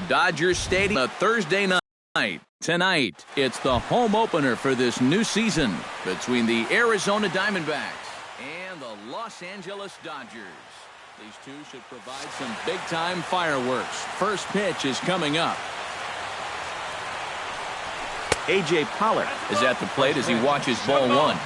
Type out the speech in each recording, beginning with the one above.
Dodger Stadium, a Thursday night. Tonight, it's the home opener for this new season between the Arizona Diamondbacks and the Los Angeles Dodgers. These two should provide some big-time fireworks. First pitch is coming up. A.J. Pollard is at the plate as he watches ball one.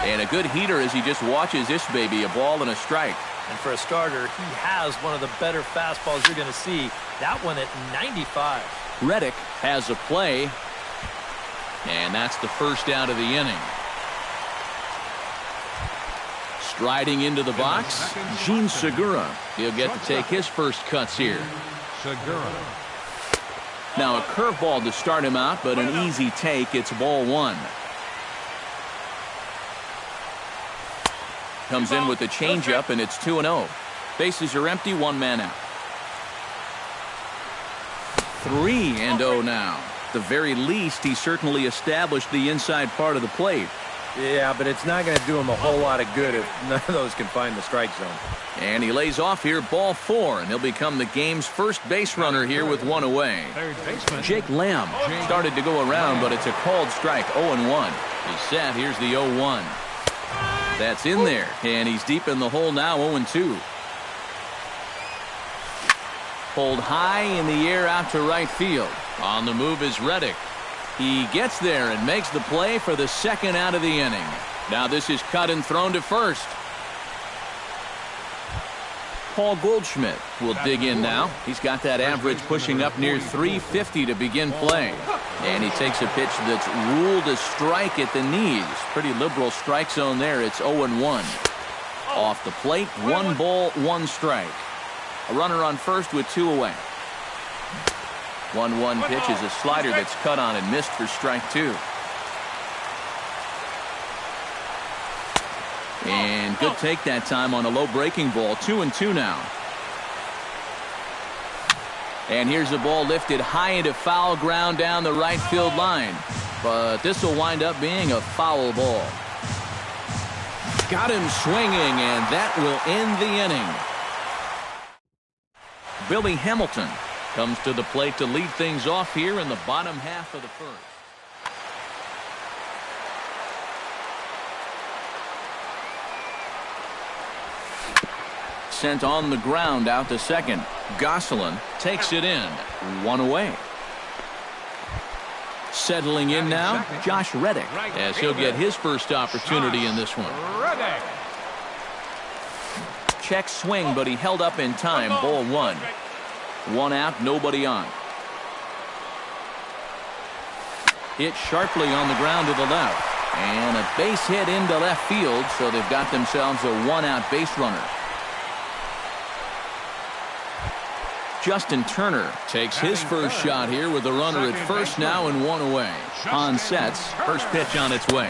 And a good heater as he just watches this baby, a ball and a strike. And for a starter, he has one of the better fastballs you're going to see. That one at 95. Reddick has a play. And that's the first out of the inning. Striding into the box, Gene Segura. He'll get to take his first cuts here. Now a curveball to start him out, but an easy take. It's ball one. Comes in with a changeup, and it's 2-0. Bases are empty, one man out. 3-0 now. At the very least, he certainly established the inside part of the plate. Yeah, but it's not going to do him a whole lot of good if none of those can find the strike zone. And he lays off here, ball four, and he'll become the game's first base runner here with one away. Jake Lamb started to go around, but it's a called strike, 0-1. He's set, here's the 0-1. That's in there, and he's deep in the hole now, 0-2. Pulled high in the air out to right field. On the move is Reddick. He gets there and makes the play for the second out of the inning. Now this is cut and thrown to first. Paul Goldschmidt will dig in now. He's got that average pushing up near 350 to begin play. And he takes a pitch that's ruled a strike at the knees. Pretty liberal strike zone there. It's 0-1. Off the plate, 1 ball, 1 strike. A runner on first with 2 away. 1-1 pitch is a slider that's cut on and missed for strike 2. And good take that time on a low breaking ball. 2-2 now. And here's the ball lifted high into foul ground down the right field line. But this will wind up being a foul ball. Got him swinging, and that will end the inning. Billy Hamilton comes to the plate to lead things off here in the bottom half of the first. Sent on the ground out to second. Gosselin takes it in. 1 away. Settling in now, Josh Reddick, as he'll get his first opportunity in this one. Check swing, but he held up in time. Ball 1. 1 out, nobody on. Hit sharply on the ground to the left. And a base hit into left field, so they've got themselves a 1-out base runner. Justin Turner takes his first shot here with a runner at first now and 1 away. On sets, first pitch on its way.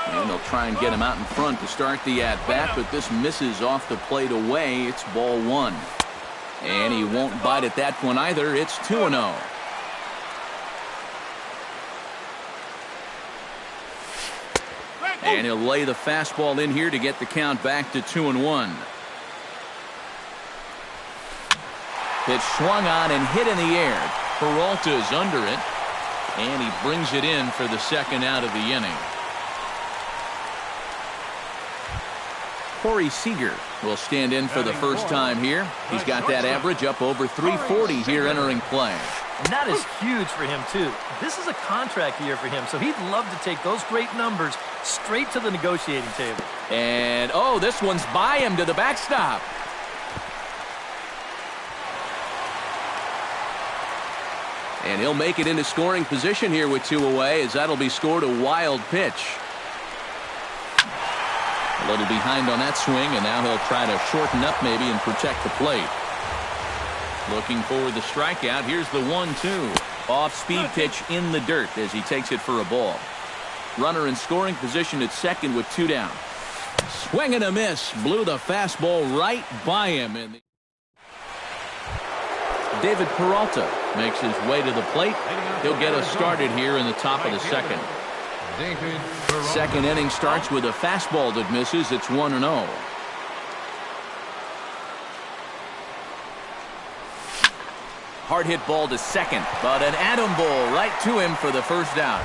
And they'll try and get him out in front to start the at-bat, but this misses off the plate away. It's ball 1. And he won't bite at that one either. It's 2-0. And he'll lay the fastball in here to get the count back to 2-1. Pitch swung on and hit in the air. Peralta's under it. And he brings it in for the second out of the inning. Corey Seager will stand in for the first time here. He's got that average up over 340 here entering play. And that is huge for him, too. This is a contract year for him, so he'd love to take those great numbers straight to the negotiating table. And, oh, this one's by him to the backstop. And he'll make it into scoring position here with 2 away, as that'll be scored a wild pitch. A little behind on that swing, and now he'll try to shorten up maybe and protect the plate. Looking for the strikeout. Here's the 1-2. Off-speed pitch in the dirt as he takes it for a ball. Runner in scoring position at second with 2 down. Swing and a miss. Blew the fastball right by him. David Peralta makes his way to the plate. He'll get us started here in the top of the second. Second inning starts with a fastball that misses. It's 1-0. Hard hit ball to second, but an atom ball right to him for the first out.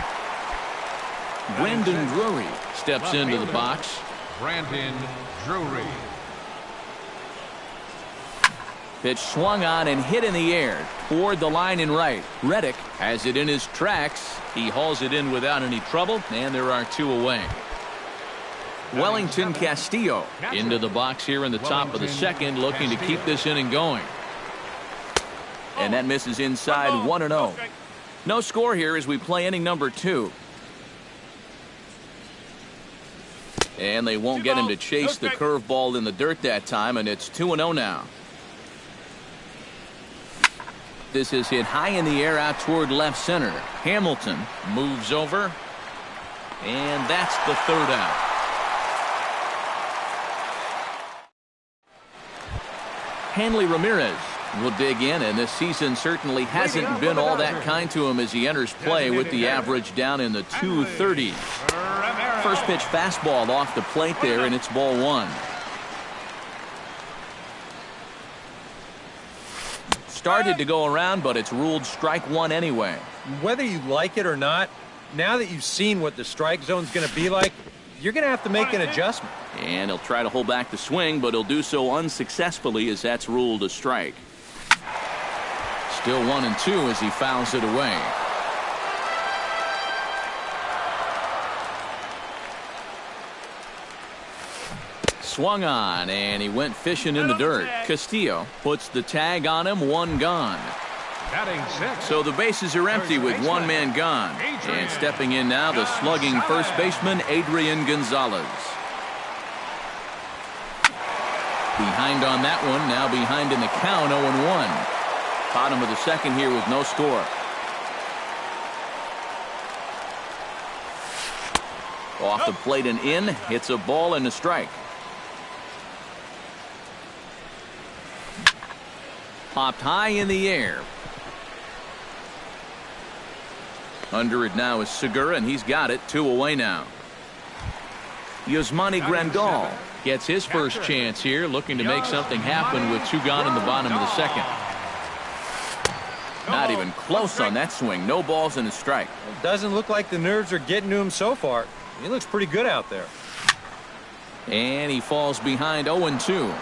Brendan Drury steps into the box. Brandon Drury. Pitch swung on and hit in the air toward the line in right. Reddick has it in his tracks. He hauls it in without any trouble, and there are 2 away. Wellington Castillo into the box here in the top of the second, looking to keep this inning going. And that misses inside 1-0. No score here as we play inning number 2. And they won't get him to chase the curveball in the dirt that time, and it's 2-0 now. This is hit high in the air out toward left center. Hamilton moves over, and that's the third out. Hanley Ramirez will dig in, and this season certainly hasn't been all that kind to him as he enters play with the average down in the 230s. First pitch fastball off the plate there, and it's ball 1. Started to go around, but it's ruled strike 1 anyway. Whether you like it or not, now that you've seen what the strike zone's going to be like, you're going to have to make an adjustment. And he'll try to hold back the swing, but he'll do so unsuccessfully as that's ruled a strike. Still 1-2 as he fouls it away. Swung on, and he went fishing in the dirt. Castillo puts the tag on him, 1 gone. So the bases are empty with 1 man gone. And stepping in now, the slugging first baseman, Adrian Gonzalez. Behind on that one, now behind in the count, 0-1. Bottom of the second here with no score. Off the plate and in, hits a ball and a strike. Popped high in the air. Under it now is Segura, and he's got it. 2 away now. Yasmani Grandal gets his first chance here, looking to make something happen with 2 gone in the bottom of the second. Not even close on that swing. No balls and a strike. It doesn't look like the nerves are getting to him so far. He looks pretty good out there. And he falls behind 0-2.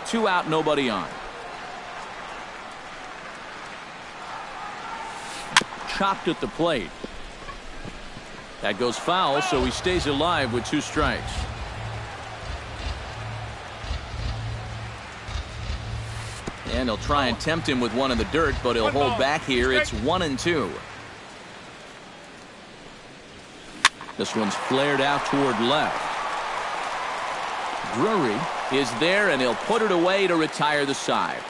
2 out, nobody on. Chopped at the plate. That goes foul, so he stays alive with 2 strikes. And he'll try and tempt him with 1 in the dirt, but he'll hold back here. It's 1-2. This one's flared out toward left. Drury is there, and he'll put it away to retire the side.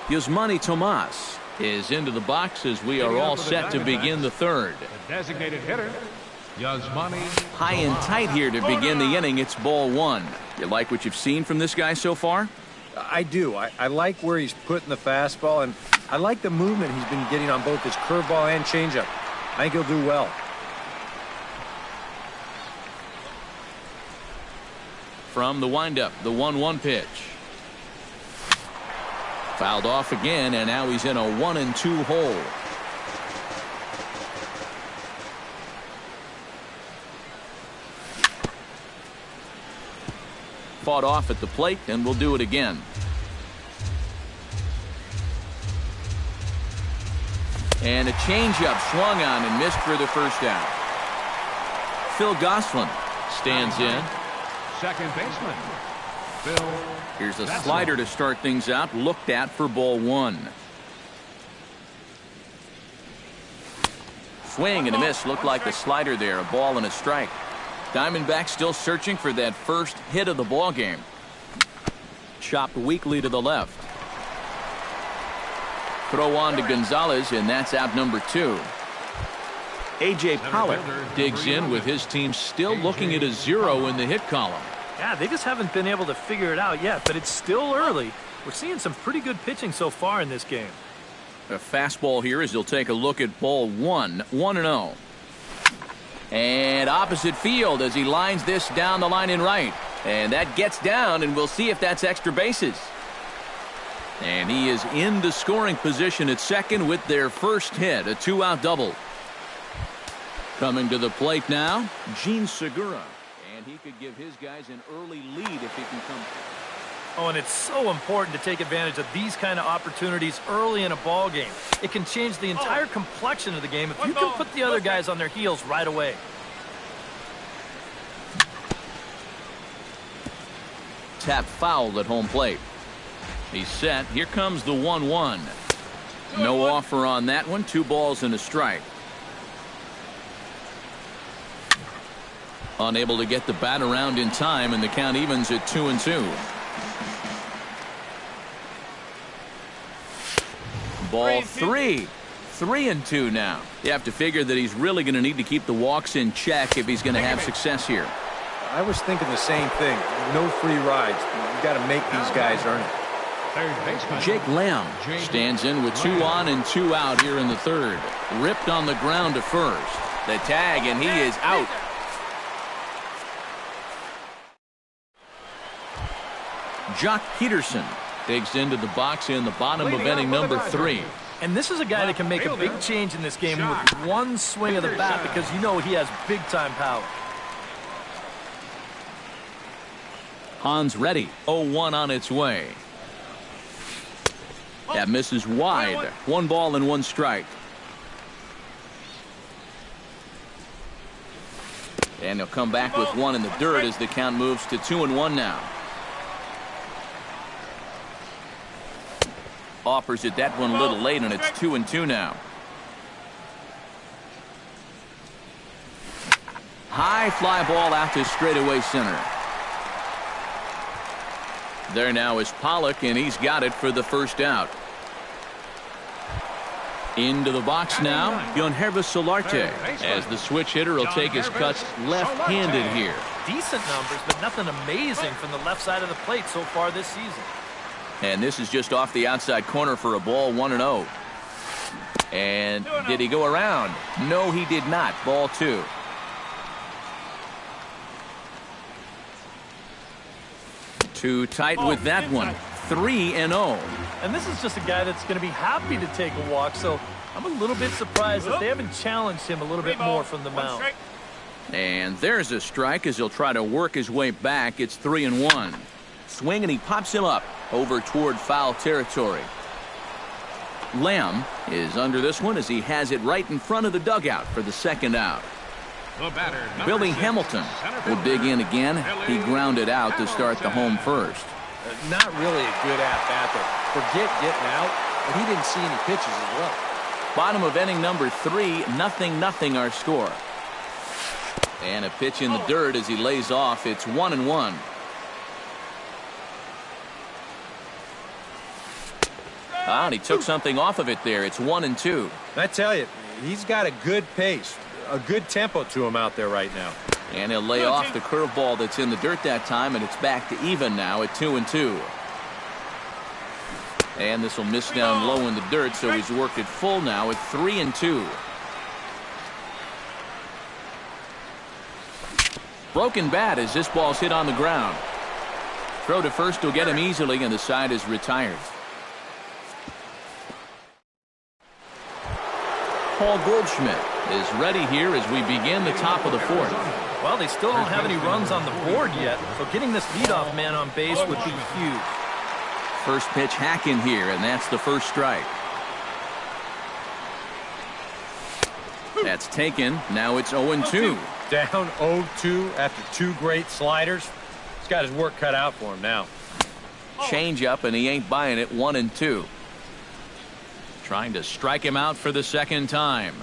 Yasmani Tomas is into the box as we are all set to begin the third. Designated hitter, Yasmani. High and tight here to begin the inning. It's ball 1. You like what you've seen from this guy so far? I do. I like where he's putting the fastball, and I like the movement he's been getting on both his curveball and changeup. I think he'll do well. From the windup, the 1-1 pitch. Fouled off again, and now he's in a 1-2 hole. Fought off at the plate, and we'll do it again. And a changeup swung on and missed for the first out. Phil Gosselin stands in. Second baseman, Phil. Here's a slider to start things out, looked at for ball 1. Swing and a miss, looked like the slider there, a ball and a strike. Diamondbacks still searching for that first hit of the ball game. Chopped weakly to the left. Throw on to Gonzalez, and that's out number 2. A.J. Pollard digs in with his team still looking at a 0 in the hit column. Yeah, they just haven't been able to figure it out yet, but it's still early. We're seeing some pretty good pitching so far in this game. A fastball here as he'll take a look at ball 1, 1-0. And opposite field as he lines this down the line in right. And that gets down, and we'll see if that's extra bases. And he is in the scoring position at second with their first hit, a 2-out double. Coming to the plate now, Gene Segura. And he could give his guys an early lead if he can come. Oh, and it's so important to take advantage of these kind of opportunities early in a ball game. It can change the entire complexion of the game if you can put the other guys on their heels right away. Tap fouled at home plate. He's set. Here comes the 1-1. No offer on that one. 2 balls and a strike. Unable to get the bat around in time, and the count evens at 2-2. Ball 3. 3-2 now. You have to figure that he's really going to need to keep the walks in check if he's going to have success here. I was thinking the same thing. No free rides. You got to make these guys earn it. Third baseman. Jake Lamb stands in with 2 on and 2 out here in the third. Ripped on the ground to first. The tag, and he is out. Jock Peterson digs into the box in the bottom of inning number 3. And this is a guy that can make a big change in this game with one swing of the bat, because you know he has big-time power. Hans ready. 0-1 on its way. That misses wide. 1 ball and 1 strike. And he'll come back with 1 in the dirt as the count moves to 2-1 now. Offers it that one a little late, and it's 2-2 now. High fly ball out to straightaway center. There now is Pollock, and he's got it for the first out. Into the box now, Yonhervis Solarte, as the switch hitter will take his cuts left-handed here. Decent numbers, but nothing amazing from the left side of the plate so far this season. And this is just off the outside corner for a ball, 1-0. And did he go around? No, he did not. Ball 2. Too tight with that one. 3-0. And this is just a guy that's going to be happy to take a walk, so I'm a little bit surprised that they haven't challenged him a little bit more from the mound. And there's a strike as he'll try to work his way back. It's 3-1. Swing, and he pops him up over toward foul territory. Lamb is under this one as he has it right in front of the dugout for the second out. The batter, Billy Hamilton will dig in again. He grounded out to start the home first. Not really a good at-bat there. Forget getting out, but he didn't see any pitches as well. Bottom of inning number 3, 0-0 our score. And a pitch in the dirt as he lays off. It's 1-1. And he took something off of it there. It's 1-2. I tell you, he's got a good pace, a good tempo to him out there right now. And he'll lay off the curveball that's in the dirt that time, and it's back to even now at 2-2. And this will miss down low in the dirt, so he's worked it full now at 3-2. Broken bat as this ball's hit on the ground. Throw to first will get him easily, and the side is retired. Paul Goldschmidt is ready here as we begin the top of the 4th. Well, they still don't have any runs on the board yet, so getting this leadoff man on base would be huge. First pitch hack in here, and that's the first strike. That's taken. Now it's 0-2. Down 0-2 after 2 great sliders. He's got his work cut out for him now. Change up, and he ain't buying it. 1-2. Trying to strike him out for the second time.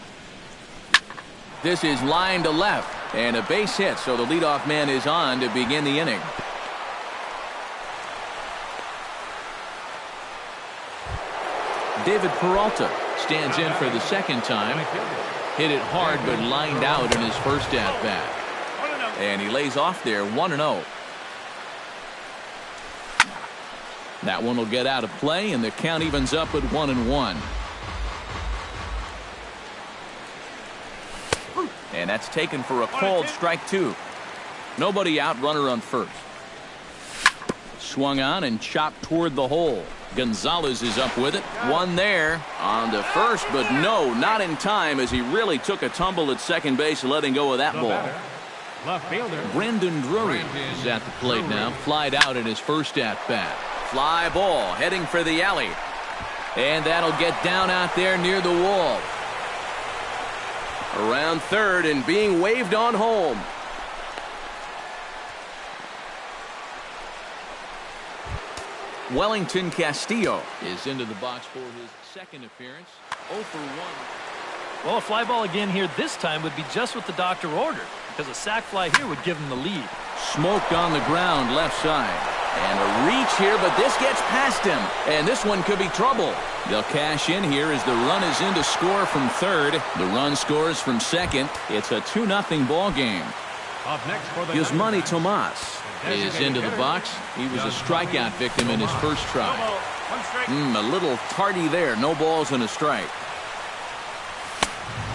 This is line to left, and a base hit, so the leadoff man is on to begin the inning. David Peralta stands in for the second time. Hit it hard, but lined out in his first at-bat. And he lays off there, 1-0. That one will get out of play, and the count evens up at 1-1. And that's taken for a called strike 2. Nobody out, runner on first. Swung on and chopped toward the hole. Gonzalez is up with it. One there on the first, but no, not in time as he really took a tumble at second base, letting go of that ball. Left fielder. Brandon Drury is at the plate now. Flied out in his first at-bat. Fly ball heading for the alley. And that'll get down out there near the wall. Around third and being waved on home. Wellington Castillo is into the box for his second appearance. 0 for 1. Well, a fly ball again here this time would be just what the doctor ordered, because a sac fly here would give him the lead. Smoked on the ground left side. And a reach here, but this gets past him. And this one could be trouble. They'll cash in here as the run is in to score from third. The run scores from second. It's a 2-0 ball game. Up next for the Yasmani Tomas is into the box. He was a strikeout victim in his first try. A little tardy there. No balls and a strike.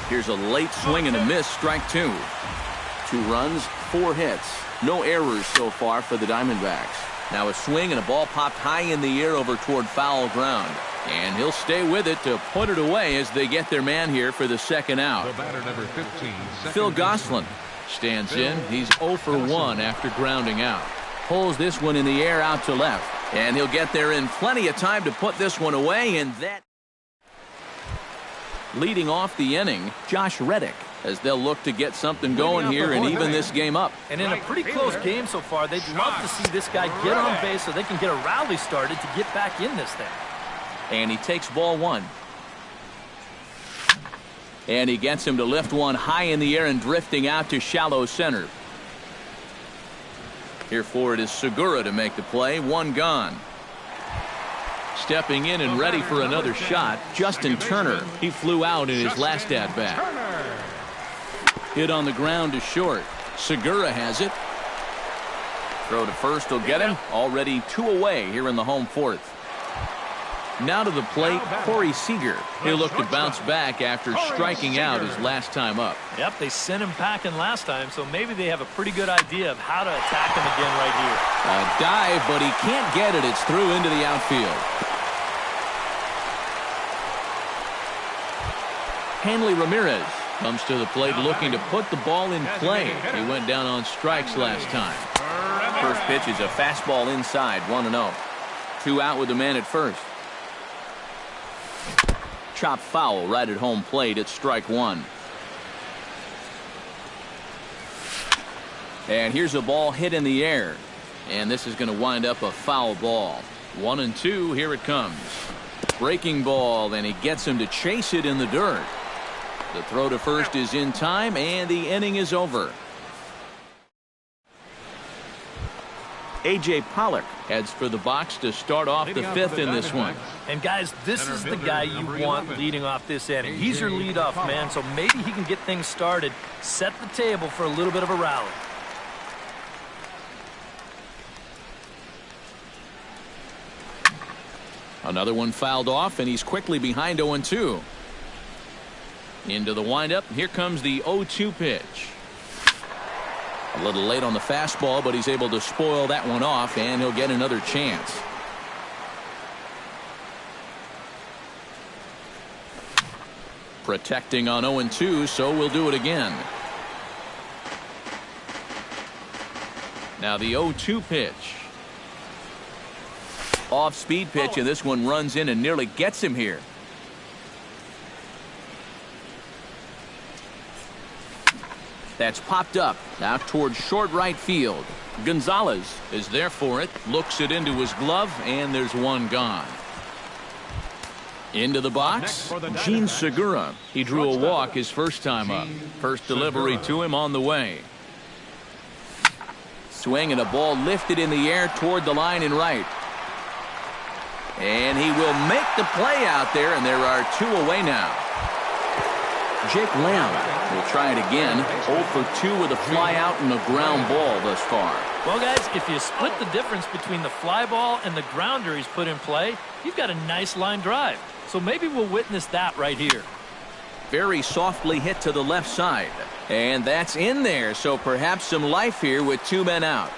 Here's a late swing and a miss. Strike 2. 2 runs, 4 hits. No errors so far for the Diamondbacks. Now a swing and a ball popped high in the air over toward foul ground. And he'll stay with it to put it away as they get their man here for the second out. The batter number 15. Phil Gosselin stands in. He's 0 for 1 after grounding out. Pulls this one in the air out to left. And he'll get there in plenty of time to put this one away. And that leading off the inning, Josh Reddick, as they'll look to get something going here and even this game up. And in a pretty close game so far, they'd love to see this guy get on base so they can get a rally started to get back in this thing. And he takes ball 1. And he gets him to lift one high in the air and drifting out to shallow center. Here for it is Segura to make the play. 1 gone. Stepping in and ready for another shot, Justin Turner. He flew out in his last at-bat. Hit on the ground to short. Segura has it. Throw to first will get him. Already 2 away here in the home fourth. Now to the plate, Corey Seager. He'll look to bounce back after striking out his last time up. Yep, they sent him packing last time, so maybe they have a pretty good idea of how to attack him again right here. A dive, but he can't get it. It's through into the outfield. Hanley Ramirez comes to the plate looking to put the ball in play. He went down on strikes last time. First pitch is a fastball inside, 1-0. 2 out with the man at first. Chop foul right at home plate. It's strike 1. And here's a ball hit in the air. And this is going to wind up a foul ball. 1-2. Here it comes. Breaking ball, and he gets him to chase it in the dirt. The throw to first is in time, and the inning is over. A.J. Pollock heads for the box to start off the 5th in this one. And guys, this is the guy you want leading off this inning. He's your leadoff man, so maybe he can get things started, set the table for a little bit of a rally. Another one fouled off, and he's quickly behind 0-2. Into the windup. Here comes the 0-2 pitch. A little late on the fastball, but he's able to spoil that one off, and he'll get another chance. Protecting on 0-2, so we'll do it again. Now the 0-2 pitch. Off-speed pitch, and this one runs in and nearly gets him here. That's popped up out towards short right field. Gonzalez is there for it, looks it into his glove, and there's one gone. Into the box, Gene Segura. He drew a walk his first time up. First delivery to him on the way. Swing and a ball lifted in the air toward the line in right. And he will make the play out there, and there are 2 away now. Jake Lamb will try it again. 0 for 2 with a fly out and a ground ball thus far. Well, guys, if you split the difference between the fly ball and the grounder he's put in play, you've got a nice line drive. So maybe we'll witness that right here. Very softly hit to the left side. And that's in there, so perhaps some life here with 2 men out.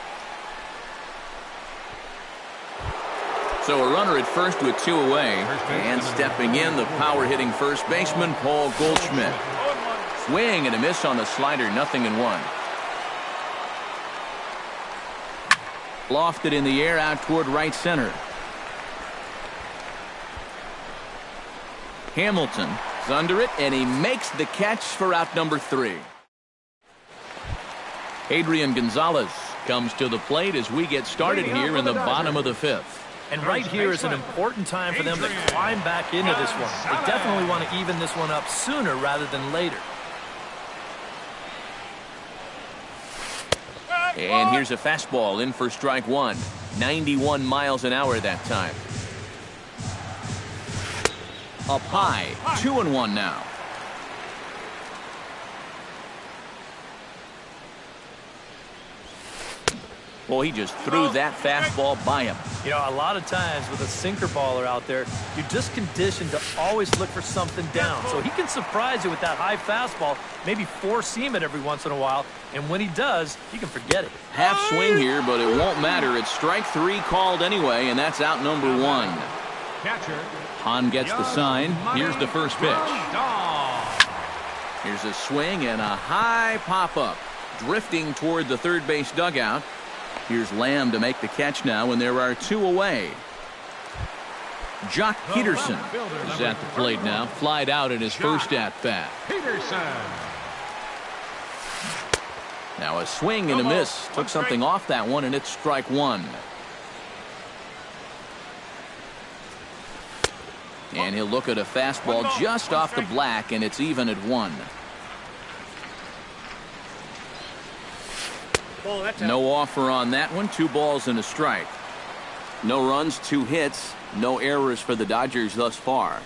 So a runner at first with 2 away. And stepping in, the power-hitting first baseman, Paul Goldschmidt. Swing and a miss on the slider, 0-1. Lofted in the air out toward right center. Hamilton is under it, and he makes the catch for out number 3. Adrian Gonzalez comes to the plate as we get started here in the bottom of the 5th. And right here is an important time for them to climb back into this one. They definitely want to even this one up sooner rather than later. And here's a fastball in for strike 1. 91 miles an hour that time. Up high, 2-1 now. Well, he just threw that fastball by him. You know, a lot of times with a sinker baller out there, you're just conditioned to always look for something down. So he can surprise you with that high fastball, maybe four-seam it every once in a while, and when he does, you can forget it. Half swing here, but it won't matter. It's strike 3 called anyway, and that's out number 1. Catcher. Hahn gets the sign. Here's the first pitch. Here's a swing and a high pop-up. Drifting toward the third base dugout. Here's Lamb to make the catch now, and there are 2 away. Jock Peterson is at the plate now. Flied out in his first at-bat. Peterson. Now a swing and a miss. Took something off that one, and it's strike 1. And he'll look at a fastball just off the black, and it's even at 1. No offer on that one. 2 balls and a strike. No runs, 2 hits. No errors for the Dodgers thus far.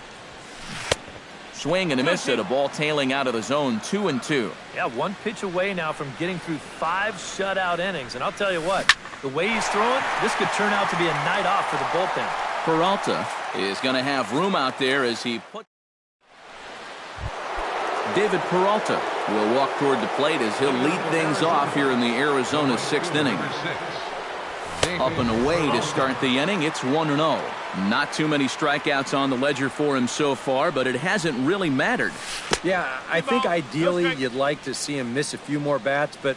Swing and a miss at a ball tailing out of the zone. 2-2. Yeah, 1 pitch away now from getting through 5 shutout innings. And I'll tell you what, the way he's throwing, this could turn out to be a night off for the bullpen. Peralta is going to have room out there as he puts. David Peralta will walk toward the plate as he'll lead things off here in the Arizona 6th inning. Up and away to start the inning. It's 1-0. Not too many strikeouts on the ledger for him so far, but it hasn't really mattered. Yeah, I think ideally you'd like to see him miss a few more bats, but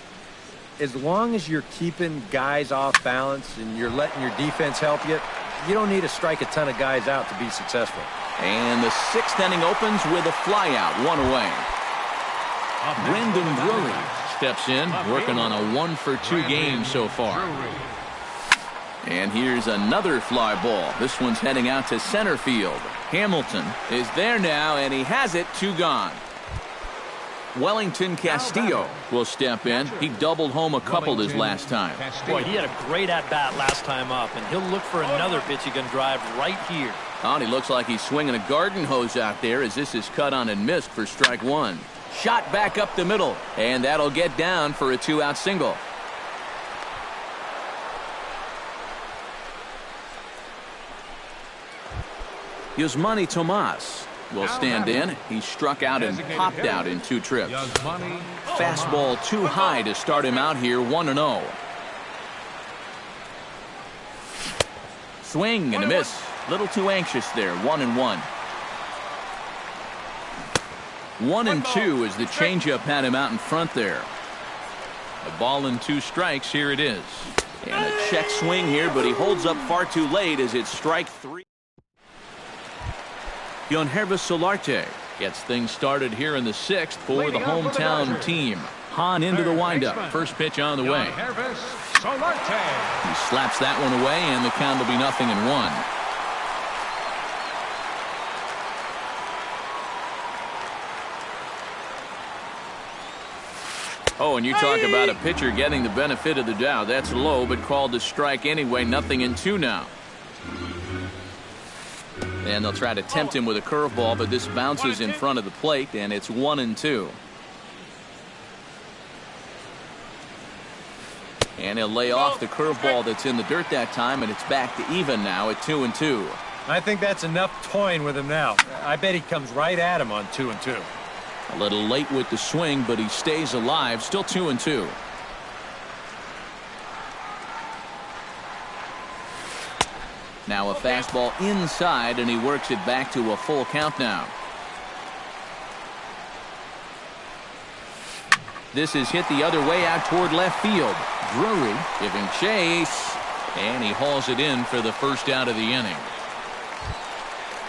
as long as you're keeping guys off balance and you're letting your defense help you, you don't need to strike a ton of guys out to be successful. And the 6th inning opens with a flyout, 1 away. Brendan Drury steps in, working on a 1-for-2 game so far. And here's another fly ball. This one's heading out to center field. Hamilton is there now, and he has it. 2 gone. Wellington Castillo will step in. He doubled home a couple his last time. Boy, he had a great at-bat last time up, and he'll look for another pitch he can drive right here. Oh, and he looks like he's swinging a garden hose out there as this is cut on and missed for strike 1. Shot back up the middle, and that'll get down for a 2-out single. Yasmani Tomas will stand in. He struck out and popped out in 2 trips. Fastball too high to start him out here, 1-0. Swing and a miss. Little too anxious there, 1-1. 1-2 as the changeup had him out in front there. A ball and 2 strikes. Here it is. And a check swing here, but he holds up far too late as it's strike 3. Yonhervis Solarte gets things started here in the 6th for the hometown team. Hahn into the windup. First pitch on the way. He slaps that one away, and the count will be 0-1. Oh, and you talk about a pitcher getting the benefit of the doubt. That's low, but called a strike anyway. 0-2 now. And they'll try to tempt him with a curveball, but this bounces in front of the plate, and it's 1-2. And he'll lay off the curveball that's in the dirt that time, and it's back to even now at 2-2. I think that's enough toying with him now. I bet he comes right at him on 2-2. A little late with the swing, but he stays alive. Still 2-2. Now a fastball inside, and he works it back to a full count now. This is hit the other way out toward left field. Drury giving chase, and he hauls it in for the first out of the inning.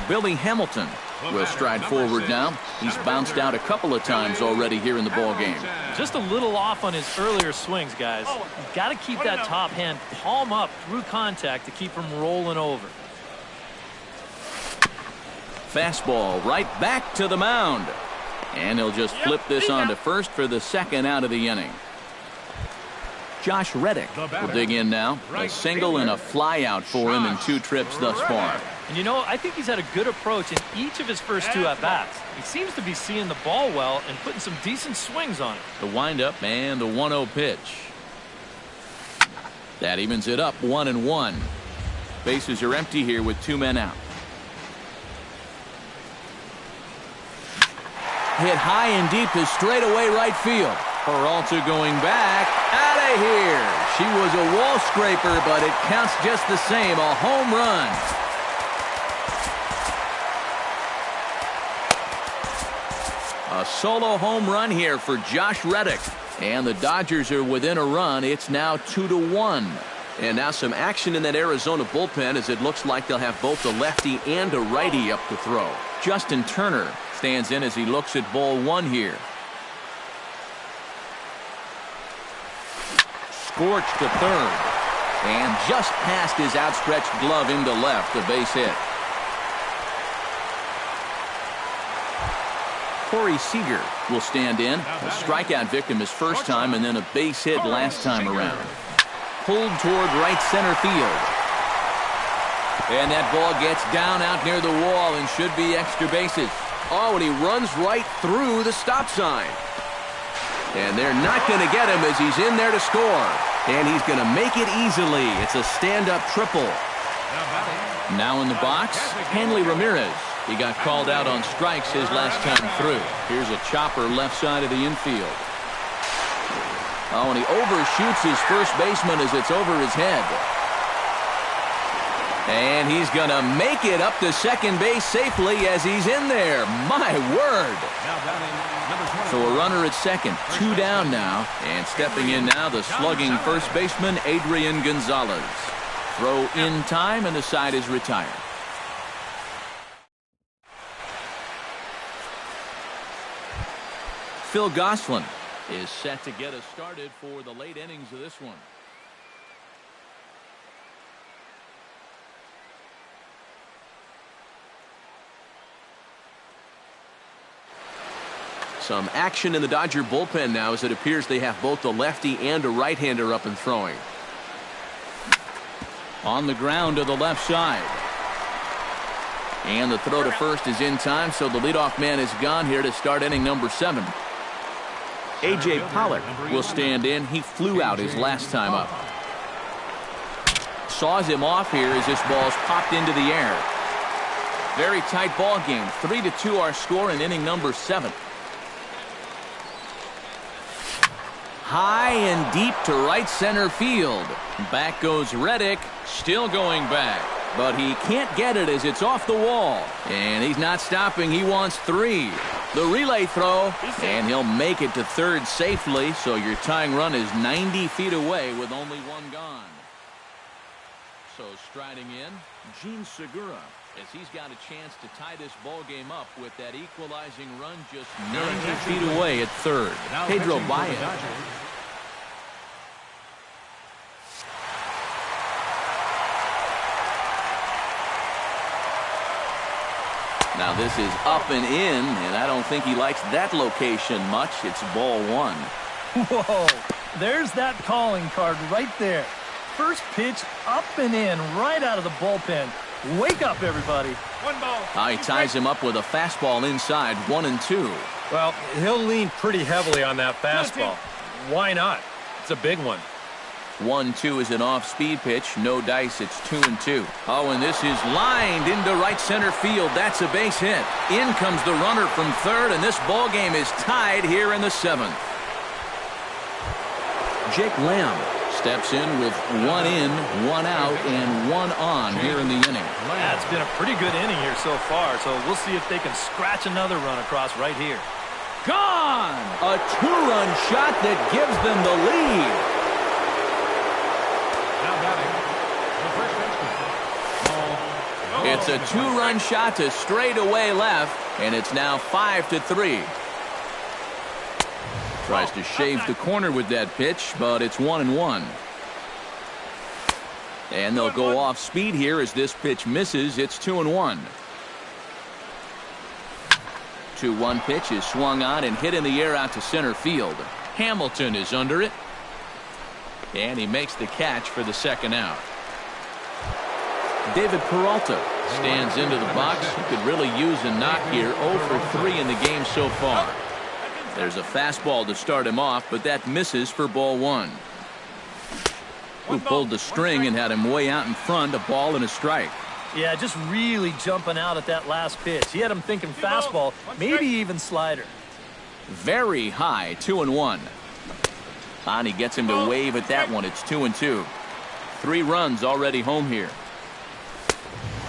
Billy Hamilton will stride forward now. He's bounced out a couple of times already here in the ball game. Just a little off on his earlier swings, guys. You've got to keep that top hand palm up through contact to keep him rolling over. Fastball right back to the mound. And he'll just flip this on to first for the second out of the inning. Josh Reddick will dig in now. A single and a fly out for him in 2 trips thus far. And you know, I think he's had a good approach in each of his first 2 at-bats. He seems to be seeing the ball well and putting some decent swings on it. The windup and the 1-0 pitch. That evens it up 1-1. Bases are empty here with 2 men out. Hit high and deep to straightaway right field. Peralta going back. Out of here. She was a wall scraper, but it counts just the same. A home run. A solo home run here for Josh Reddick. And the Dodgers are within a run. It's now 2-1. And now some action in that Arizona bullpen as it looks like they'll have both a lefty and a righty up to throw. Justin Turner stands in as he looks at ball 1 here. Scorched to third. And just past his outstretched glove into left, a base hit. Corey Seager will stand in. A strikeout victim his first time and then a base hit last time around. Pulled toward right center field. And that ball gets down out near the wall and should be extra bases. Oh, and he runs right through the stop sign. And they're not going to get him as he's in there to score. And he's going to make it easily. It's a stand-up triple. Now in the box, Hanley Ramirez. He got called out on strikes his last time through. Here's a chopper left side of the infield. Oh, and he overshoots his first baseman as it's over his head. And he's going to make it up to second base safely as he's in there. My word. So a runner at second, 2 down now. And stepping in now, the slugging first baseman, Adrian Gonzalez. Throw in time, and the side is retired. Phil Gosselin is set to get us started for the late innings of this one. Some action in the Dodger bullpen now as it appears they have both a lefty and a right-hander up and throwing. On the ground to the left side. And the throw to first is in time, so the leadoff man is gone here to start inning number 7. A.J. Pollock will stand in. He flew out his last time up. Saws him off here as this ball's popped into the air. Very tight ball game. 3-2 our score in inning number 7. High and deep to right center field. Back goes Reddick. Still going back. But he can't get it as it's off the wall. And he's not stopping. He wants 3. The relay throw, and he'll make it to third safely, so your tying run is 90 feet away with only 1 gone. So striding in, Gene Segura, as he's got a chance to tie this ball game up with that equalizing run just 90 feet away at third. Pedro Baez. Now this is up and in, and I don't think he likes that location much. It's ball 1. Whoa, there's that calling card right there. First pitch up and in, right out of the bullpen. Wake up, everybody. 1 ball. He ties him up with a fastball inside, 1-2. Well, he'll lean pretty heavily on that fastball. Why not? It's a big one. 1-2 is an off-speed pitch. No dice. It's 2-2. Oh, and this is lined into right center field. That's a base hit. In comes the runner from third, and this ball game is tied here in the 7th. Jake Lamb steps in with 1 in, 1 out, and 1 on here in the inning. Yeah, it's been a pretty good inning here so far, so we'll see if they can scratch another run across right here. Gone! A 2-run shot that gives them the lead. Now batting, the first baseman. It's a 2-run shot to straightaway left, and it's now 5-3. Tries to shave the corner with that pitch, but it's 1-1. And they'll go off speed here as this pitch misses. It's 2-1. 2-1 pitch is swung on and hit in the air out to center field. Hamilton is under it. And he makes the catch for the second out. David Peralta stands into the box. He could really use a knock here. 0 for 3 in the game so far. There's a fastball to start him off, but that misses for ball 1. Who pulled the string and had him way out in front, a ball and a strike. Yeah, just really jumping out at that last pitch. He had him thinking fastball, maybe even slider. Very high, 2-1. He gets him to wave at that one. It's 2-2. 3 runs already home here.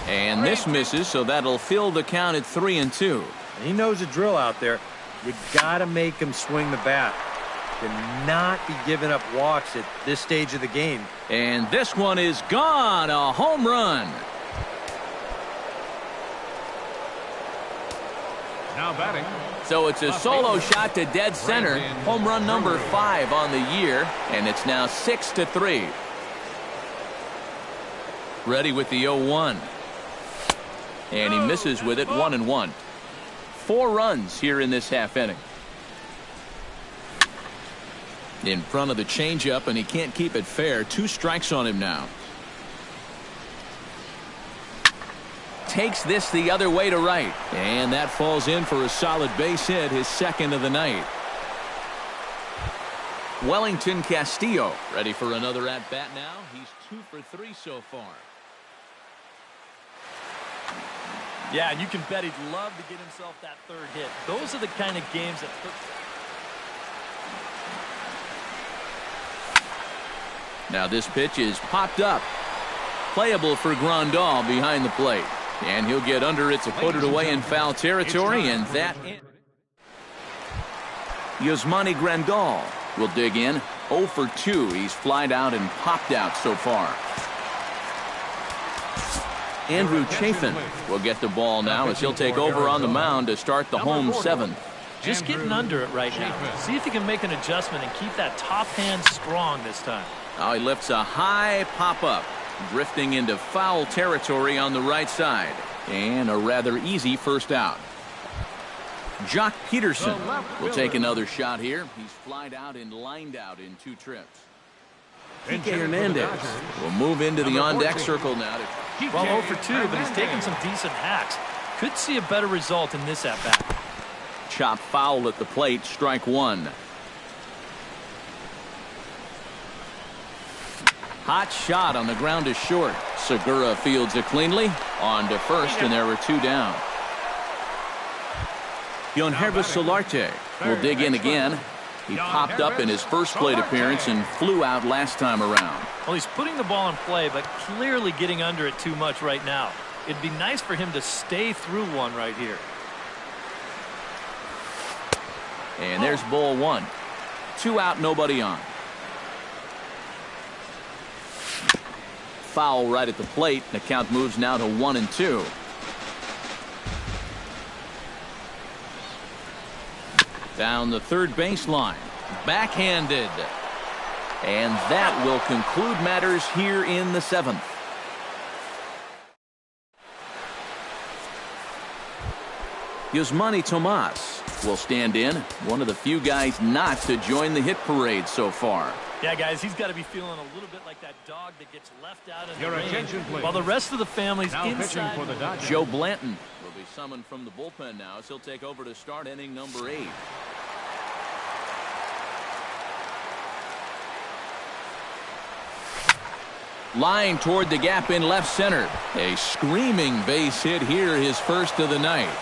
And this misses, so that'll fill the count at 3-2. He knows the drill out there. You got to make him swing the bat. Cannot be giving up walks at this stage of the game. And this one is gone. A home run. Now batting. So it's a solo shot to dead center. Home run number 5 on the year, and it's now 6-3. Ready with the 0-1. And he misses with it, 1-1. 4 runs here in this half inning. In front of the changeup, and he can't keep it fair. 2 strikes on him now. Takes this the other way to right. And that falls in for a solid base hit, his second of the night. Wellington Castillo ready for another at-bat now. He's 2 for 3 so far. Yeah, and you can bet he'd love to get himself that 3rd hit. Those are the kind of games that... Now this pitch is popped up. Playable for Grandal behind the plate. And he'll get under it to put it away in foul territory, and that... Yasmani Grandal will dig in. 0 for 2. He's flied out and popped out so far. Andrew Chafin will get the ball now as he'll take over on the mound to start the home 7th. Just getting under it right now. See if he can make an adjustment and keep that top hand strong this time. Now he lifts a high pop-up, drifting into foul territory on the right side. And a rather easy first out. Jock Peterson will take another shot here. He's flied out and lined out in 2 trips. Kike Hernandez will move into the on-deck circle now. Well, 0 for 2, but he's taking some decent hacks. Could see a better result in this at-bat. Chop foul at the plate, strike 1. Hot shot on the ground is short. Segura fields it cleanly. On to first, and there were 2 down. Yonhervis Solarte will dig in again. He popped up in his first plate appearance and flew out last time around. Well, he's putting the ball in play, but clearly getting under it too much right now. It'd be nice for him to stay through one right here. And there's ball 1. 2 out, nobody on. Foul right at the plate. The count moves now to 1-2. Down the third baseline. Backhanded. And that will conclude matters here in the 7th. Yasmani Tomas will stand in. One of the few guys not to join the hit parade so far. Yeah, guys, he's got to be feeling a little bit like that dog that gets left out in the Your rain attention, please. while the rest of the family's Now pitching inside. for the Dodgers. Joe Blanton will be summoned from the bullpen now as he'll take over to start inning number 8. Line toward the gap in left center. A screaming base hit here, his first of the night.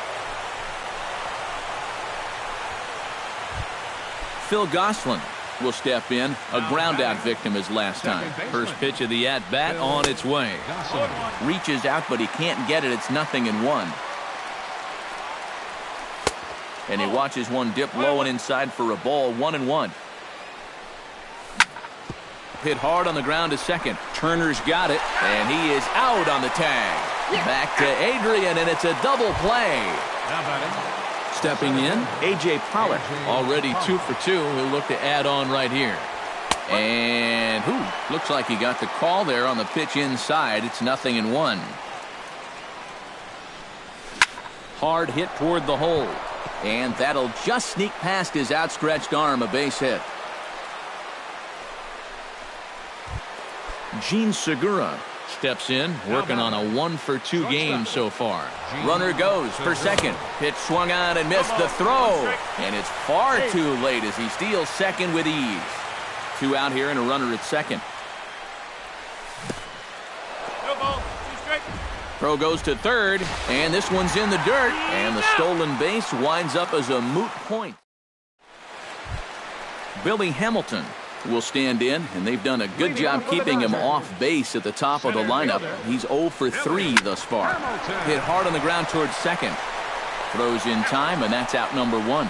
Phil Gosselin will step in. A ground-out victim as last time. First pitch of the at-bat on its way. Reaches out, but he can't get it. It's 0-1. And he watches one dip low and inside for a ball. 1-1. Hit hard on the ground to second. Turner's got it, and he is out on the tag. Back to Adrian, and it's a double play. Stepping in, A.J. Pollock, already 2 for 2. He'll look to add on right here. And looks like he got the call there on the pitch inside. It's 0-1. Hard hit toward the hole. And that'll just sneak past his outstretched arm, a base hit. Gene Segura steps in, working on a 1 for 2 game so far. Runner goes for second. Pitch swung on and missed the throw. And it's far too late as he steals second with ease. 2 out here and a runner at second. Throw goes to third, and this one's in the dirt, and the stolen base winds up as a moot point. Billy Hamilton will stand in, and they've done a good job keeping him off base at the top of the lineup. He's 0 for 3 thus far. Hit hard on the ground towards second. Throws in time, and that's out number 1.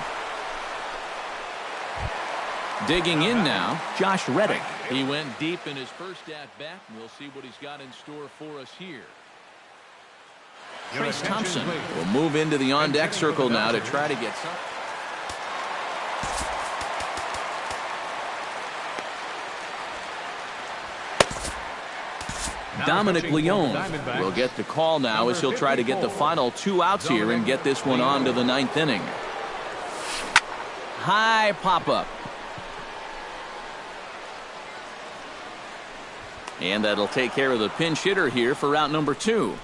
Digging in now, Josh Reddick. He went deep in his first at-bat, and we'll see what he's got in store for us here. Trace Thompson will move into the on-deck circle now to try to get some. Dominic Leone will get the call now as he'll try to get the final 2 outs here and get this one on to the 9th inning. High pop-up. And that'll take care of the pinch hitter here for out number 2.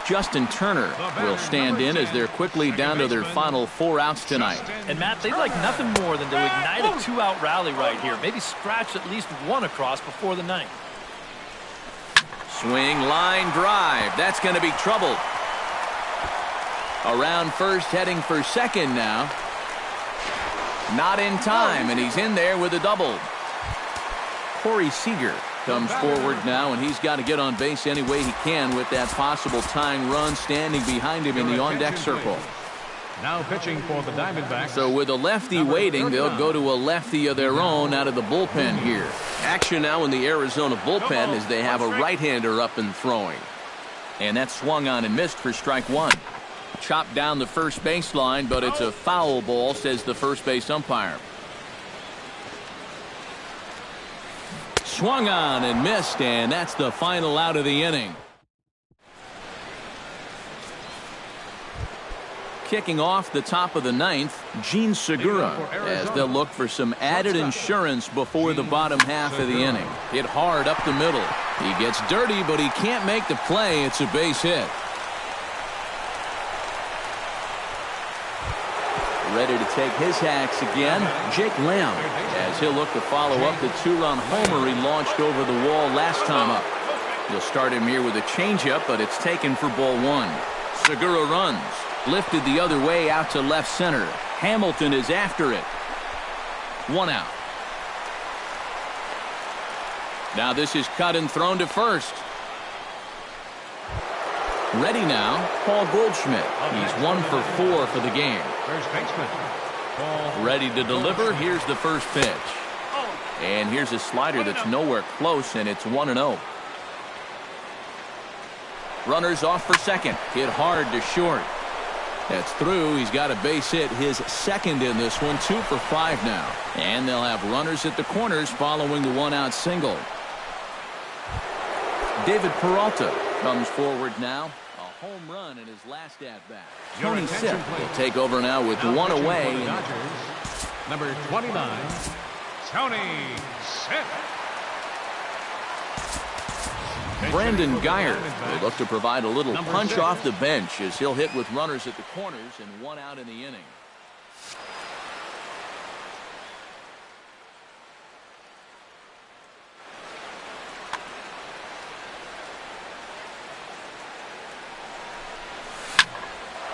Justin Turner will stand in as they're quickly down to their final 4 outs tonight. And Matt, they'd like nothing more than to ignite a 2-out rally right here. Maybe scratch at least 1 across before the 9th. Swing, line drive. That's going to be trouble. Around first, heading for second now. Not in time, and he's in there with a double. Corey Seager comes forward now, and he's got to get on base any way he can with that possible tying run standing behind him in the on-deck circle. Now pitching for the Diamondbacks. So with a lefty waiting, they'll go to a lefty of their own out of the bullpen here. Action now in the Arizona bullpen as they have a right-hander up and throwing. And that swung on and missed for strike 1. Chopped down the first baseline, but it's a foul ball, says the first base umpire. Swung on and missed, and that's the final out of the inning. Kicking off the top of the 9th, Gene Segura, as they'll look for some added insurance before the bottom half of the inning. Hit hard up the middle. He gets dirty, but he can't make the play. It's a base hit. Ready to take his hacks again, Jake Lamb, as he'll look to follow up the 2-run homer he launched over the wall last time up. You'll start him here with a changeup, but it's taken for ball 1. Segura runs. Lifted the other way out to left center. Hamilton is after it. 1 out. Now this is cut and thrown to first. Ready now, Paul Goldschmidt. He's 1 for 4 for the game. First baseman. Ready to deliver. Here's the first pitch. And here's a slider that's nowhere close, and it's 1-0. Runners off for second. Hit hard to short. That's through. He's got a base hit, his second in this one. 2 for 5 now. And they'll have runners at the corners following the 1-out single. David Peralta comes forward now. A home run in his last at-bat. Tony Sipp will take over now with 1 away. Number 29, Tony Sipp. Brandon Geyer will look to provide a little punch off the bench as he'll hit with runners at the corners and 1 out in the inning.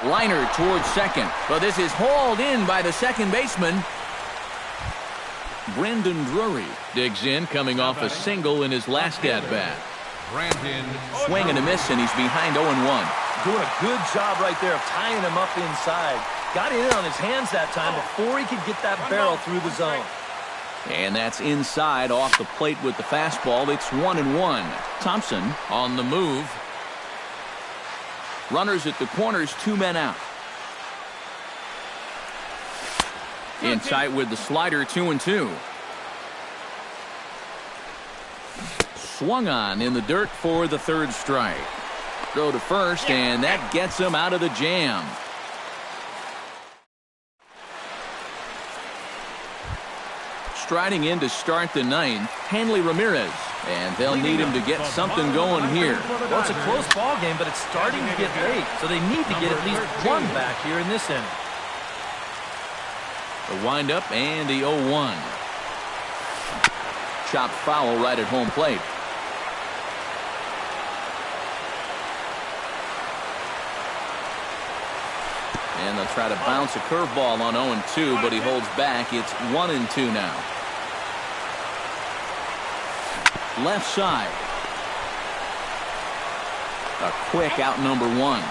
Liner towards second, but this is hauled in by the second baseman. Brandon Drury digs in, coming off a single in his last at-bat. Brandon. Swing and a miss, and he's behind 0-1. Doing a good job right there of tying him up inside. Got it in on his hands that time before he could get that barrel through the zone. And that's inside off the plate with the fastball. It's 1-1. Thompson on the move. Runners at the corners, 2 men out. In tight with the slider, 2-2. Swung on in the dirt for the third strike. Throw to first, and that gets him out of the jam. Striding in to start the ninth, Hanley Ramirez. And they'll need him to get something going here. Well, it's a close ball game, but it's starting to get late, so they need to get at least one back here in this inning. The windup and the 0-1. Chopped foul right at home plate. And they'll try to bounce a curveball on 0-2, but he holds back. It's 1-2 now. Left side. A quick out number 1.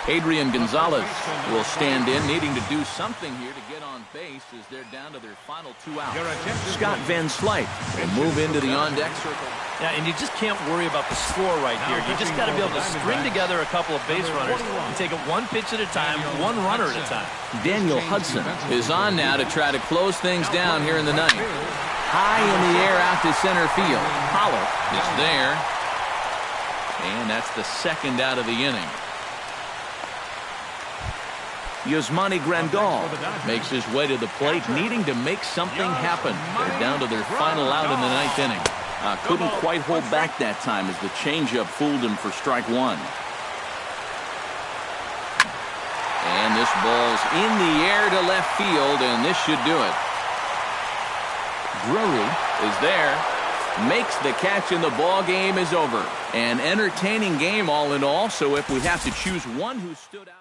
Adrian Gonzalez will stand in, needing to do something here to get on base as they're down to their final 2 outs. Scott Van Slyke will move into the on-deck circle. Yeah, and you just can't worry about the score right here. You just got to be able to string together a couple of base runners and take it one pitch at a time, one runner at a time. Daniel Hudson is on now to try to close things down here in the ninth. High in the air out to center field. Pollock is there. And that's the second out of the inning. Yasmani Grandal makes his way to the plate, needing to make something happen. They're down to their final out in the ninth inning. Couldn't quite hold back that time as the changeup fooled him for strike 1. And this ball's in the air to left field, and this should do it. Drury is there, makes the catch, and the ball game is over. An entertaining game all in all, so if we have to choose one who stood out.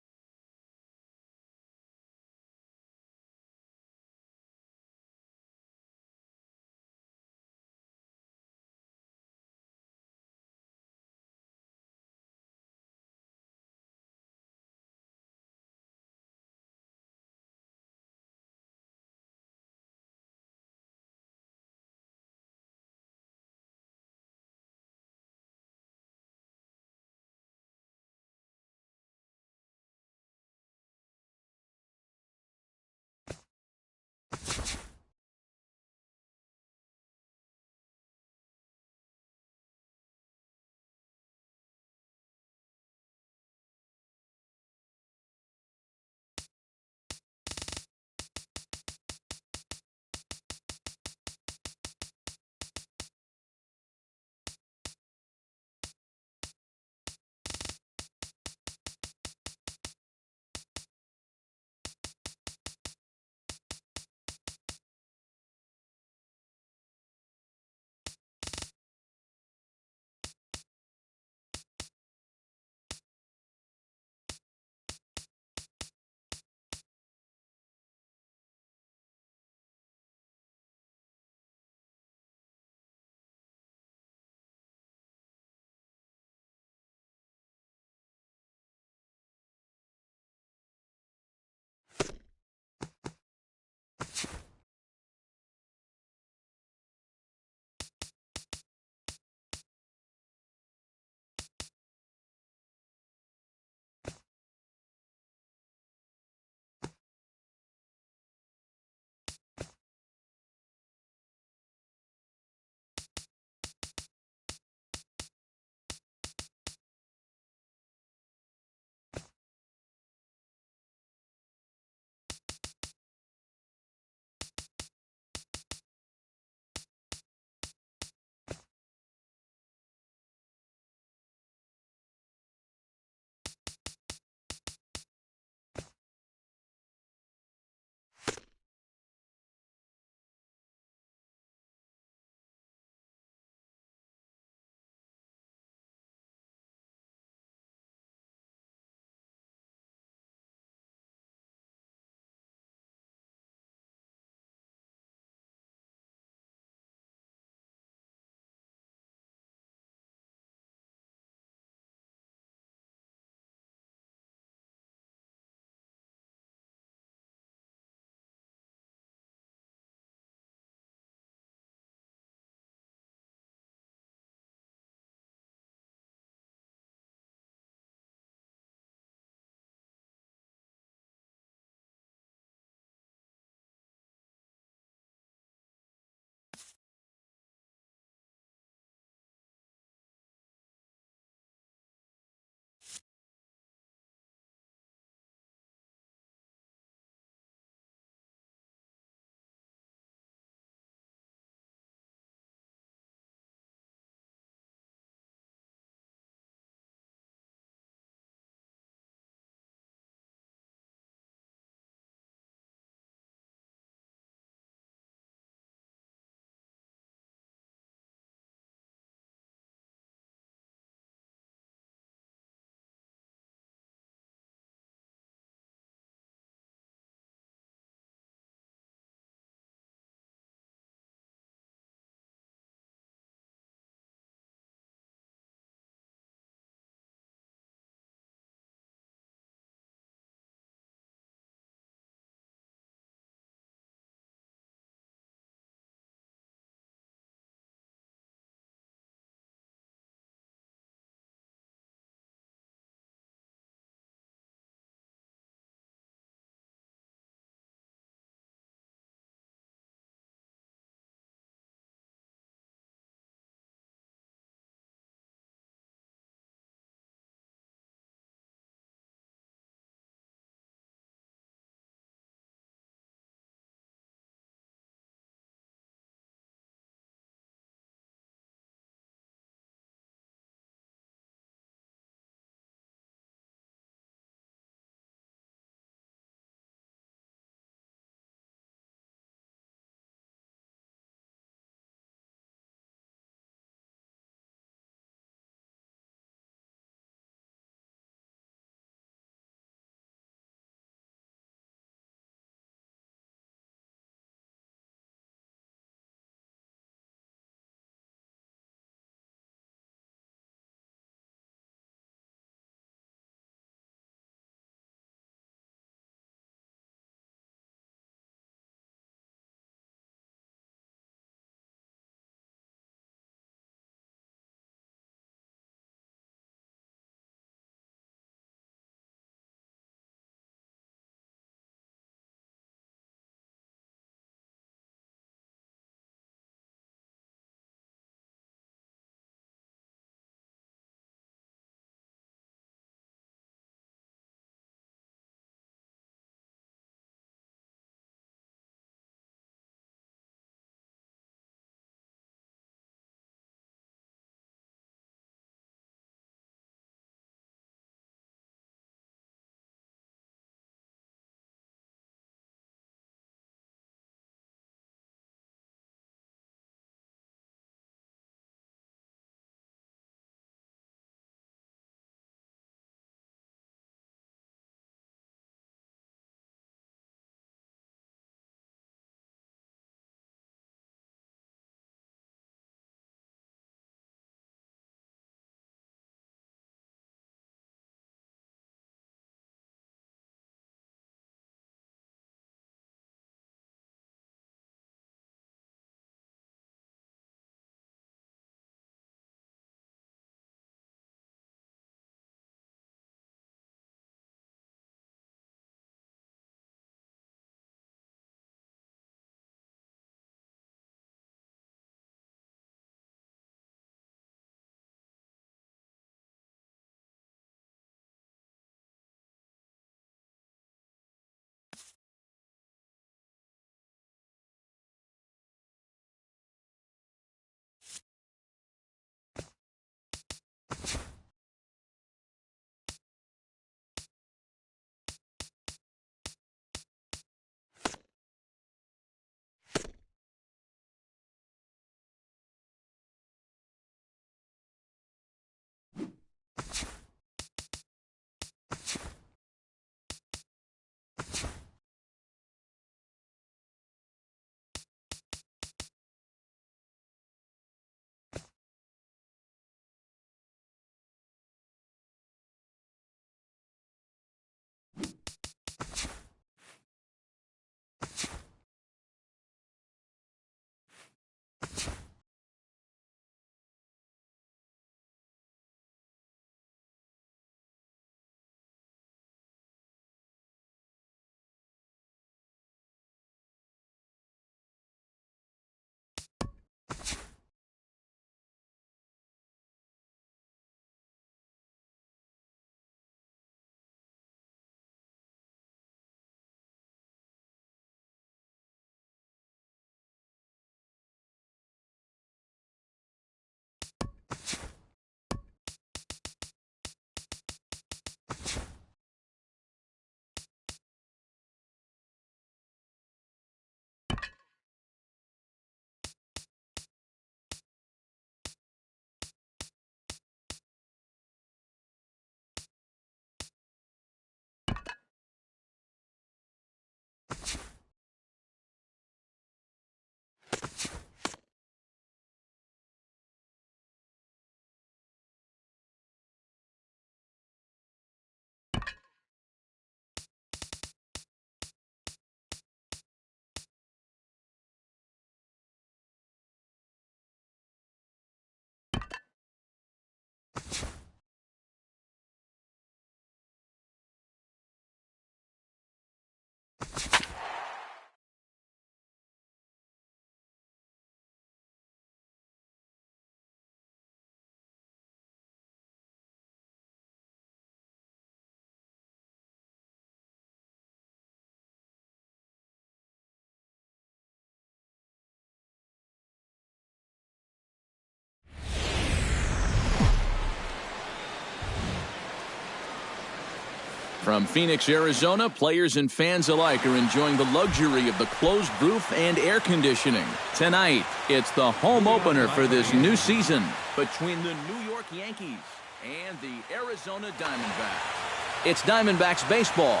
From Phoenix, Arizona, players and fans alike are enjoying the luxury of the closed roof and air conditioning. Tonight, it's the home opener for this new season between the New York Yankees and the Arizona Diamondbacks. It's Diamondbacks baseball.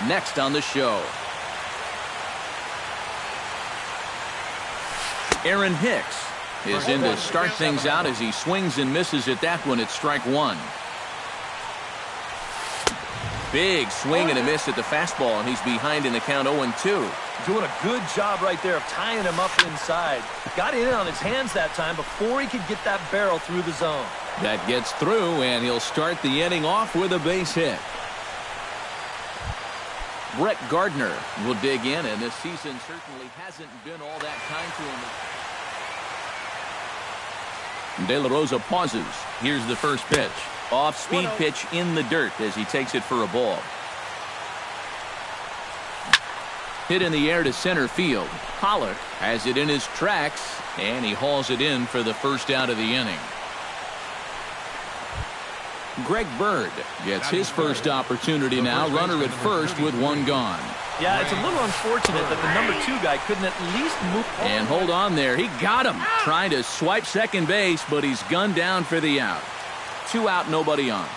Next on the show. Aaron Hicks is in to start things out as he swings and misses at that one at strike one. Big swing and a miss at the fastball, and he's behind in the count 0-2. Doing a good job right there of tying him up inside. Got in on his hands that time before he could get that barrel through the zone. That gets through, and he'll start the inning off with a base hit. Brett Gardner will dig in, and this season certainly hasn't been all that kind to him. De La Rosa pauses. Here's the first pitch. Off-speed pitch in the dirt as he takes it for a ball. Hit in the air to center field. Pollock has it in his tracks, and he hauls it in for the first out of the inning. Greg Bird gets his first opportunity now. Runner at first with one gone. Yeah, it's a little unfortunate that the number 2 guy couldn't at least move. And hold on there. He got him. Trying to swipe second base, but he's gunned down for the out. 2 out, nobody on.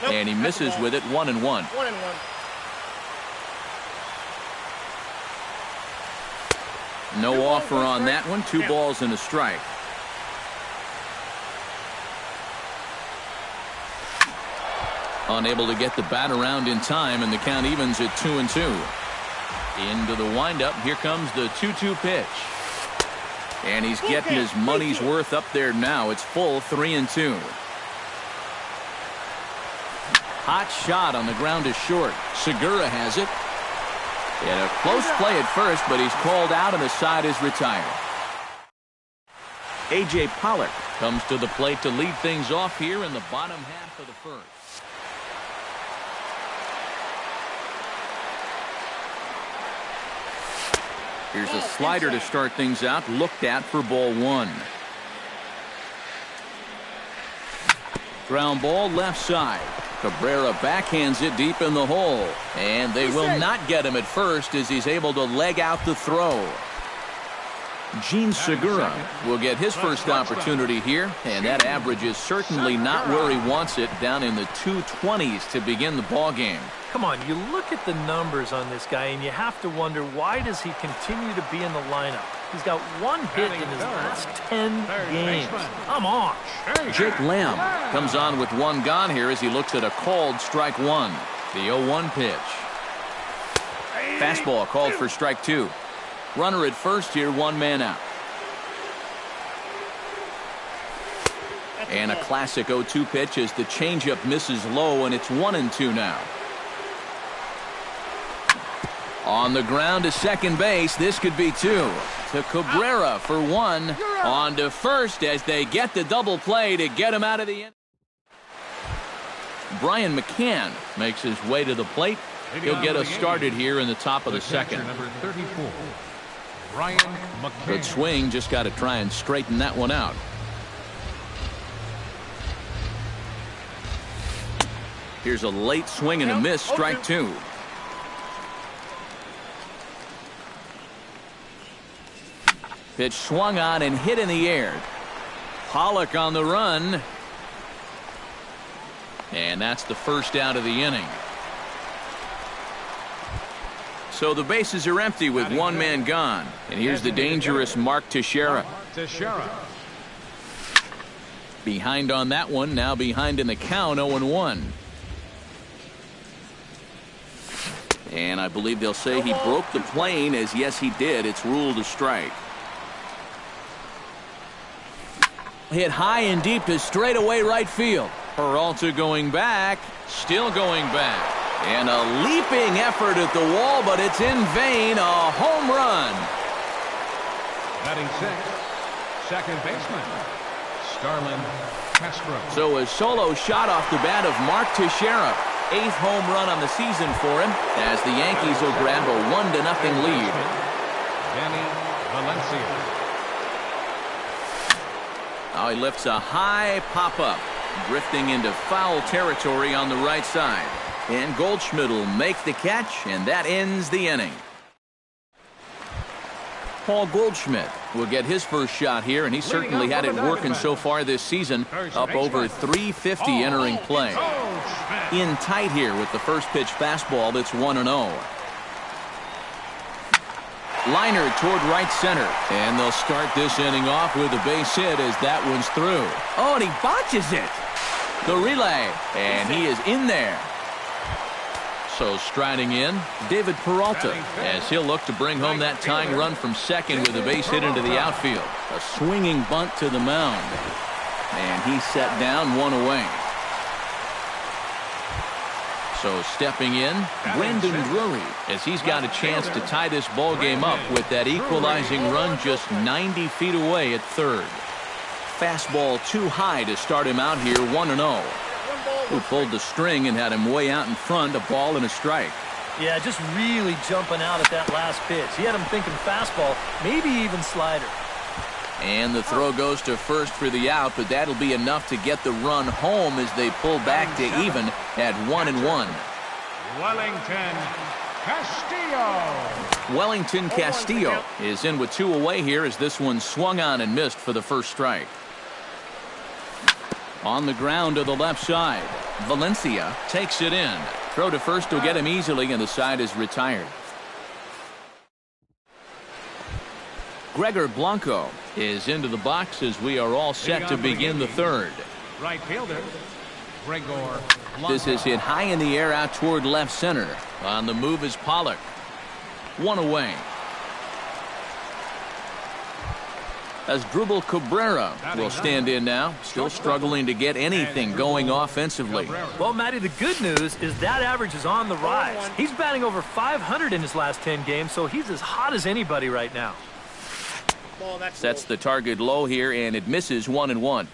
Nope, and he misses with it, 1-1. 1-1. No offer on that one. 2 balls and a strike. Unable to get the bat around in time, and the count evens at 2-2. Into the windup. Here comes the 2-2 pitch. And he's getting his money's worth up there now. It's full 3-2. Hot shot on the ground is short. Segura has it. And a close play at first, but he's called out and the side is retired. A.J. Pollock comes to the plate to lead things off here in the bottom half of the first. Here's a slider to start things out, looked at for ball 1. Ground ball left side. Cabrera backhands it deep in the hole, and they will not get him at first as he's able to leg out the throw. Gene Segura will get his first opportunity here, and that average is certainly not where he wants it, down in the 220s to begin the ball game. Come on, you look at the numbers on this guy, and you have to wonder, why does he continue to be in the lineup? He's got 1 hit in his last 10 games. Come on. Jake Lamb comes on with 1 gone here as he looks at a called strike 1. The 0-1 pitch. Fastball called for strike 2. Runner at first here, 1 man out. And a classic 0-2 pitch as the changeup misses low, and it's 1-2 now. On the ground to second base, this could be 2. To Cabrera for 1. On to first as they get the double play to get him out of the inning. Brian McCann makes his way to the plate. He'll get us started here in the top of the second. Number 34, Brian McCann. Good swing, just got to try and straighten that one out. Here's a late swing and a miss, strike 2. Pitch swung on and hit in the air. Pollock on the run. And that's the first out of the inning. So the bases are empty with 1 man gone. And here's the dangerous Mark Teixeira. Behind on that one, now behind in the count, 0-1. And I believe they'll say he broke the plane, as yes he did. It's ruled a strike. Hit high and deep to straightaway right field. Peralta going back, still going back. And a leaping effort at the wall, but it's in vain. A home run. Batting 6th, second baseman, Starlin Castro. So a solo shot off the bat of Mark Teixeira. 8th home run on the season for him, as the Yankees will grab a 1-0 lead. Danny Valencia. Now he lifts a high pop-up. Drifting into foul territory on the right side. And Goldschmidt will make the catch, and that ends the inning. Paul Goldschmidt will get his first shot here, and he certainly had it working so far this season. Up over 350 entering play. In tight here with the first pitch fastball. That's 1-0. Liner toward right center, and they'll start this inning off with a base hit as that one's through. Oh, and he botches it. The relay, and he is in there. So striding in, David Peralta, as he'll look to bring home that tying run from second with a base hit into the outfield. A swinging bunt to the mound, and he's set down, one away. So stepping in, Brendan Drury, as he's got a chance to tie this ball game up with that equalizing run just 90 feet away at third. Fastball too high to start him out here, 1-0. Who pulled the string and had him way out in front, a ball and a strike. Yeah, just really jumping out at that last pitch. He had him thinking fastball, maybe even slider. And the throw goes to first for the out, but that'll be enough to get the run home as they pull back to even at 1-1. Wellington Castillo. Wellington Castillo is in with two away here as this one swung on and missed for the first strike. On the ground to the left side, Valencia takes it in. Throw to first will get him easily, and the side is retired. Gregor Blanco is into the box as we are all set to begin the third. Right fielder, Gregor Blanco. This is hit high in the air out toward left center. On the move is Pollock. One away. As Drupal Cabrera will stand in now, still struggling to get anything going offensively. Well, Matty, the good news is that average is on the rise. He's batting over 500 in his last 10 games, so he's as hot as anybody right now. Sets the target low here, and it misses, 1-1.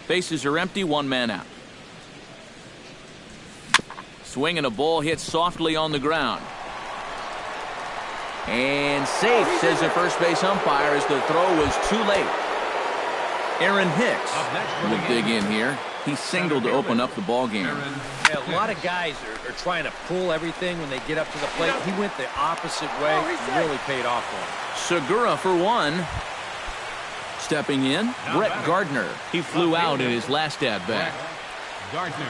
Bases are empty, one man out. Swing and a ball hit softly on the ground. And safe, says the first base umpire, as the throw was too late. Aaron Hicks will dig in here. He singled to open up the ball game. Yeah, a lot of guys are trying to pull everything when they get up to the plate. He went the opposite way. He really paid off for him. Segura for one. Stepping in, Brett Gardner. He flew out in his last at-bat. Gardner.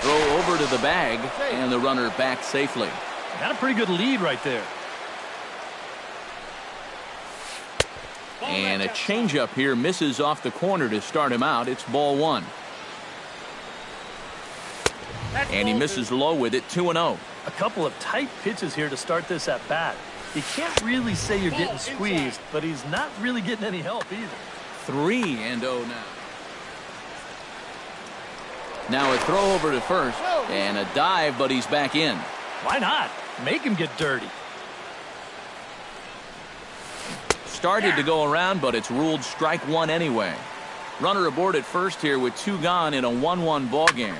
Throw over to the bag, and the runner back safely. Got a pretty good lead right there. And a changeup here misses off the corner to start him out. It's ball one. And he misses low with it, 2-0. A couple of tight pitches here to start this at bat. You can't really say you're getting squeezed, but he's not really getting any help either. 3-0 now. Now a throw over to first and a dive, but he's back in. Why not? Make him get dirty. Started to go around, but it's ruled strike one anyway. Runner aboard at first here with two gone in a 1-1 ball game.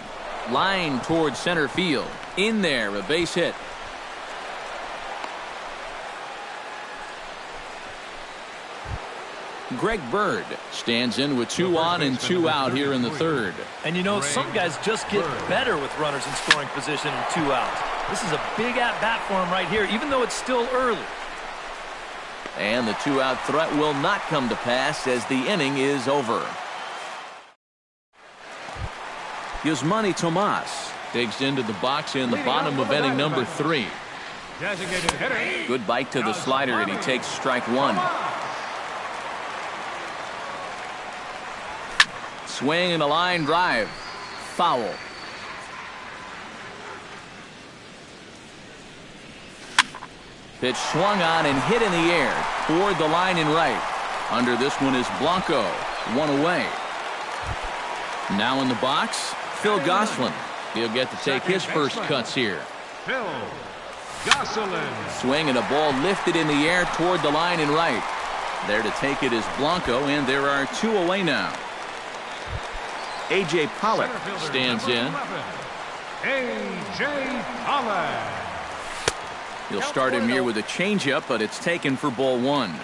Line towards center field. In there, a base hit. Greg Bird stands in with two on and two out here in the third. And you know, some guys just get better with runners in scoring position and two outs. This is a big at-bat for him right here, even though it's still early. And the two-out threat will not come to pass as the inning is over. Yusmani Tomas digs into the box in the bottom of inning number 3. Designated hitter. Good bite to the slider, and he takes strike one. Swing and a line drive. Foul. Pitch swung on and hit in the air toward the line and right. Under this one is Blanco. One away. Now in the box, Phil Gosselin. He'll get to take his first cuts here. Phil Gosselin. Swing and a ball lifted in the air toward the line and right. There to take it is Blanco, and there are two away now. A.J. Pollock stands in. A.J. Pollock. He'll start him here with a changeup, but it's taken for ball one.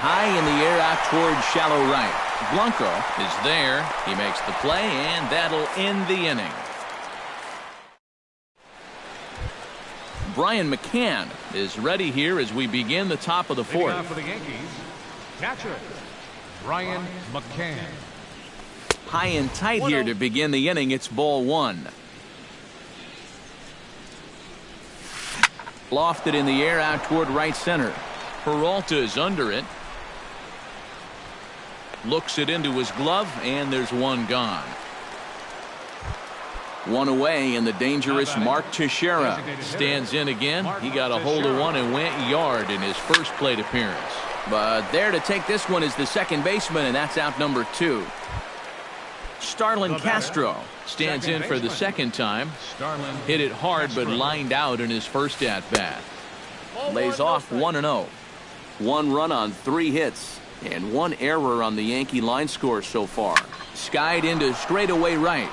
high in the air out toward shallow right. Blanco is there. He makes the play, and that'll end the inning. Brian McCann is ready here as we begin the top of the fourth. For the Yankees, catcher Brian McCann. High and tight here to begin the inning. It's ball one. Lofted in the air out toward right center. Peralta is under it. Looks it into his glove, and there's one gone. One away, and the dangerous Mark Teixeira stands in again. He got a hold of one and went yard in his first plate appearance. But there to take this one is the second baseman, and that's out number 2. Starlin Castro stands in for the second time. Hit it hard but lined out in his first at-bat. Lays off 1-0. 1 run on 3 hits and 1 error on the Yankee line score so far. Skied into straightaway right.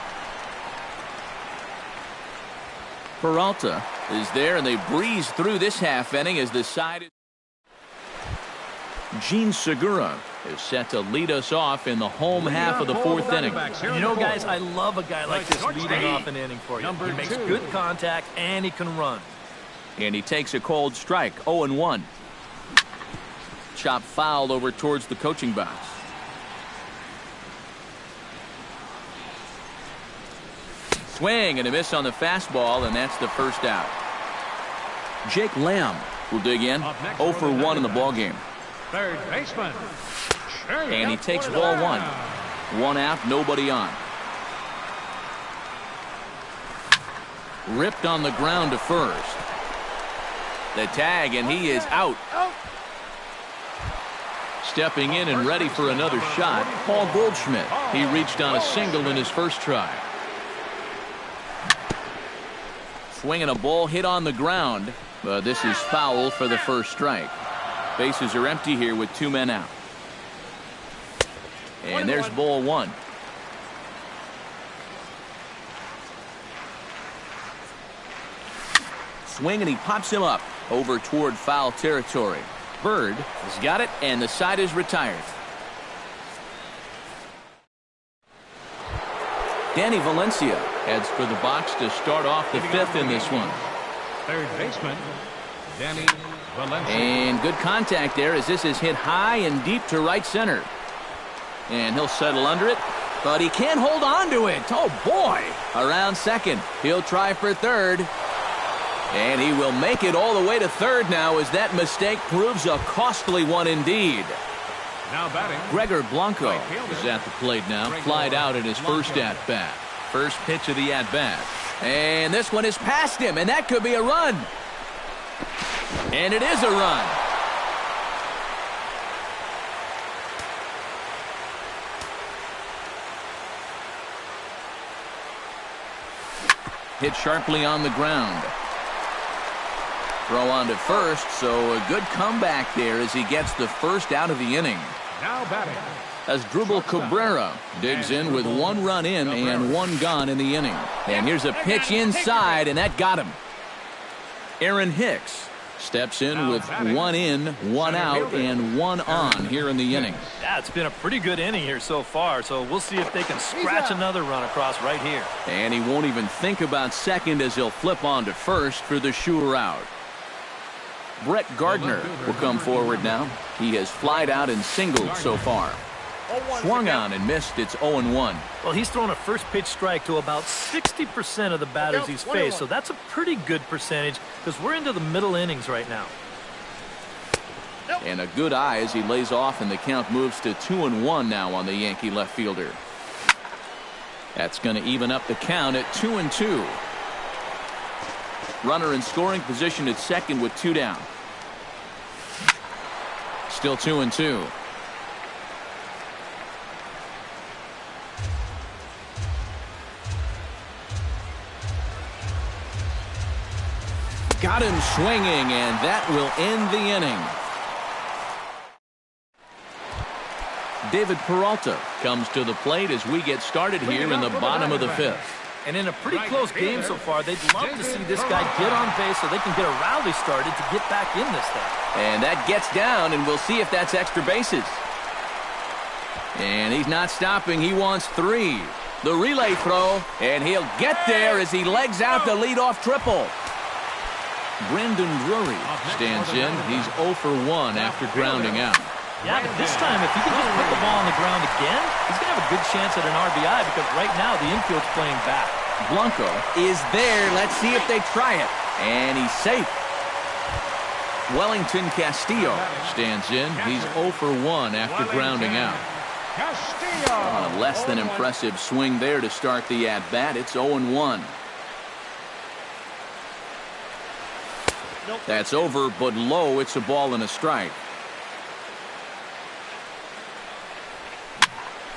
Peralta is there, and they breeze through this half inning as the side. Gene Segura is set to lead us off in the home half of the fourth inning. You know, guys, I love a guy like this leading off an inning for you. He makes good contact, and he can run. And he takes a cold strike, 0-1. Chop foul over towards the coaching box. Swing and a miss on the fastball, and that's the first out. Jake Lamb will dig in. 0 for 1 in the ballgame. Third baseman. And he takes ball 1. 1 out, nobody on. Ripped on the ground to first. The tag, and he is out. Stepping in and ready for another shot, Paul Goldschmidt. He reached on a single in his first try. Swinging a ball hit on the ground, but this is foul for the first strike. Bases are empty here with 2 men out. And there's ball 1. Swing, and he pops him up over toward foul territory. Bird has got it, and the side is retired. Danny Valencia heads for the box to start off the 5th in this one. Third baseman, Danny Valencia. And good contact there as this is hit high and deep to right center. And he'll settle under it, but he can't hold on to it. Oh, boy. Around second. He'll try for third. And he will make it all the way to third now as that mistake proves a costly one indeed. Now batting, Gregor Blanco is at the plate now. Flied out in his first at-bat. First pitch of the at-bat. And this one is past him, and that could be a run. And it is a run. Hit sharply on the ground. Throw on to first, so a good comeback there as he gets the first out of the inning. now batting, As Drupal Cabrera digs in with 1 run in and 1 gone in the inning. And here's a pitch inside, and that got him. Aaron Hicks steps in with 1 in, 1 out, and 1 on here in the inning. Yeah, it's been a pretty good inning here so far, so we'll see if they can scratch another run across right here. And he won't even think about second as he'll flip on to first for the sure out. Brett Gardner will come forward now. He has flied out and singled so far. Swung on and missed. It's 0-1. Well, he's thrown a first pitch strike to about 60% of the batters he's faced, so that's a pretty good percentage because we're into the middle innings right now. And a good eye as he lays off, and the count moves to 2-1 now on the Yankee left fielder. That's going to even up the count at 2-2. Runner in scoring position at second with 2 down. Still 2-2. Got him swinging, and that will end the inning. David Peralta comes to the plate as we get started here in the bottom of the 5th. And in a pretty close game so far, they'd love to see this guy get on base so they can get a rally started to get back in this thing. And that gets down, and we'll see if that's extra bases. And he's not stopping. He wants 3. The relay throw, and he'll get there as he legs out the leadoff triple. Brandon Drury stands in. He's 0 for 1 after grounding out. Yeah, but this time, if he can just put the ball on the ground again, he's going to have a good chance at an RBI because right now the infield's playing back. Blanco is there. Let's see if they try it. And he's safe. Wellington Castillo stands in. He's 0 for 1 after grounding out. On a less than impressive swing there to start the at-bat. It's 0-1. That's over, but low. It's a ball and a strike.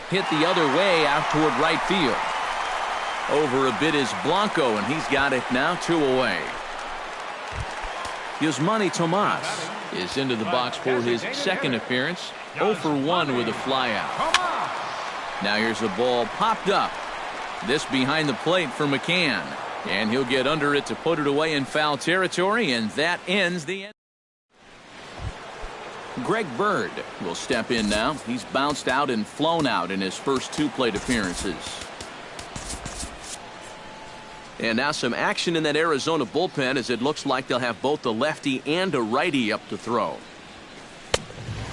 Hit the other way out toward right field. Over a bit is Blanco, and he's got it now 2 away. Yasmani Tomas is into the box for his second appearance. 0 for 1 with a flyout. Now here's a ball popped up. This behind the plate for McCann. And he'll get under it to put it away in foul territory, and that ends the end. Greg Bird will step in now. He's bounced out and flown out in his first 2 plate appearances. And now some action in that Arizona bullpen as it looks like they'll have both a lefty and a righty up to throw.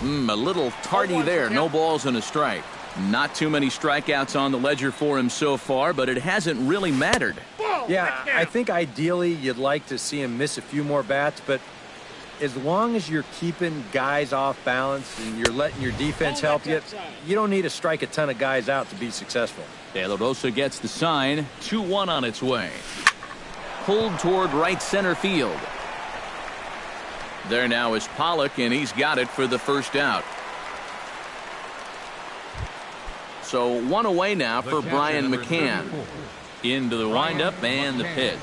A little tardy there. No balls and a strike. Not too many strikeouts on the ledger for him so far, but it hasn't really mattered. Yeah, I think ideally you'd like to see him miss a few more bats, but as long as you're keeping guys off balance and you're letting your defense help you, you don't need to strike a ton of guys out to be successful. De La Rosa gets the sign. 2-1 on its way. Pulled toward right center field. There now is Pollock, and he's got it for the first out. So 1 away now for Brian McCann. Into the windup and the pitch.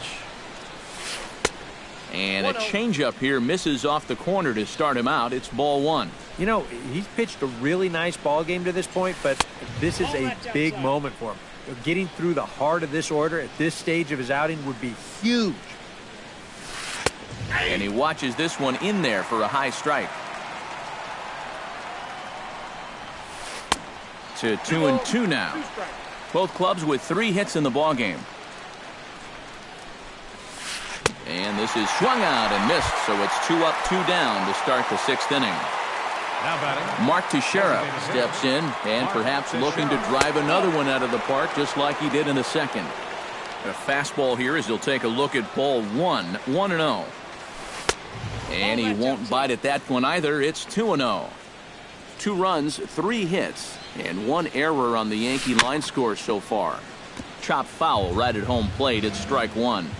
And a changeup here misses off the corner to start him out. It's ball 1. You know, he's pitched a really nice ball game to this point, but this is a big moment for him. Getting through the heart of this order at this stage of his outing would be huge. And he watches this one in there for a high strike. To 2-2 now. Both clubs with 3 hits in the ball game. And this is swung out and missed, so it's 2 up, 2 down to start the 6th inning. Mark Teixeira steps in and perhaps looking to drive another one out of the park just like he did in the second. A fastball here as he'll take a look at ball 1, 1-0. And he won't bite at that one either. It's 2-0. 2 runs, 3 hits, and 1 error on the Yankee line score so far. Chopped foul right at home plate. It's strike 1.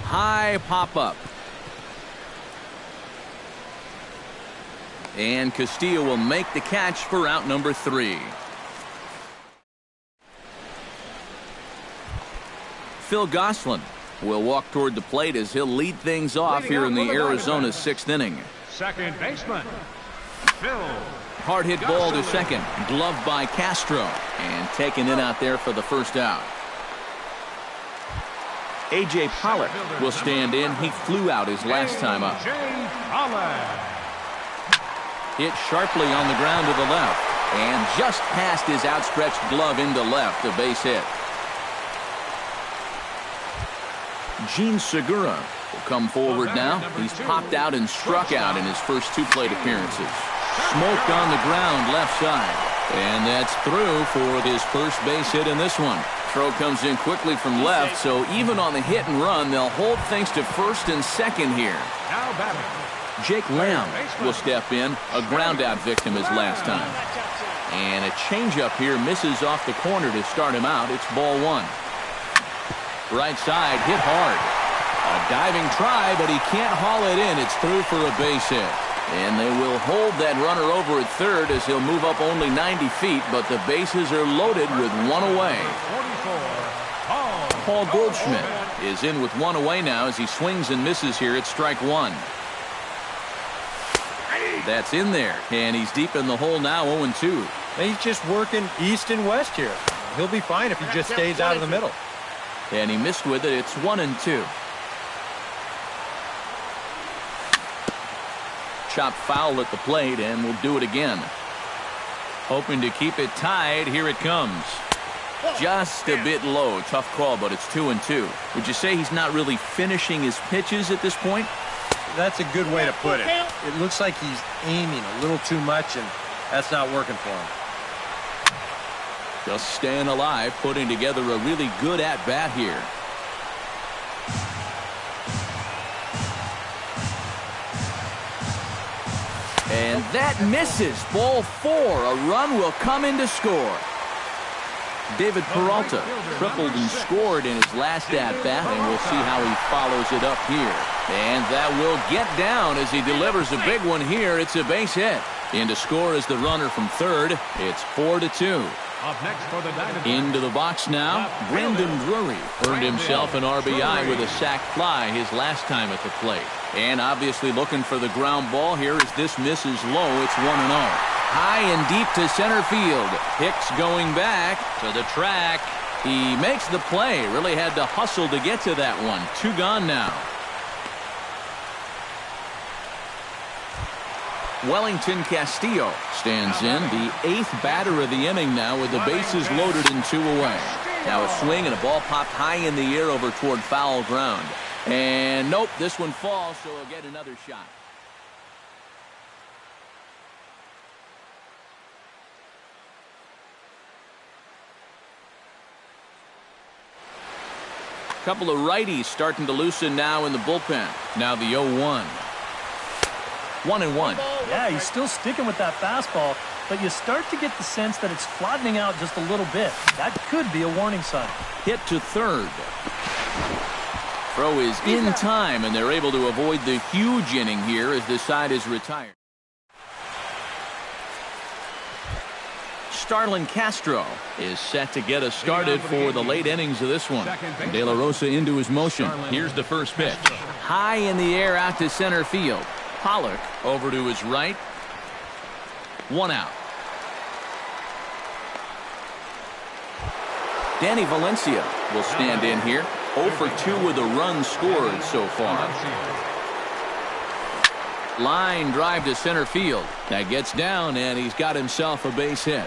High pop-up. And Castillo will make the catch for out number 3. Phil Gosselin will walk toward the plate as he'll lead things off here in the Arizona 6th inning. Second baseman, Phil. Hard hit ball to second. Gloved by Castro. And taken in out there for the first out. A.J. Pollock will stand in. He flew out his last time up. Hit sharply on the ground to the left. And just past his outstretched glove into left. A base hit. Gene Segura will come forward now. He's popped out and struck out in his first 2 plate appearances. Smoked on the ground left side. And that's through for his first base hit in this one. Throw comes in quickly from left, so even on the hit and run, they'll hold things to first and second here. Jake Lamb will step in, a ground out victim his last time. And a changeup here misses off the corner to start him out. It's ball 1. Right side, hit hard. A diving try, but he can't haul it in. It's through for a base hit. And they will hold that runner over at third as he'll move up only 90 feet, but the bases are loaded with 1 away. Paul Goldschmidt is in with 1 away now as he swings and misses here at strike 1. That's in there, and he's deep in the hole now, 0-2. He's just working east and west here. He'll be fine if he just stays out of the middle. And he missed with it. It's 1-2. Chop foul at the plate, and we'll do it again. Hoping to keep it tied. Here it comes. Just a bit low. Tough call, but it's 2-2. Would you say he's not really finishing his pitches at this point? That's a good way to put it. It looks like he's aiming a little too much, and that's not working for him. Just staying alive, putting together a really good at-bat here. And that misses. Ball 4. A run will come in to score. David Peralta tripled and scored in his last at-bat, and we'll see how he follows it up here. And that will get down as he delivers a big one here. It's a base hit. In to score is the runner from third. It's 4-2. Up next for the Diamondbacks. Into the box now, Brandon Drury earned himself an RBI with a sac fly his last time at the plate. And obviously looking for the ground ball here as this misses low. It's 1-0. High and deep to center field. Hicks going back to the track. He makes the play. Really had to hustle to get to that one. 2 gone now. Wellington Castillo stands in, the 8th batter of the inning now with the bases loaded and 2 away. Now a swing and a ball popped high in the air over toward foul ground. And nope, this one falls, so he'll get another shot. Couple of righties starting to loosen now in the bullpen. Now the 0-1. 1-1. Yeah, he's still sticking with that fastball, but you start to get the sense that it's flattening out just a little bit. That could be a warning sign. Hit to third. Throw is in time, and they're able to avoid the huge inning here as this side is retired. Starlin Castro is set to get us started for the late innings of this one. De La Rosa into his motion. Here's the first pitch. High in the air out to center field. Pollock over to his right. 1 out. Danny Valencia will stand in here. 0 for 2 with a run scored so far. Line drive to center field. That gets down, and he's got himself a base hit.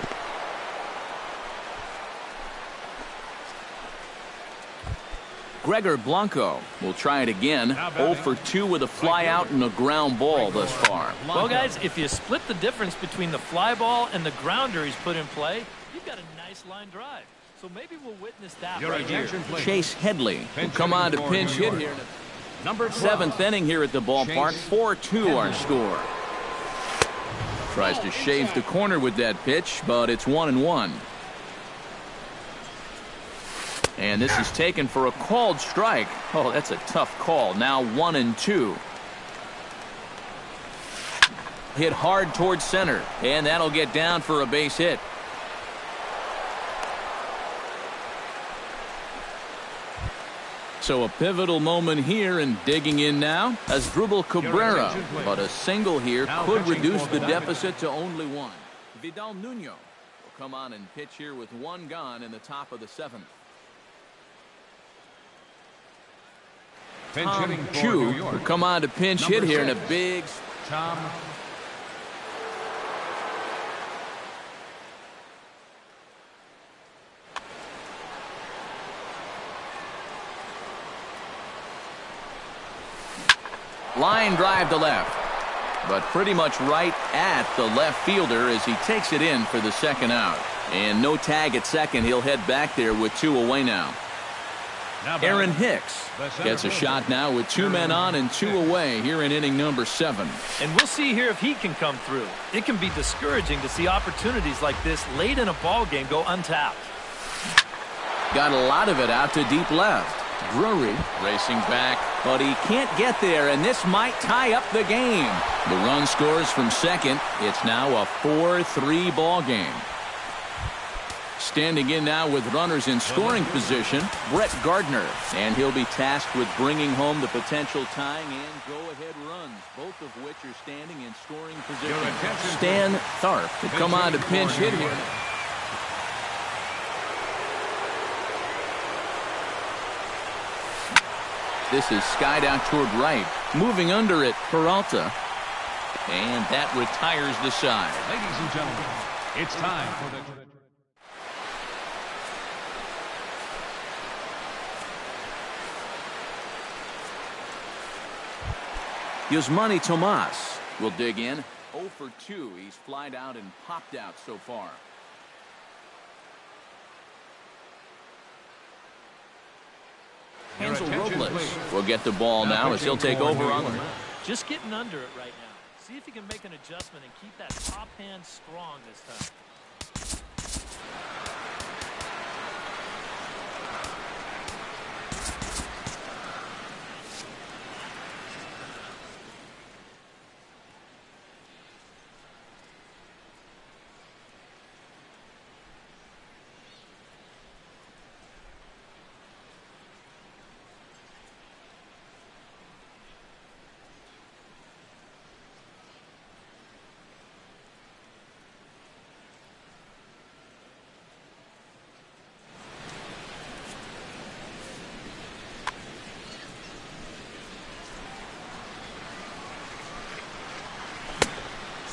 Gregor Blanco will try it again. 0 for 2 with a fly out and a ground ball thus far. Well, guys, if you split the difference between the fly ball and the grounder he's put in play, you've got a nice line drive. So maybe we'll witness that right here. Chase Headley will come on to pinch hit here. Number 7th inning here at the ballpark. 4-2 our score. Tries to shave the corner with that pitch, but it's 1-1. And this is taken for a called strike. Oh, that's a tough call. Now 1-2. Hit hard towards center, and that'll get down for a base hit. So a pivotal moment here, and digging in now as Asdrubal Cabrera. But a single here could reduce the deficit to only 1. Vidal Nuno will come on and pitch here with 1 gone in the top of the 7th. Tom Chu will come on to pinch hit here in a big... Tom. Line drive to left, but pretty much right at the left fielder as he takes it in for the 2nd out. And no tag at second. He'll head back there with 2 away now. Aaron Hicks gets a shot now with 2 men on and 2 away here in inning number 7. And we'll see here if he can come through. It can be discouraging to see opportunities like this late in a ball game go untapped. Got a lot of it out to deep left. Drury racing back, but he can't get there, and this might tie up the game. The run scores from second. It's now a 4-3 ball game. Standing in now with runners in scoring position, Brett Gardner. And he'll be tasked with bringing home the potential tying and go-ahead runs, both of which are standing in scoring position. Stan Tharp to come on to pinch hit here. This is skied out toward right. Moving under it, Peralta. And that retires the side. Ladies and gentlemen, it's time for the... Yusmani Tomas will dig in. 0 for 2. He's flied out and popped out so far. Hansel Robles will get the ball now as he'll take over on the mound. Just getting under it right now. See if he can make an adjustment and keep that top hand strong this time.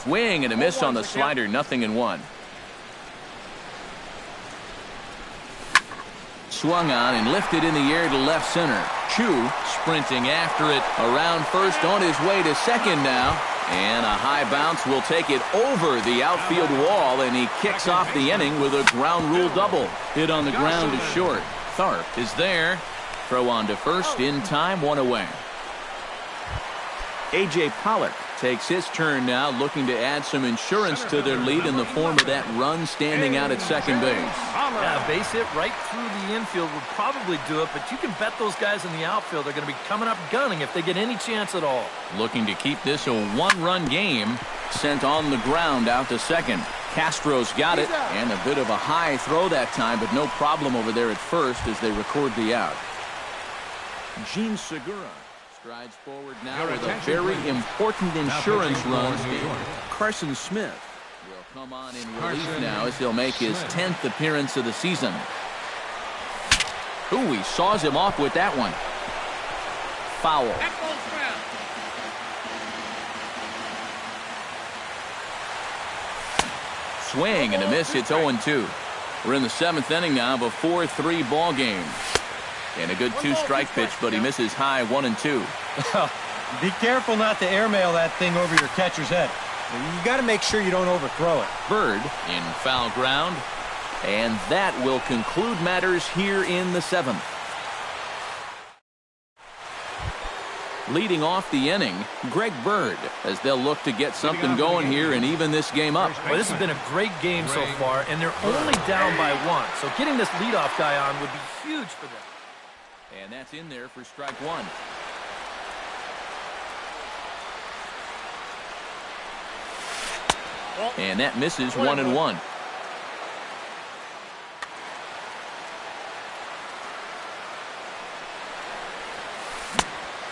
Swing and a miss on the slider, 0-1. Swung on and lifted in the air to left center. Chu sprinting after it around first, on his way to second now. And a high bounce will take it over the outfield wall, and he kicks off the inning with a ground rule double. Hit on the ground to short. Tharp is there. Throw on to first, in time, 1 away. A.J. Pollock takes his turn now, looking to add some insurance to their lead in the form of that run standing out at second base. Yeah, a base hit right through the infield would probably do it, but you can bet those guys in the outfield are going to be coming up gunning if they get any chance at all. Looking to keep this a one-run game. Sent on the ground out to second. Castro's got it, and a bit of a high throw that time, but no problem over there at first as they record the out. Gene Segura strides forward now with a very important insurance run. Carson Smith will come on in relief now as he'll make his 10th appearance of the season. Ooh, he saws him off with that one. Foul. Swing and a miss. It's 0-2. We're in the 7th inning now of a 4-3 ball game. And a good 2-strike pitch, but he misses high 1-2. Be careful not to airmail that thing over your catcher's head. You got to make sure you don't overthrow it. Bird in foul ground. And that will conclude matters here in the 7th. Leading off the inning, Greg Bird, as they'll look to get something going here and even this game up. Well, this has been a great game so far, and they're only down by 1. So getting this leadoff guy on would be huge for them. And that's in there for strike 1. And that misses 1-1.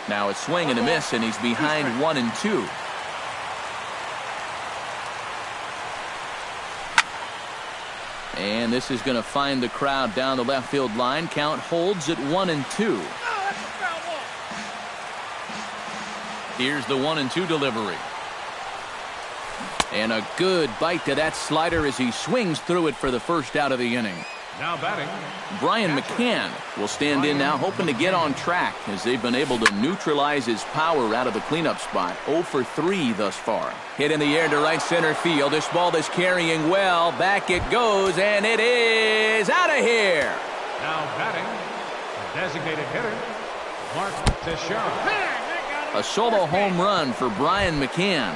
Now a swing and a miss, and he's behind 1-2. And this is going to find the crowd down the left field line. Count holds at 1-2. Here's the 1-2 delivery. And a good bite to that slider as he swings through it for the first out of the inning. Now batting, Brian McCann will stand in now, hoping to get on track as they've been able to neutralize his power out of the cleanup spot. 0 for 3 thus far. Hit in the air to right center field. This ball is carrying well. Back it goes, and it is out of here. now batting, the designated hitter, Mark Teixeira. A solo home run for Brian McCann.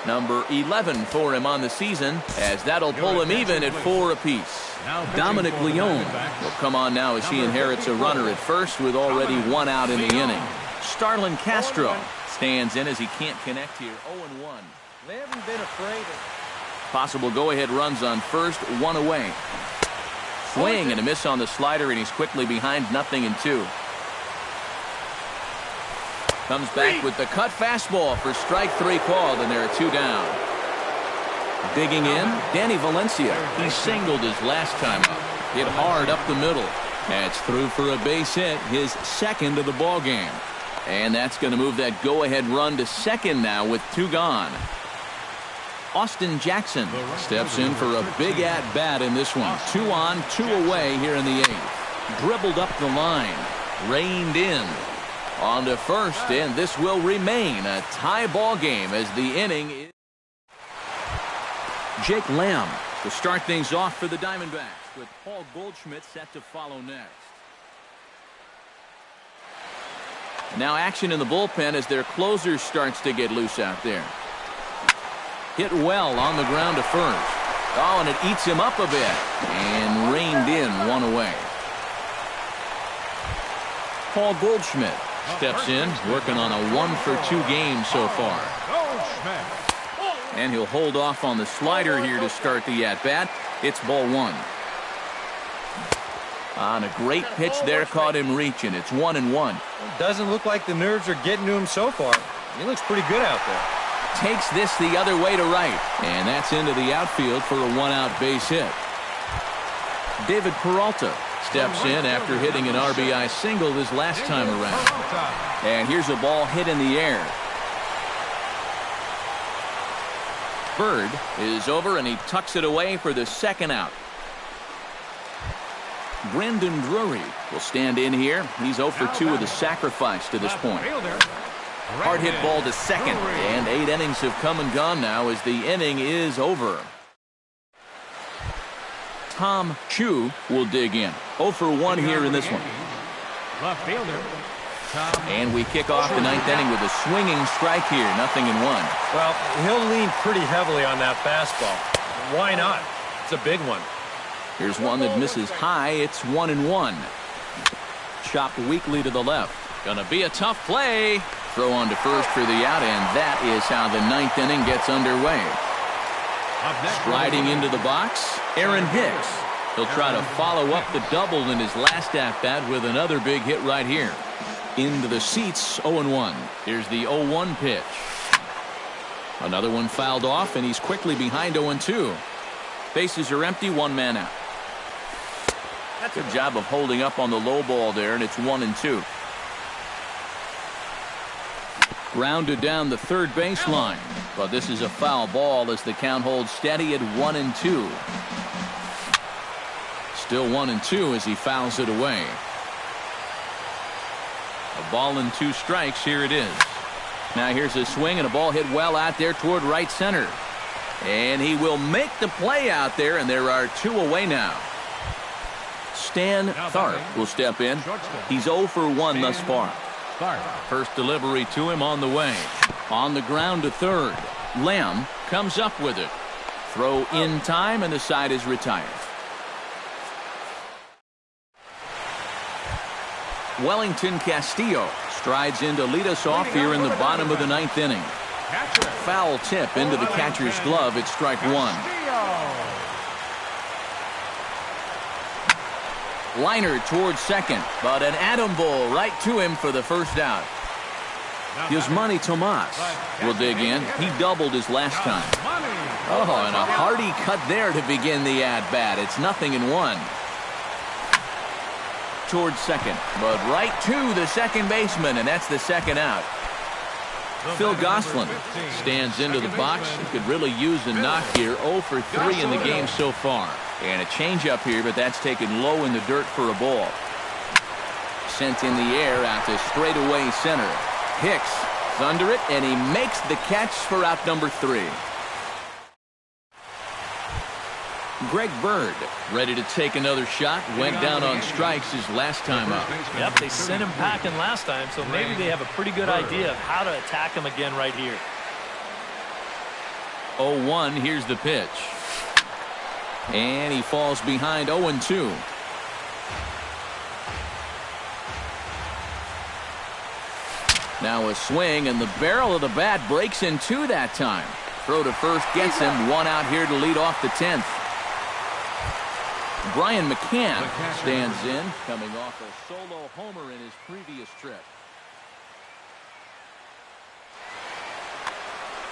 Number 11 for him on the season, as that'll pull him even at 4 apiece. Dominic Leone will come on now as he inherits a runner at first with already 1 out in the inning. Starlin Castro stands in as he can't connect here. 0-1. They haven't been afraid of... Possible go-ahead runs on first, 1 away. Swing and a miss on the slider, and he's quickly behind 0-2. Comes back with the cut fastball for strike 3 called, and there are 2 down. Digging in, Danny Valencia. He singled his last time up. Hit hard up the middle. That's through for a base hit, his second of the ball game. And that's going to move that go-ahead run to second now with 2 gone. Austin Jackson steps in for a big at-bat in this one. 2 on, 2 away here in the 8th. Dribbled up the line. Reined in. On to first, and this will remain a tie ball game as the inning is. Jake Lamb to start things off for the Diamondbacks, with Paul Goldschmidt set to follow next. Now action in the bullpen as their closer starts to get loose out there. Hit well on the ground to first. Oh, and it eats him up a bit. And reined in 1 away. Paul Goldschmidt steps in, working on a 1-for-2 game so far. And he'll hold off on the slider here to start the at-bat. It's ball 1. On a great pitch there, caught him reaching. It's 1-1. Doesn't look like the nerves are getting to him so far. He looks pretty good out there. Takes this the other way to right. And that's into the outfield for a 1-out base hit. David Peralta steps in after hitting an RBI single his last time around. And here's a ball hit in the air. Bird is over, and he tucks it away for the second out. Brandon Drury will stand in here. He's 0 for 2 with a sacrifice to this point. Hard hit ball to second, and 8 innings have come and gone now as the inning is over. Tom Chu will dig in. 0 for 1 here in this one. Left fielder. And we kick off the 9th inning with a swinging strike here. 0-1. Well, he'll lean pretty heavily on that fastball. Why not? It's a big one. Here's one that misses high. It's 1-1. Chopped weakly to the left. Gonna be a tough play. Throw on to first for the out, and that is how the 9th inning gets underway. Striding into the box, Aaron Hicks. He'll try to follow up the double in his last at-bat with another big hit right here. Into the seats, 0-1. Here's the 0-1 pitch. Another one fouled off, and he's quickly behind 0-2. Bases are empty, 1 man out. Good job of holding up on the low ball there, and it's 1-2. Grounded down the third baseline, but this is a foul ball as the count holds steady at 1-2. Still 1-2 as he fouls it away. A ball and 2 strikes. Here it is. Now here's a swing and a ball hit well out there toward right center. And he will make the play out there, and there are 2 away now. Stan Tharp will step in. He's 0 for 1 thus far. First delivery to him on the way. On the ground to third. Lamb comes up with it. Throw in time, and the side is retired. Wellington Castillo strides in to lead us off here in the bottom of the 9th inning. Foul tip into the catcher's glove. It's strike 1. Liner towards second, but an atom ball right to him for the first out. Yasmani Tomas will dig in. He doubled his last time. Oh, and a hearty cut there to begin the at-bat. It's 0-1. Towards second, but right to the second baseman, and that's the second out. Phil Gosselin stands into the box. He could really use a knock here. 0 for 3 in the game so far. And a changeup here, but that's taken low in the dirt for a ball. Sent in the air out to straightaway center. Hicks is under it, and he makes the catch for out number 3. Greg Bird ready to take another shot. Went down on strikes his last time up. Yep, they sent him packing last time, so maybe they have a pretty good idea of how to attack him again right here. 0-1, here's the pitch. And he falls behind 0-2. Now a swing, and the barrel of the bat breaks in 2 that time. Throw to first gets him. 1 out here to lead off the 10th. Brian McCann stands in, coming off a solo homer in his previous trip.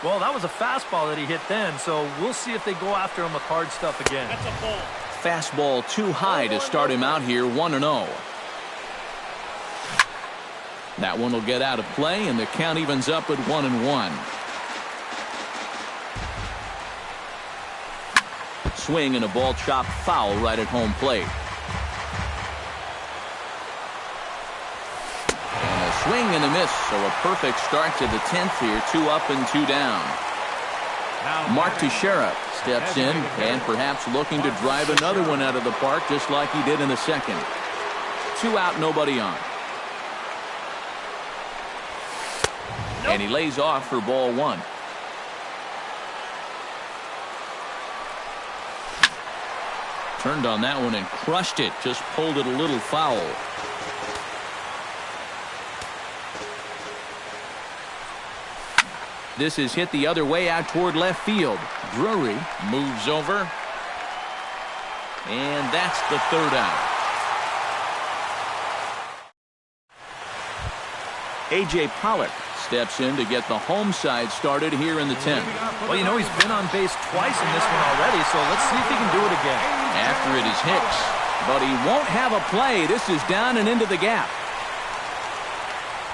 Well, that was a fastball that he hit then, so we'll see if they go after him with hard stuff again. That's a ball. Fastball too high to start him out here 1-0. That one will get out of play, and the count evens up at 1-1. Swing and a ball chopped foul right at home plate. And a swing and a miss, so a perfect start to the 10th here. 2 up and 2 down. Mark Teixeira steps in and perhaps looking to drive another one out of the park just like he did in the second. 2 out, nobody on. And he lays off for ball 1. Turned on that one and crushed it. Just pulled it a little foul. This is hit the other way out toward left field. Drury moves over. And that's the 3rd out. A.J. Pollock steps in to get the home side started here in the 10th. Well, you know, he's been on base twice in this one already, so let's see if he can do it again. After it is Hicks, but he won't have a play. This is down and into the gap.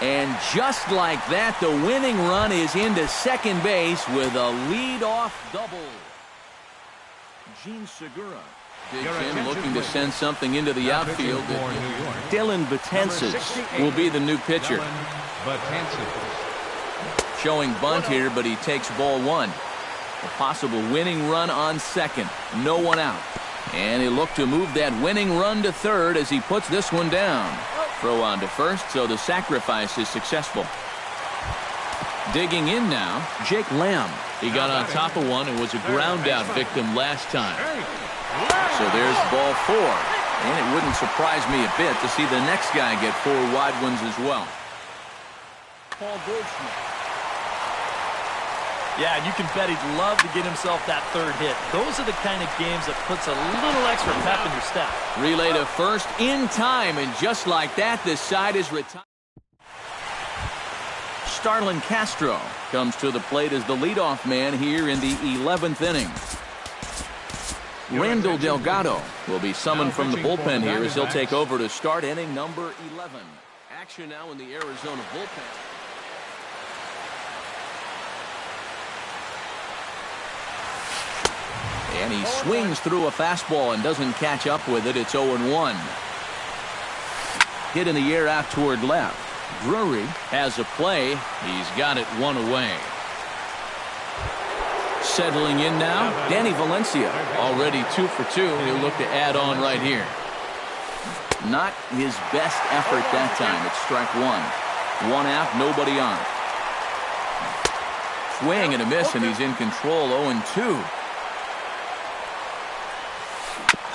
And just like that, the winning run is into second base with a lead-off double. Gene Segura digs in, looking to send something into the outfield. Dylan Betances will be the new pitcher. Showing bunt here, but he takes ball 1. A possible winning run on second. No one out. And he looked to move that winning run to third as he puts this one down. Throw on to first, so the sacrifice is successful. Digging in now, Jake Lamb. He got on top of one and was a ground out victim last time. So there's ball 4. And it wouldn't surprise me a bit to see the next guy get 4 wide ones as well. Paul Goldschmidt. Yeah, and you can bet he'd love to get himself that 3rd hit. Those are the kind of games that puts a little extra pep in your step. Relay to first in time, and just like that, this side is retired. Starlin Castro comes to the plate as the leadoff man here in the 11th inning. Randall Delgado will be summoned from the bullpen here as he'll take over to start inning number 11. Action now in the Arizona bullpen. And he swings through a fastball and doesn't catch up with it. It's 0-1. Hit in the air out toward left. Drury has a play. He's got it 1 away. Settling in now, Danny Valencia. Already 2 for 2. He'll look to add on right here. Not his best effort that time. It's strike 1. 1 out, nobody on. Swing and a miss, and he's in control. 0-2.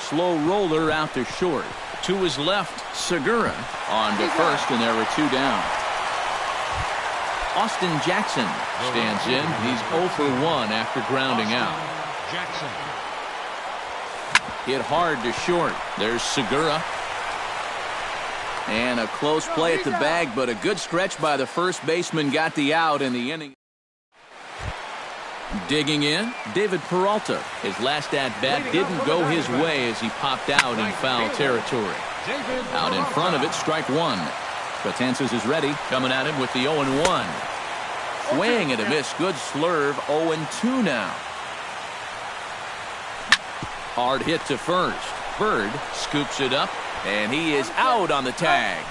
Slow roller out to short. To his left, Segura on to first, and there are 2 down. Austin Jackson stands in. He's 0 for 1 after grounding out. Jackson. Hit hard to short. There's Segura. And a close play at the bag, but a good stretch by the first baseman got the out in the inning. Digging in, David Peralta. His last at-bat didn't go his way as he popped out in foul territory. Out in front of it, strike 1. Betances is ready, coming at him with the 0-1. Swing and a miss, good slurve, 0-2 now. Hard hit to first. Bird scoops it up, and he is out on the tag.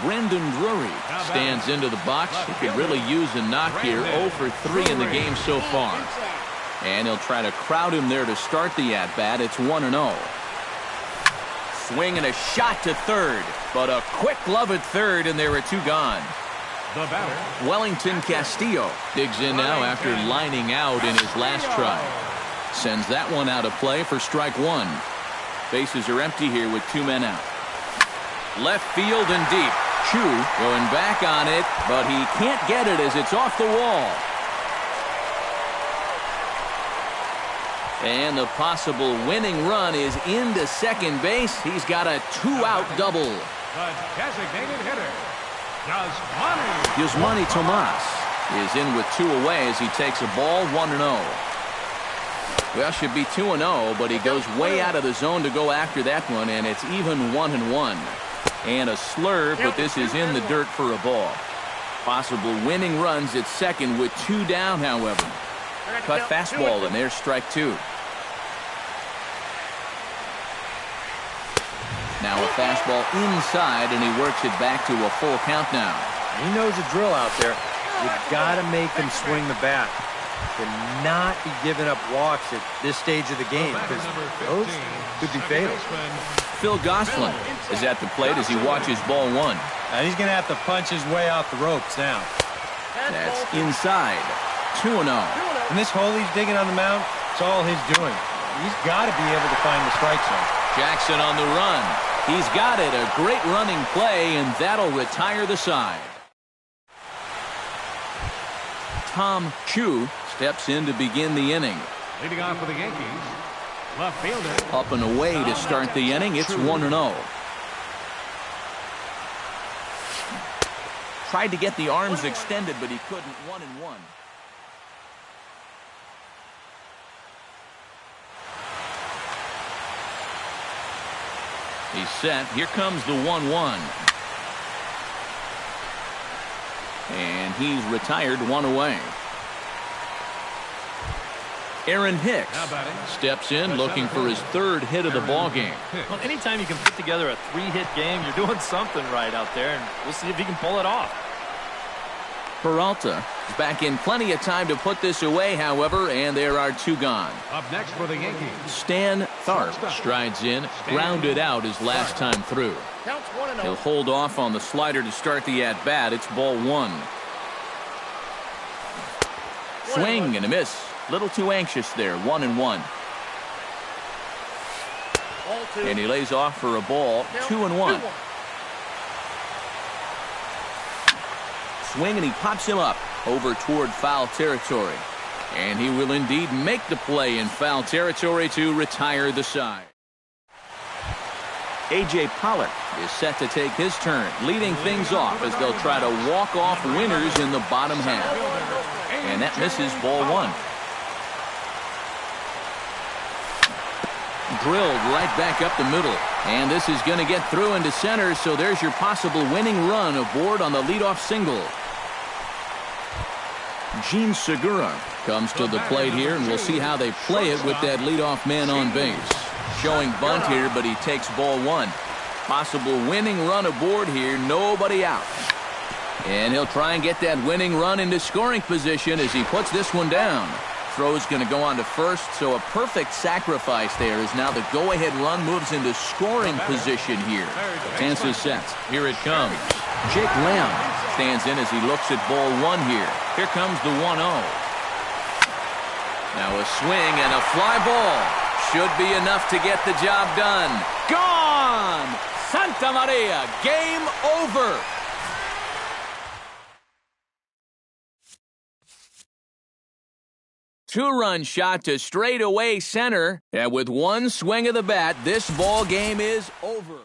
Brandon Drury stands into the box. He could really use a knock here. 0 for 3 in the game so far. And he'll try to crowd him there to start the at-bat. It's 1-0. Swing and a shot to third. But a quick glove at third, and there are 2 gone. The batter, Wellington Castillo digs in now after lining out in his last try. Sends that one out of play for strike 1. Bases are empty here with 2 men out. Left field and deep. Chu going back on it, but he can't get it as it's off the wall. And the possible winning run is into second base. He's got a 2-out double. The designated hitter, Yasmani Tomas is in with 2 away as he takes a ball 1-0. Well, should be 2-0, but he goes way out of the zone to go after that one, and it's even 1-1. And a slurve, but this is in the dirt for a ball. Possible winning runs at second with 2 down, however. Cut fastball, and there's strike 2. Now a fastball inside, and he works it back to a full count now. He knows the drill out there. You've got to make him swing the bat. To not be giving up walks at this stage of the game, because those could be fatal. Phil Gosselin is at the plate as he watches ball 1. And he's going to have to punch his way off the ropes now. That's inside. 2-0. And this hole he's digging on the mound, it's all his doing. He's got to be able to find the strike zone. Jackson on the run. He's got it. A great running play, and that'll retire the side. Tom Chu steps in to begin the inning. leading off for the Yankees, left fielder. Up and away to start the inning. It's 1-0. Tried to get the arms extended, but he couldn't. 1-1. He's set. Here comes the 1-1. And he's retired, 1 away. Aaron Hicks steps in looking for his 3rd hit of the ball game. Well, anytime you can put together a 3-hit game, you're doing something right out there, and we'll see if he can pull it off. Peralta is back in plenty of time to put this away, however, and there are 2 gone. Up next for the Yankees, Stan Tharp strides in, grounded out his last time through. He'll hold off on the slider to start the at-bat. It's ball 1. Swing and a miss. Little too anxious there. 1-1. And he lays off for a ball. 2-1. Swing, and he pops him up over toward foul territory. And he will indeed make the play in foul territory to retire the side. A.J. Pollock is set to take his turn, leading things off as they'll try to walk off winners in the bottom half. And that misses ball 1. Drilled right back up the middle. And this is going to get through into center, so there's your possible winning run aboard on the leadoff single. Gene Segura comes to the plate here, and we'll see how they play it with that leadoff man on base. Showing bunt here, but he takes ball 1. Possible winning run aboard here, nobody out. And he'll try and get that winning run into scoring position as he puts this one down. Throw's going to go on to first, so a perfect sacrifice there is now the go-ahead run moves into scoring position here. Kansas sets. Here it comes. Jake Lamb stands in as he looks at ball 1 here. Here comes the 1-0. Now a swing and a fly ball. Should be enough to get the job done. Gone! Santa Maria, game over. Two-run shot to straightaway center, and with one swing of the bat, this ball game is over.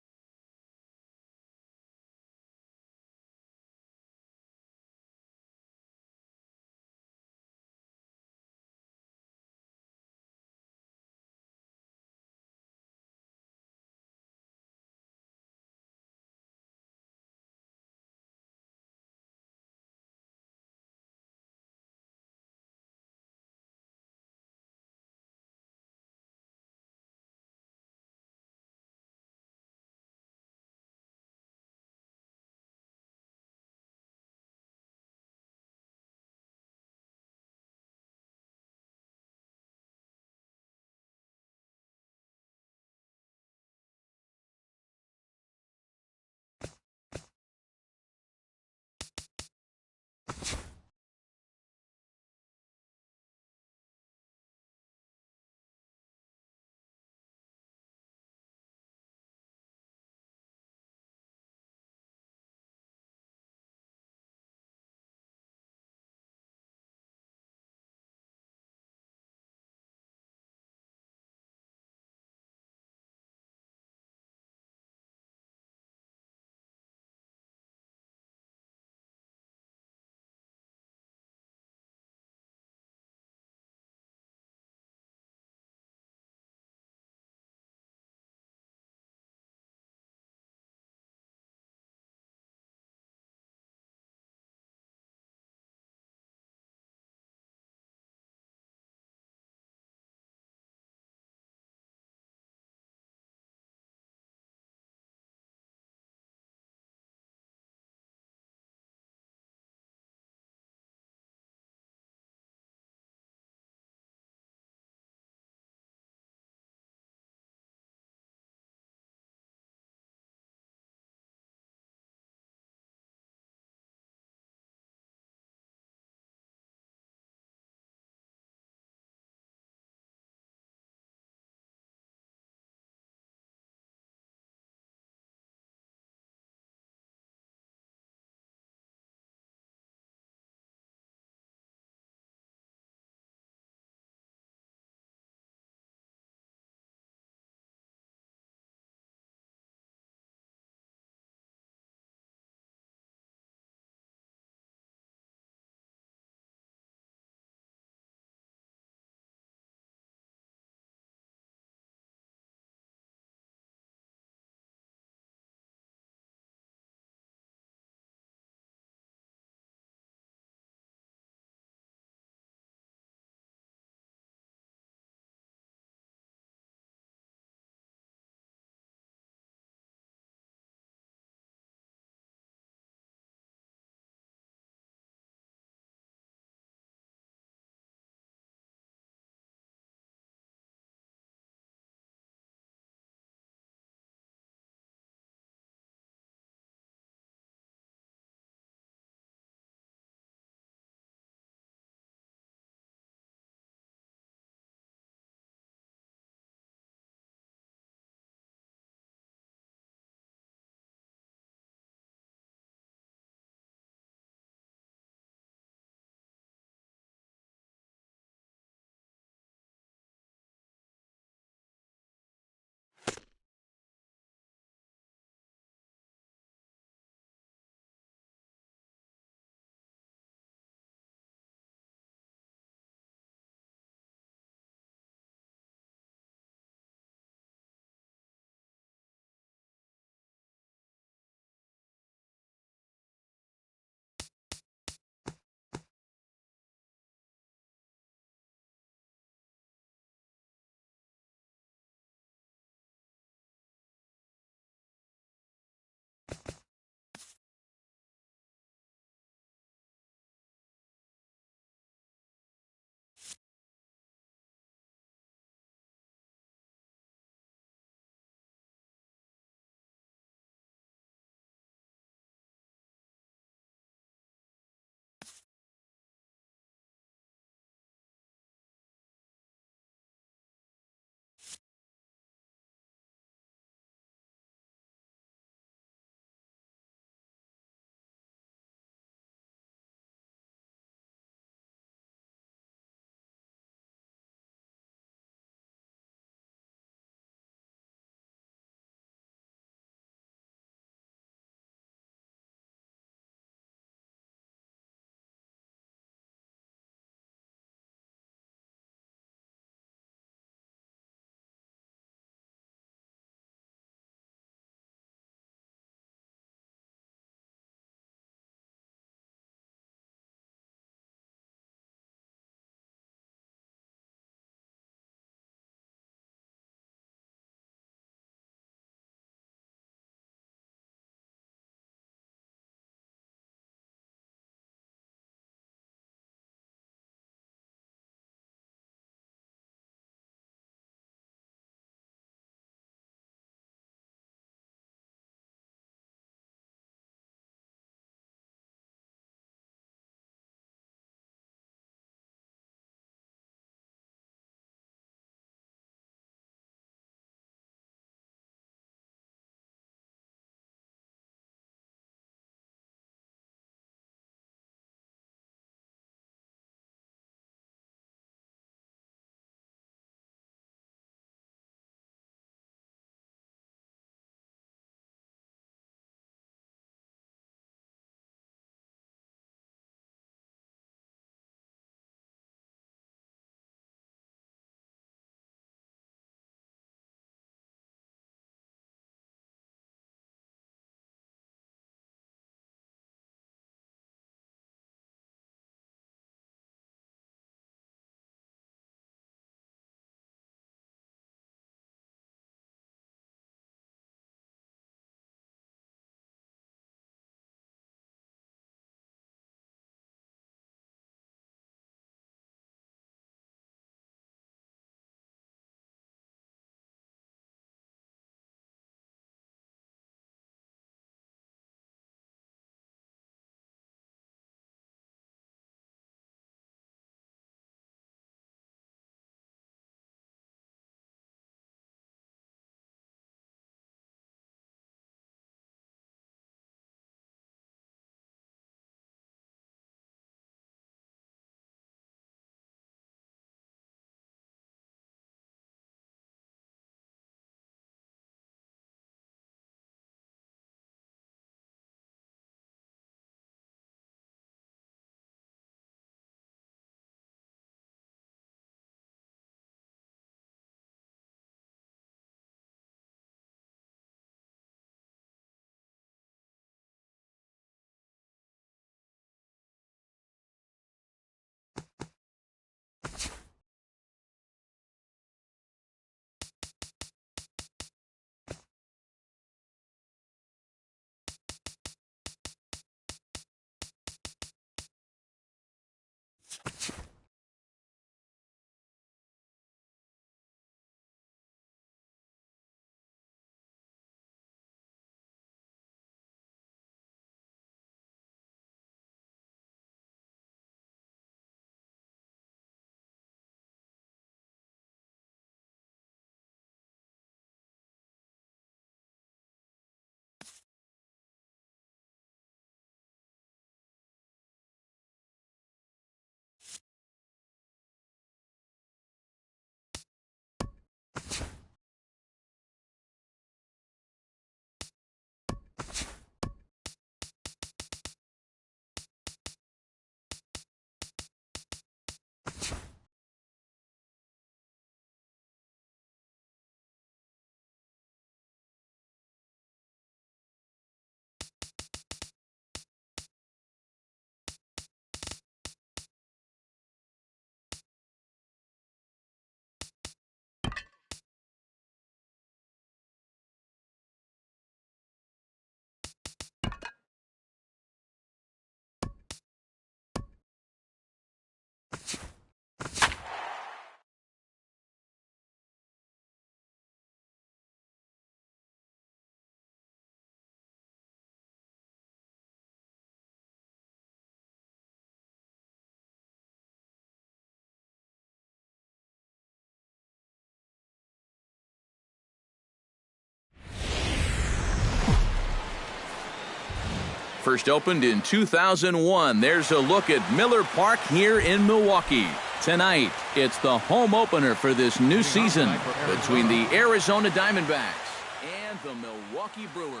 First opened in 2001. There's a look at Miller Park here in Milwaukee. Tonight, it's the home opener for this new season between the Arizona Diamondbacks and the Milwaukee Brewers.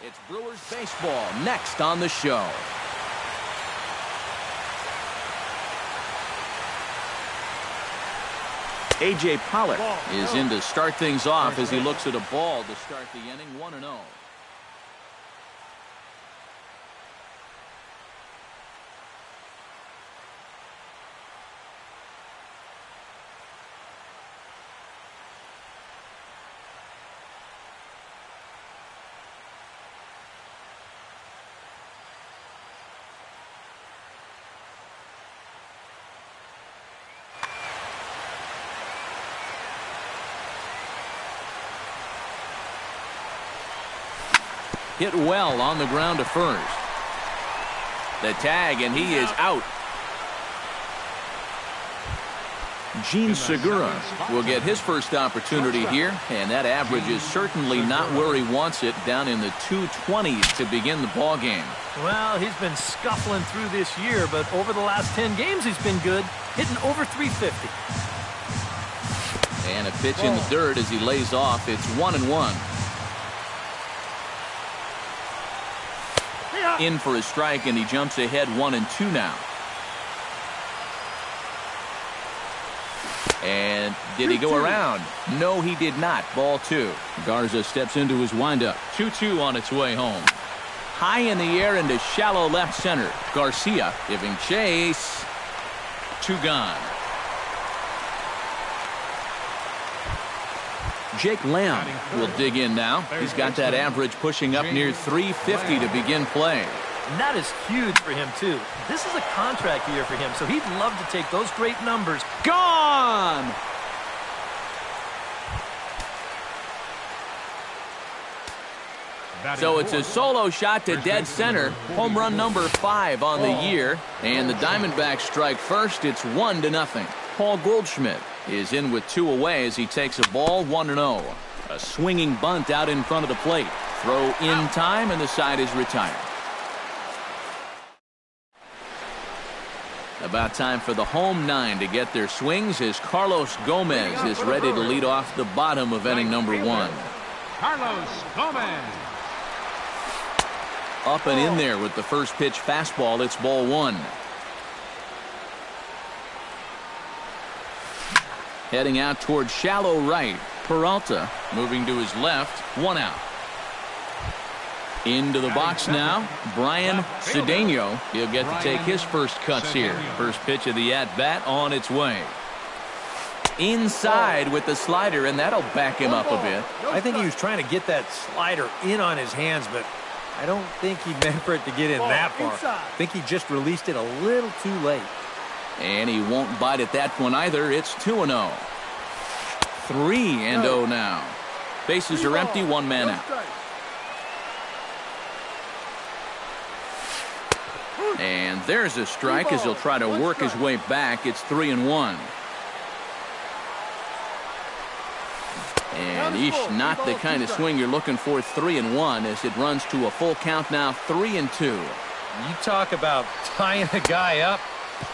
It's Brewers baseball next on the show. A.J. Pollock is in to start things off as he looks at a ball to start the inning 1-0. Hit well on the ground to first. The tag, and he is out. Gene Segura will get his first opportunity here, and that average is certainly not where he wants it, down in the 220s to begin the ball game. Well, he's been scuffling through this year, but over the last 10 games he's been good, hitting over 350. And a pitch in the dirt as he lays off. It's 1-1. In for a strike, and he jumps ahead 1-2 now. And did he go around? No, he did not. Ball 2. Garza steps into his windup. 2-2 on its way home. High in the air into shallow left center. Garcia giving chase. 2 gone. Jake Lamb will dig in now. He's got that average pushing up near 350 to begin play. And that is huge for him, too. This is a contract year for him, so he'd love to take those great numbers. Gone! So it's a solo shot to dead center. Home run number 5 on the year. And the Diamondbacks strike first. It's 1-0. Paul Goldschmidt is in with 2 away as he takes a ball 1-0. A swinging bunt out in front of the plate. Throw in time, and the side is retired. About time for the home 9 to get their swings as Carlos Gomez is ready to lead off the bottom of inning number 1. Carlos Gomez. Up and in there with the first pitch fastball. It's ball 1. Heading out toward shallow right. Peralta moving to his left. 1 out. Into the box now. Brian Cedeno. He'll get to take his first cuts here. First pitch of the at-bat on its way. Inside with the slider, and that'll back him up a bit. I think he was trying to get that slider in on his hands, but I don't think he meant for it to get in that far. I think he just released it a little too late. And he won't bite at that one either. It's 2-0. 3-0 now. Bases are empty, 1 man out. And there's a strike as he'll try to work his way back. It's 3-1. And eesh, not the kind of swing you're looking for. 3-1 as it runs to a full count now. 3-2. You talk about tying the guy up.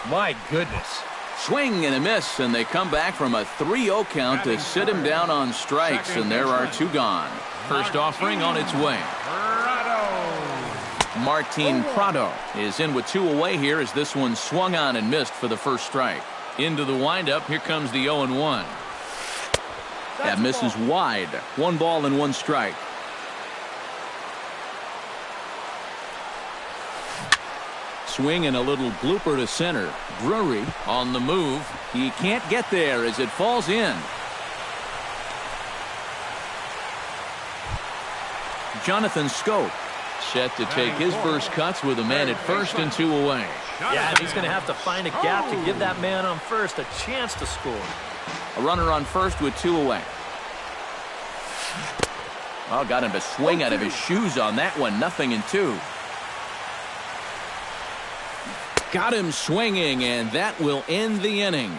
My goodness. Swing and a miss, and they come back from a 3-0 count to sit him down on strikes, and there are 2 gone. First offering on its way. Martin Prado is in with 2 away here as this one swung on and missed for the first strike. Into the windup, here comes the 0-1. That misses wide. 1 ball and 1 strike. Swing and a little blooper to center. Drury on the move. He can't get there as it falls in. Jonathan Scope set to take his first cuts with a man at first and 2 away. Yeah, and he's going to have to find a gap to give that man on first a chance to score. A runner on first with 2 away. Oh, got him to swing out of his shoes on that one. 0-2. Got him swinging, and that will end the inning.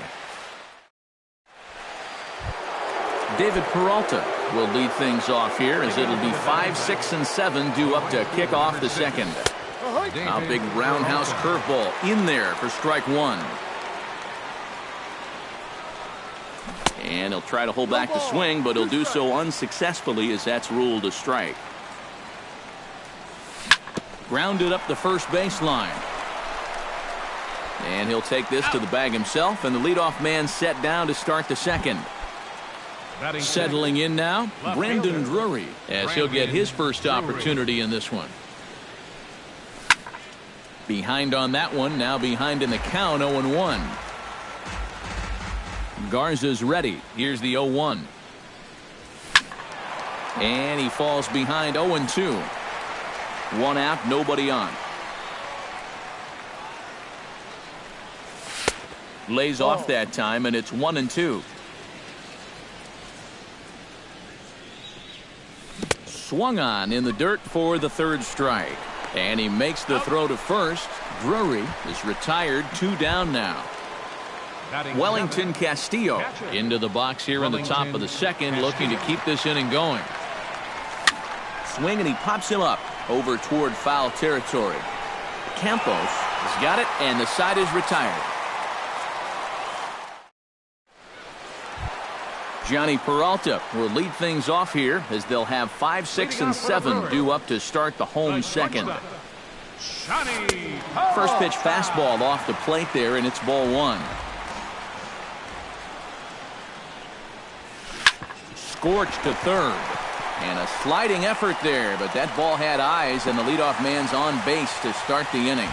David Peralta will lead things off here as it'll be 5, 6, and 7 due up to kick off the second. A big roundhouse curveball in there for strike one. And he'll try to hold back the swing, but he'll do so unsuccessfully as that's ruled a strike. Grounded up the first baseline. And he'll take this to the bag himself, and the leadoff man set down to start the second. Settling in now, Brandon Drury, as he'll get his first opportunity in this one. Behind on that one, now behind in the count, 0-1. Garza's ready. Here's the 0-1. And he falls behind 0-2. One out, nobody on. Lays off that time, and it's 1-2. Swung on in the dirt for the third strike. And he makes the throw to first. Drury is retired, 2 down now. Wellington Castillo into the box here in the top of the second, looking to keep this inning going. Swing, and he pops him up over toward foul territory. Campos has got it, and the side is retired. Johnny Peralta will lead things off here as they'll have 5, 6, and 7 due up to start the home second. First pitch fastball off the plate there, and it's ball 1. Scorched to third. And a sliding effort there, but that ball had eyes, and the leadoff man's on base to start the inning.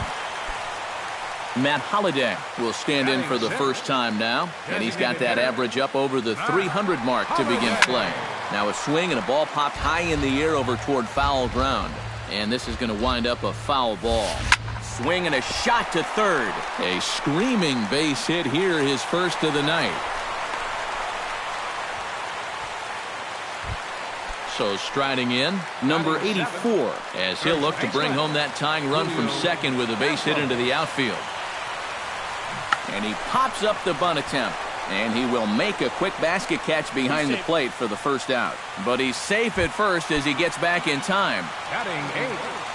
Matt Holliday will stand in for the first time now, and he's got that average up over the 300 mark to begin play. Now a swing, and a ball popped high in the air over toward foul ground, and this is going to wind up a foul ball. Swing and a shot to third. A screaming base hit here, his first of the night. So striding in, number 84, as he'll look to bring home that tying run from second with a base hit into the outfield. And he pops up the bunt attempt, and he will make a quick basket catch behind the plate for the first out. But he's safe at first as he gets back in time.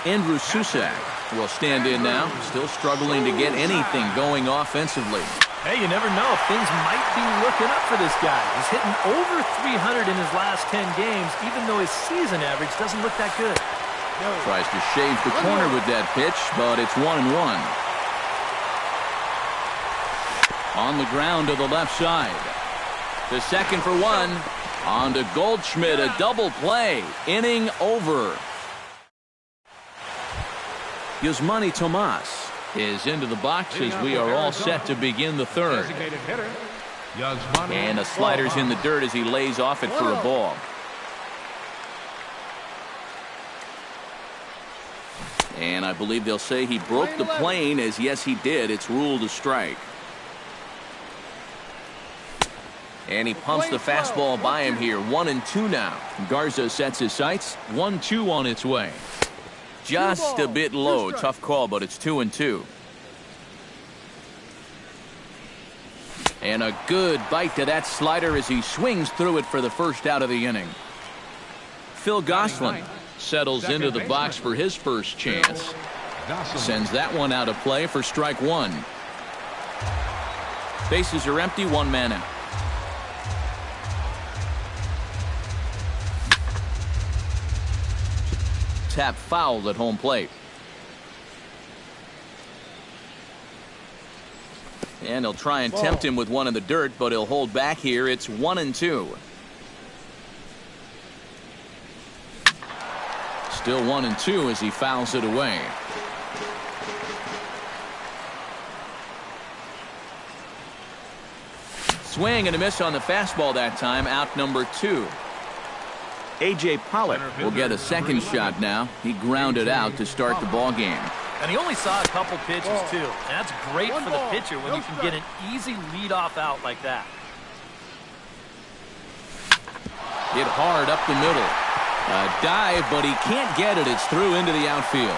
Andrew Susak will stand in now, still struggling to get anything going offensively. Hey, you never know if things might be looking up for this guy. He's hitting over 300 in his last 10 games, even though his season average doesn't look that good. Tries to shave the corner with that pitch, but it's 1-1. On the ground to the left side. To second for 1. On to Goldschmidt, a double play. Inning over. Yasmani Tomas is into the box as we are all set to begin the third. And the slider's in the dirt as he lays off it for a ball. And I believe they'll say he broke the plane, as yes he did. It's ruled a strike. And he pumps the fastball by him here. 1-2 now. Garza sets his sights. 1-2 on its way. Just a bit low. Tough call, but it's 2-2. And a good bite to that slider as he swings through it for the first out of the inning. Phil Gosselin settles into the box for his first chance. Sends that one out of play for strike 1. Bases are empty, 1 man out. Tap fouled at home plate. And he'll try and tempt him with one in the dirt, but he'll hold back here. It's 1-2. Still 1-2 as he fouls it away. Swing and a miss on the fastball that time. Out number 2. A.J. Pollock will get a second shot now. He grounded out to start the ball game. And he only saw a couple pitches, too. And that's great for the pitcher when you can get an easy leadoff out like that. Hit hard up the middle. A dive, but he can't get it. It's through into the outfield.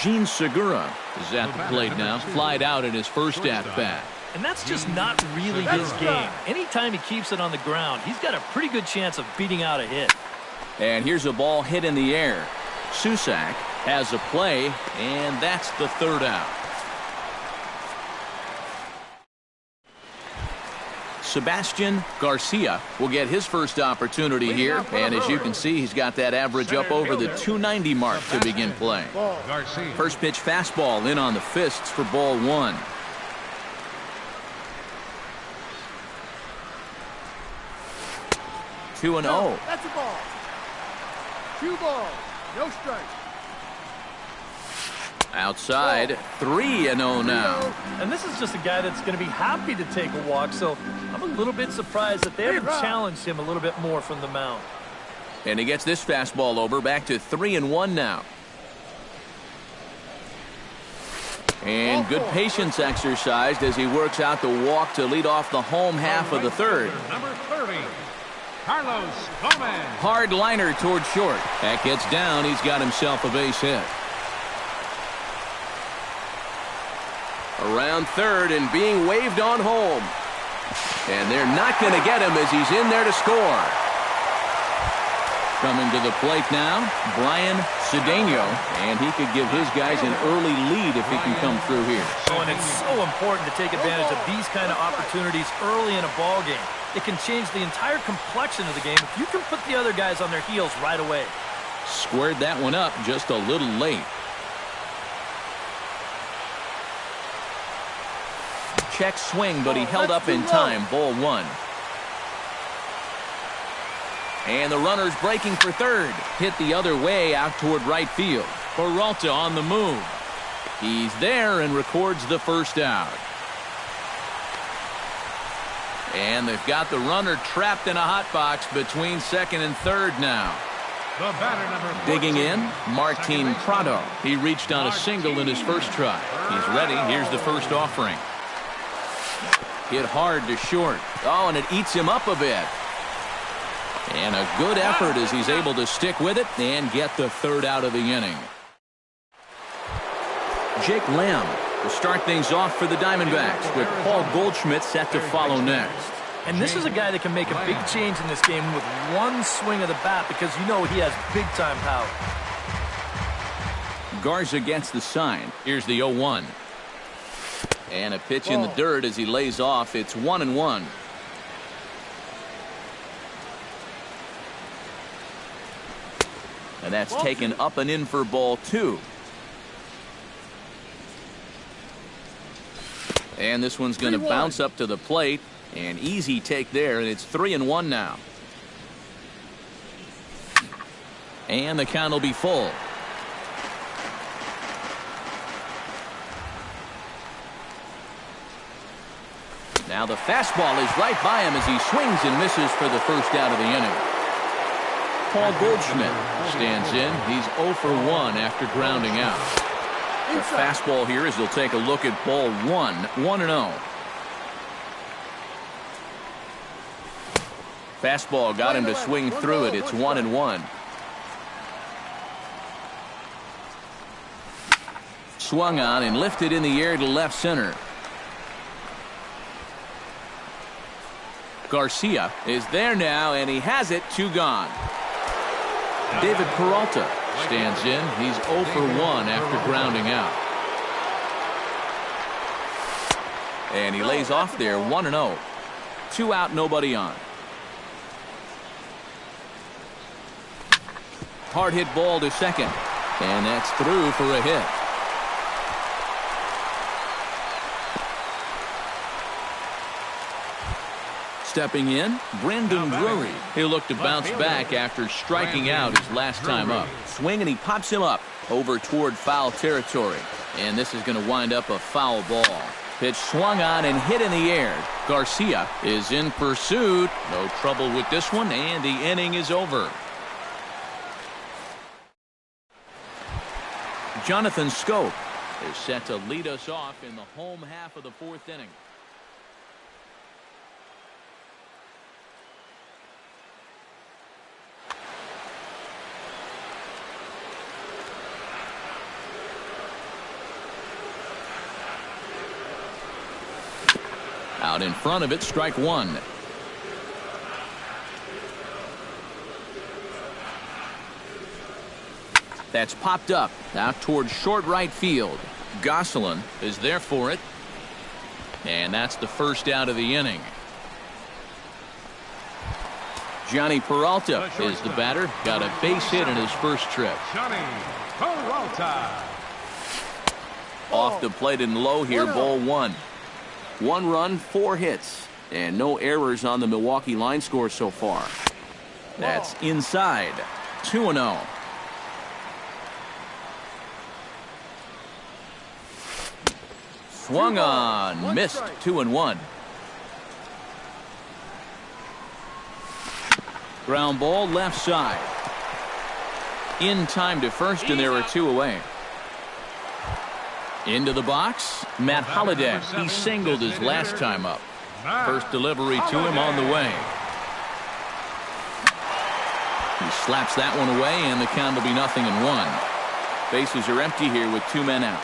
Gene Segura is at the plate now. Flied out in his first at-bat. And that's just not really his game. Anytime he keeps it on the ground, he's got a pretty good chance of beating out a hit. And here's a ball hit in the air. Susak has a play, and that's the third out. Sebastian Garcia will get his first opportunity here, and as you can see, he's got that average up over the 290 mark to begin play. First pitch fastball in on the fists for ball one. Two and 0. That's a ball. 2 balls, no strike. Outside, 3-0 now. And this is just a guy that's going to be happy to take a walk, so I'm a little bit surprised that they haven't challenged him a little bit more from the mound. And he gets this fastball over, back to 3-1 now. And good patience exercised as he works out the walk to lead off the home half of the third. Number 30, Carlos Gomez. Hard liner toward short. That gets down. He's got himself a base hit. Around third and being waved on home. And they're not going to get him as he's in there to score. Coming to the plate now, Brian Cedeno, and he could give his guys an early lead if he can come through here. Oh, and it's so important to take advantage of these kind of opportunities early in a ball game. It can change the entire complexion of the game if you can put the other guys on their heels right away. Squared that one up just a little late. Check swing, but he held up in time. Ball one. And the runner's breaking for third. Hit the other way out toward right field. Peralta on the move. He's there and records the first out. And they've got the runner trapped in a hot box between second and third now. The batter, number 14, Digging in, Martin Prado. He reached on a single in his first try. He's ready. Here's the first offering. Hit hard to short. Oh, and it eats him up a bit. And a good effort as he's able to stick with it and get the third out of the inning. Jake Lamb to start things off for the Diamondbacks, with Paul Goldschmidt set to follow next. And this is a guy that can make a big change in this game with one swing of the bat, because you know he has big-time power. Garza gets the sign. Here's the 0-1. And a pitch in the dirt as he lays off. It's 1-1. And that's taken up and in for ball two. And this one's going to bounce up to the plate. An easy take there, and it's 3-1 now. And the count will be full. Now the fastball is right by him as he swings and misses for the first out of the inning. Paul Goldschmidt stands in. He's 0 for 1 after grounding out. The fastball here as he'll take a look at ball 1, 1-0. Fastball got him to swing through it. It's 1-1. Swung on and lifted in the air to left center. Garcia is there now, and he has it. 2 gone. David Peralta stands in. He's 0 for 1 after grounding out. And he lays off there. 1-0. 2 out, nobody on. Hard hit ball to second. And that's through for a hit. Stepping in, Brandon Drury. He'll look to bounce back after striking out his last time up. Swing, and he pops him up over toward foul territory. And this is going to wind up a foul ball. Pitch swung on and hit in the air. Garcia is in pursuit. No trouble with this one, and the inning is over. Jonathan Scope is set to lead us off in the home half of the 4th inning. Out in front of it, strike 1. That's popped up out towards short right field. Gosselin is there for it. And that's the first out of the inning. Johnny Peralta is the batter. Got a base hit in his first trip. Johnny Peralta. Off the plate and low here, ball one. 1 run, 4 hits, and no errors on the Milwaukee line score so far. That's inside. 2-0. Swung on, missed. 2-1. Ground ball left side. In time to first, and there are 2 away. Into the box, Matt Holliday. He singled his last time up. First delivery to him on the way. He slaps that one away, and the count will be 0-1. Bases are empty here with 2 men out.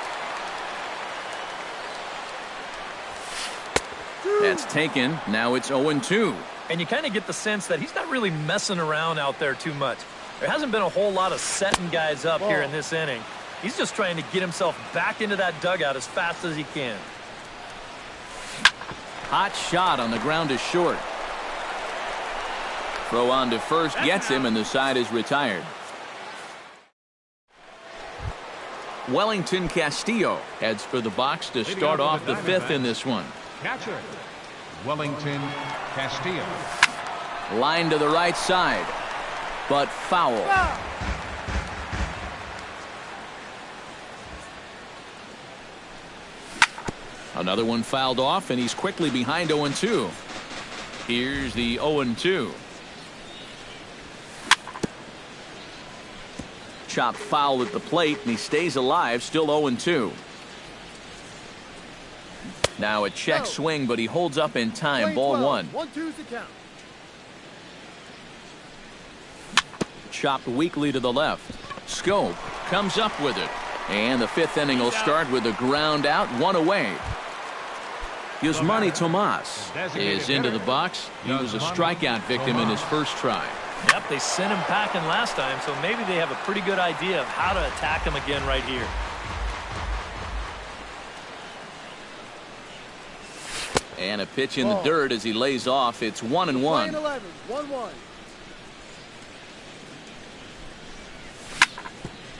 That's taken. Now it's 0-2. And you kind of get the sense that he's not really messing around out there too much. There hasn't been a whole lot of setting guys up here in this inning. He's just trying to get himself back into that dugout as fast as he can. Hot shot on the ground is short. Throw on to first gets him, and the side is retired. Wellington Castillo heads for the box to start off the 5th in this one. Catcher, Wellington Castillo. Line to the right side, but foul. Another one fouled off, and he's quickly behind 0-2. Here's the 0-2. Chopped foul at the plate, and he stays alive, still 0-2. Now a check swing, but he holds up in time. Ball 1. 1-2's the count. Chopped weakly to the left. Scope comes up with it. And the 5th inning will start with a ground out, 1 away. Yusmani Tomas is into the box. He was a strikeout victim in his first try. Yep, they sent him packing last time, so maybe they have a pretty good idea of how to attack him again right here. And a pitch in the dirt as he lays off. It's 1-1. 1-1.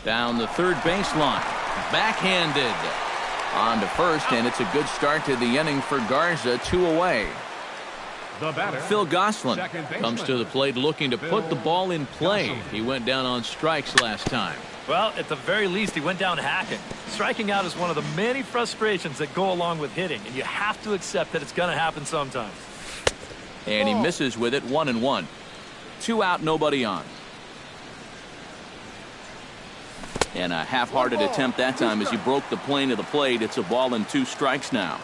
Down the third baseline. Backhanded. On to first, and it's a good start to the inning for Garza. 2 away. The batter, Phil Gosselin comes to the plate looking to put the ball in play. He went down on strikes last time. Well, at the very least, he went down hacking. Striking out is one of the many frustrations that go along with hitting, and you have to accept that it's going to happen sometimes. And he misses with it. 1-1. 2 out, nobody on. And a half-hearted attempt that time as he broke the plane of the plate. It's a ball and 2 strikes now.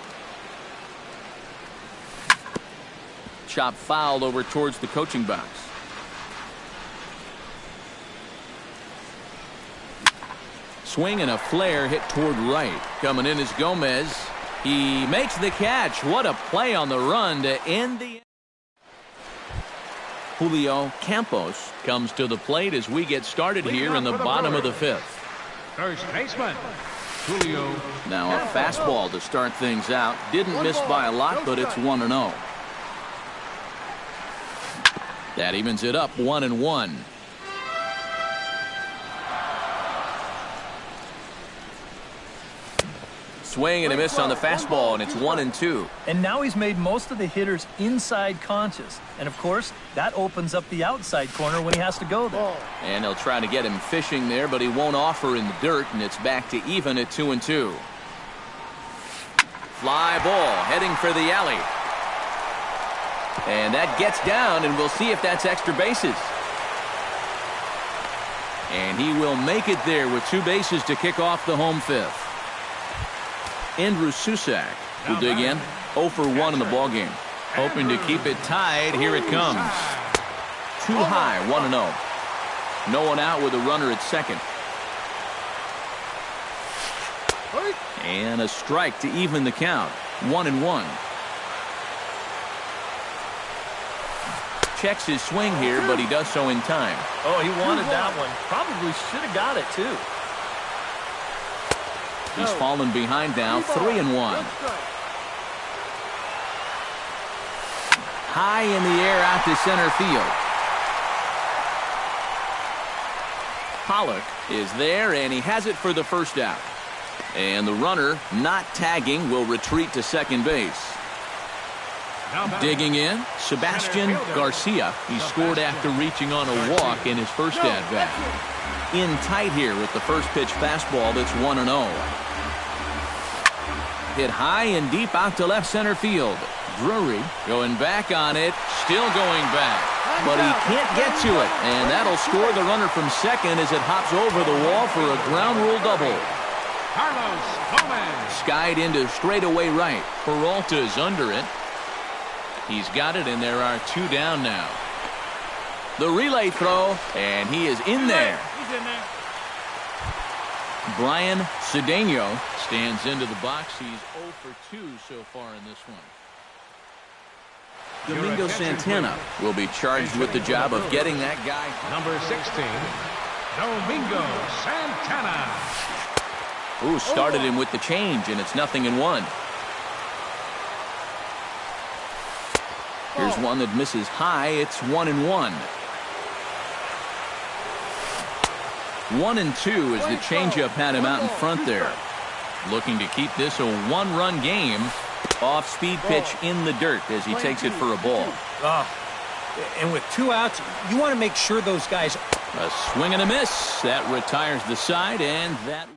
Chop foul over towards the coaching box. Swing and a flare hit toward right. Coming in is Gomez. He makes the catch. What a play on the run to end the... Julio Campos comes to the plate as we get started here in the bottom of the 5th. first baseman, Julio. Now a fastball to start things out. Didn't miss by a lot, but it's 1-0. That evens it up 1-1. Swing and a miss on the fastball, and it's 1-2. And now he's made most of the hitters inside conscious. And, of course, that opens up the outside corner when he has to go there. And they'll try to get him fishing there, but he won't offer in the dirt, and it's back to even at 2-2. Fly ball heading for the alley. And that gets down, and we'll see if that's extra bases. And he will make it there with 2 bases to kick off the home 5th. Andrew Susak will dig in. 0 for 1 in the ballgame. Hoping to keep it tied. Here it comes. Too high, 1-0. No one out with a runner at second. And a strike to even the count. 1-1. checks his swing here, but he does so in time. Oh, he wanted that one. Probably should have got it, too. He's fallen behind now, 3-1. High in the air out to center field. Pollock is there, and he has it for the first out. And the runner, not tagging, will retreat to second base. Digging in, Sebastian Garcia. He scored after reaching on a walk in his first at-bat. In tight here with the first pitch fastball that's 1-0. Hit high and deep out to left center field. Drury going back on it, still going back, but he can't get to it, and that'll score the runner from second as it hops over the wall for a ground rule double. Carlos Gomez. Skied into straightaway right. Peralta's under it. He's got it, and there are 2 down now. The relay throw, and he is in there. He's in there. Brian Cedeno stands into the box. He's 0 for 2 so far in this one. Domingo Santana will be charged with the job of getting that guy. Number 16, Domingo Santana. Ooh, started him with the change, and it's 0-1. Here's one that misses high. It's 1-1. 1-2 as the changeup had him out in front there. Looking to keep this a 1-run game. Off-speed pitch in the dirt as he takes it for a ball. And with 2 outs, you want to make sure those guys... A swing and a miss. That retires the side, and that...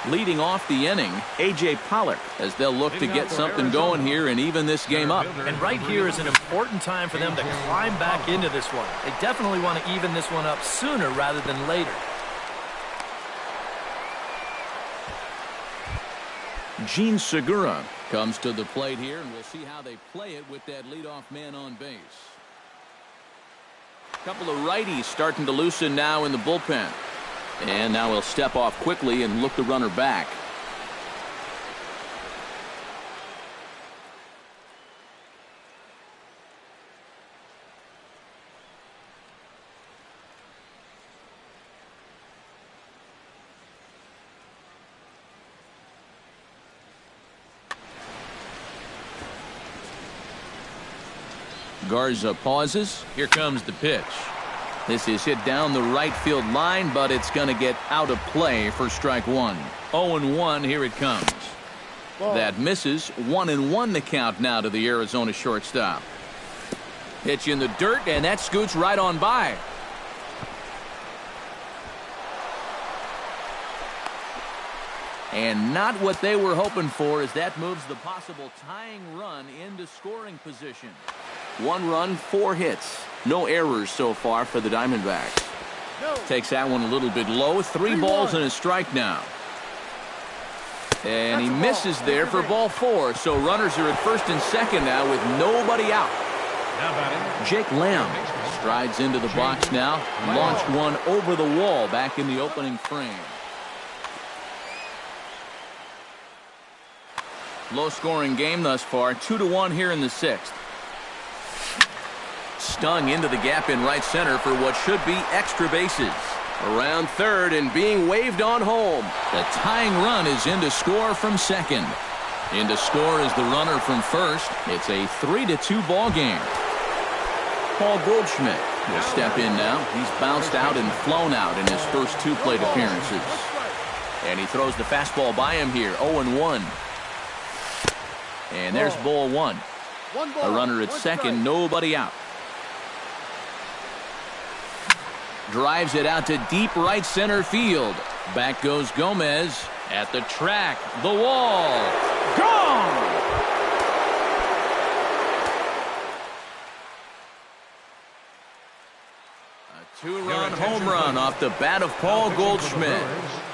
Leading off the inning, A.J. Pollock, as they'll look to get something going here and even this game up. And right here is an important time for them to climb back into this one. They definitely want to even this one up sooner rather than later. Gene Segura comes to the plate here, and we'll see how they play it with that leadoff man on base. A couple of righties starting to loosen now in the bullpen. And now he'll step off quickly and look the runner back. Garza pauses. Here comes the pitch. This is hit down the right field line, but it's going to get out of play for strike 1. 0-1, here it comes. That misses. 1-1 the count now to the Arizona shortstop. Pitch in the dirt, and that scoots right on by. And not what they were hoping for, as that moves the possible tying run into scoring position. 1 run, 4 hits. No errors so far for the Diamondbacks. Takes that one a little bit low. 3 balls and a strike now. And he misses there for ball 4. So runners are at first and second now with nobody out. Jake Lamb strides into the box now. Launched one over the wall back in the opening frame. Low-scoring game thus far. 2-1 here in the 6th. Stung into the gap in right center for what should be extra bases. Around third and being waved on home. The tying run is in to score from second. In to score is the runner from first. It's a 3-2 ball game. Paul Goldschmidt will step in now. He's bounced out and flown out in his first 2 plate appearances. And he throws the fastball by him here. 0-1. And there's ball 1. A runner at second, nobody out. Drives it out to deep right center field. Back goes Gomez at the track. The wall. Gone! A 2-run home run off the bat of Paul Goldschmidt.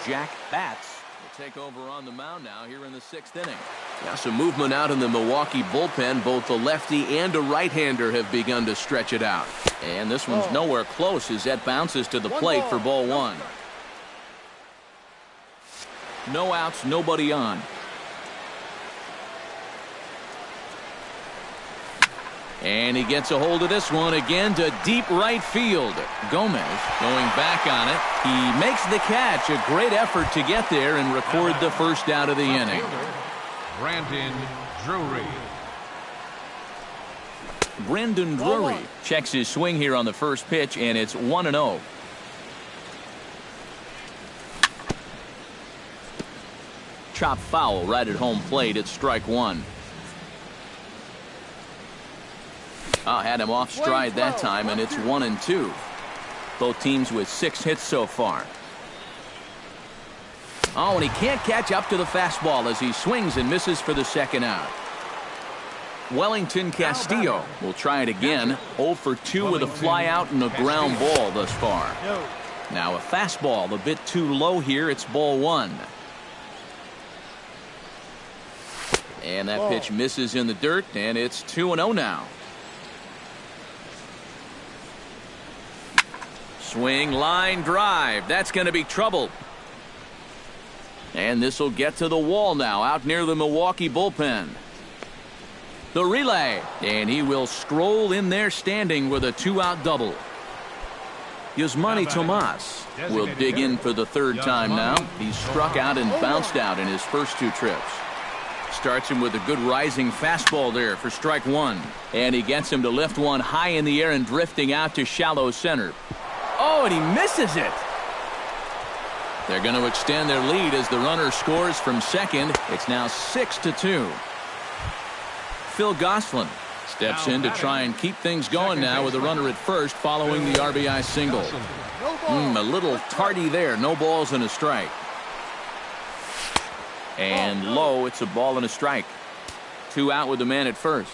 Jack Batts will take over on the mound now here in the 6th inning. Now some movement out in the Milwaukee bullpen. Both the lefty and a right-hander have begun to stretch it out. And this one's nowhere close as that bounces to the plate for ball 1. No outs, nobody on. And he gets a hold of this one again to deep right field. Gomez going back on it. He makes the catch. A great effort to get there and record the first out of the inning. Brandon Drury. Brandon Drury checks his swing here on the first pitch, and it's 1-0. Chop foul right at home plate. It's strike one. Had him off stride that time, and it's 1-2. Both teams with 6 hits so far. Oh, and he can't catch up to the fastball as he swings and misses for the second out. Wellington Castillo will try it again. 0 for 2 with a fly out and a ground ball thus far. Now a fastball a bit too low here. It's ball 1. And that pitch misses in the dirt, and it's 2-0 now. Swing, line, drive. That's going to be trouble. And this will get to the wall now, out near the Milwaukee bullpen. The relay, and he will stroll in there standing with a 2-out double. Yasmani Tomas will dig in for the third time now. He's struck out and bounced out in his first 2 trips. Starts him with a good rising fastball there for strike 1. And he gets him to lift one high in the air and drifting out to shallow center. Oh, and he misses it. They're going to extend their lead as the runner scores from second. It's now 6-2. Phil Gosselin steps in to try and keep things going now with a runner at first following the RBI single. A little tardy there. No balls and a strike. And low, it's a ball and a strike. 2 out with the man at first.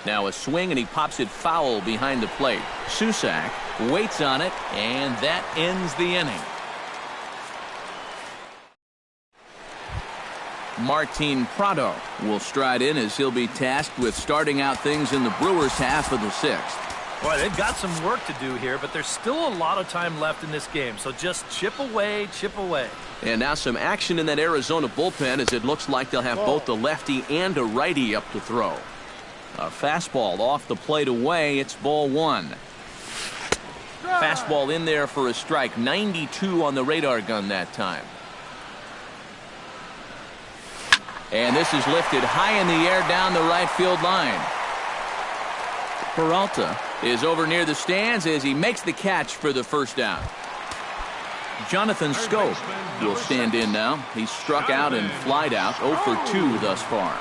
Now a swing, and he pops it foul behind the plate. Susak waits on it, and that ends the inning. Martin Prado will stride in as he'll be tasked with starting out things in the Brewers' half of the 6th. Boy, they've got some work to do here, but there's still a lot of time left in this game, so just chip away, chip away. And now some action in that Arizona bullpen as it looks like they'll have both a lefty and a righty up to throw. A fastball off the plate away. It's ball 1. Fastball in there for a strike. 92 on the radar gun that time. And this is lifted high in the air down the right field line. Peralta is over near the stands as he makes the catch for the first out. Jonathan Scope will stand in now. He's struck out and flied out. 0 for 2 thus far.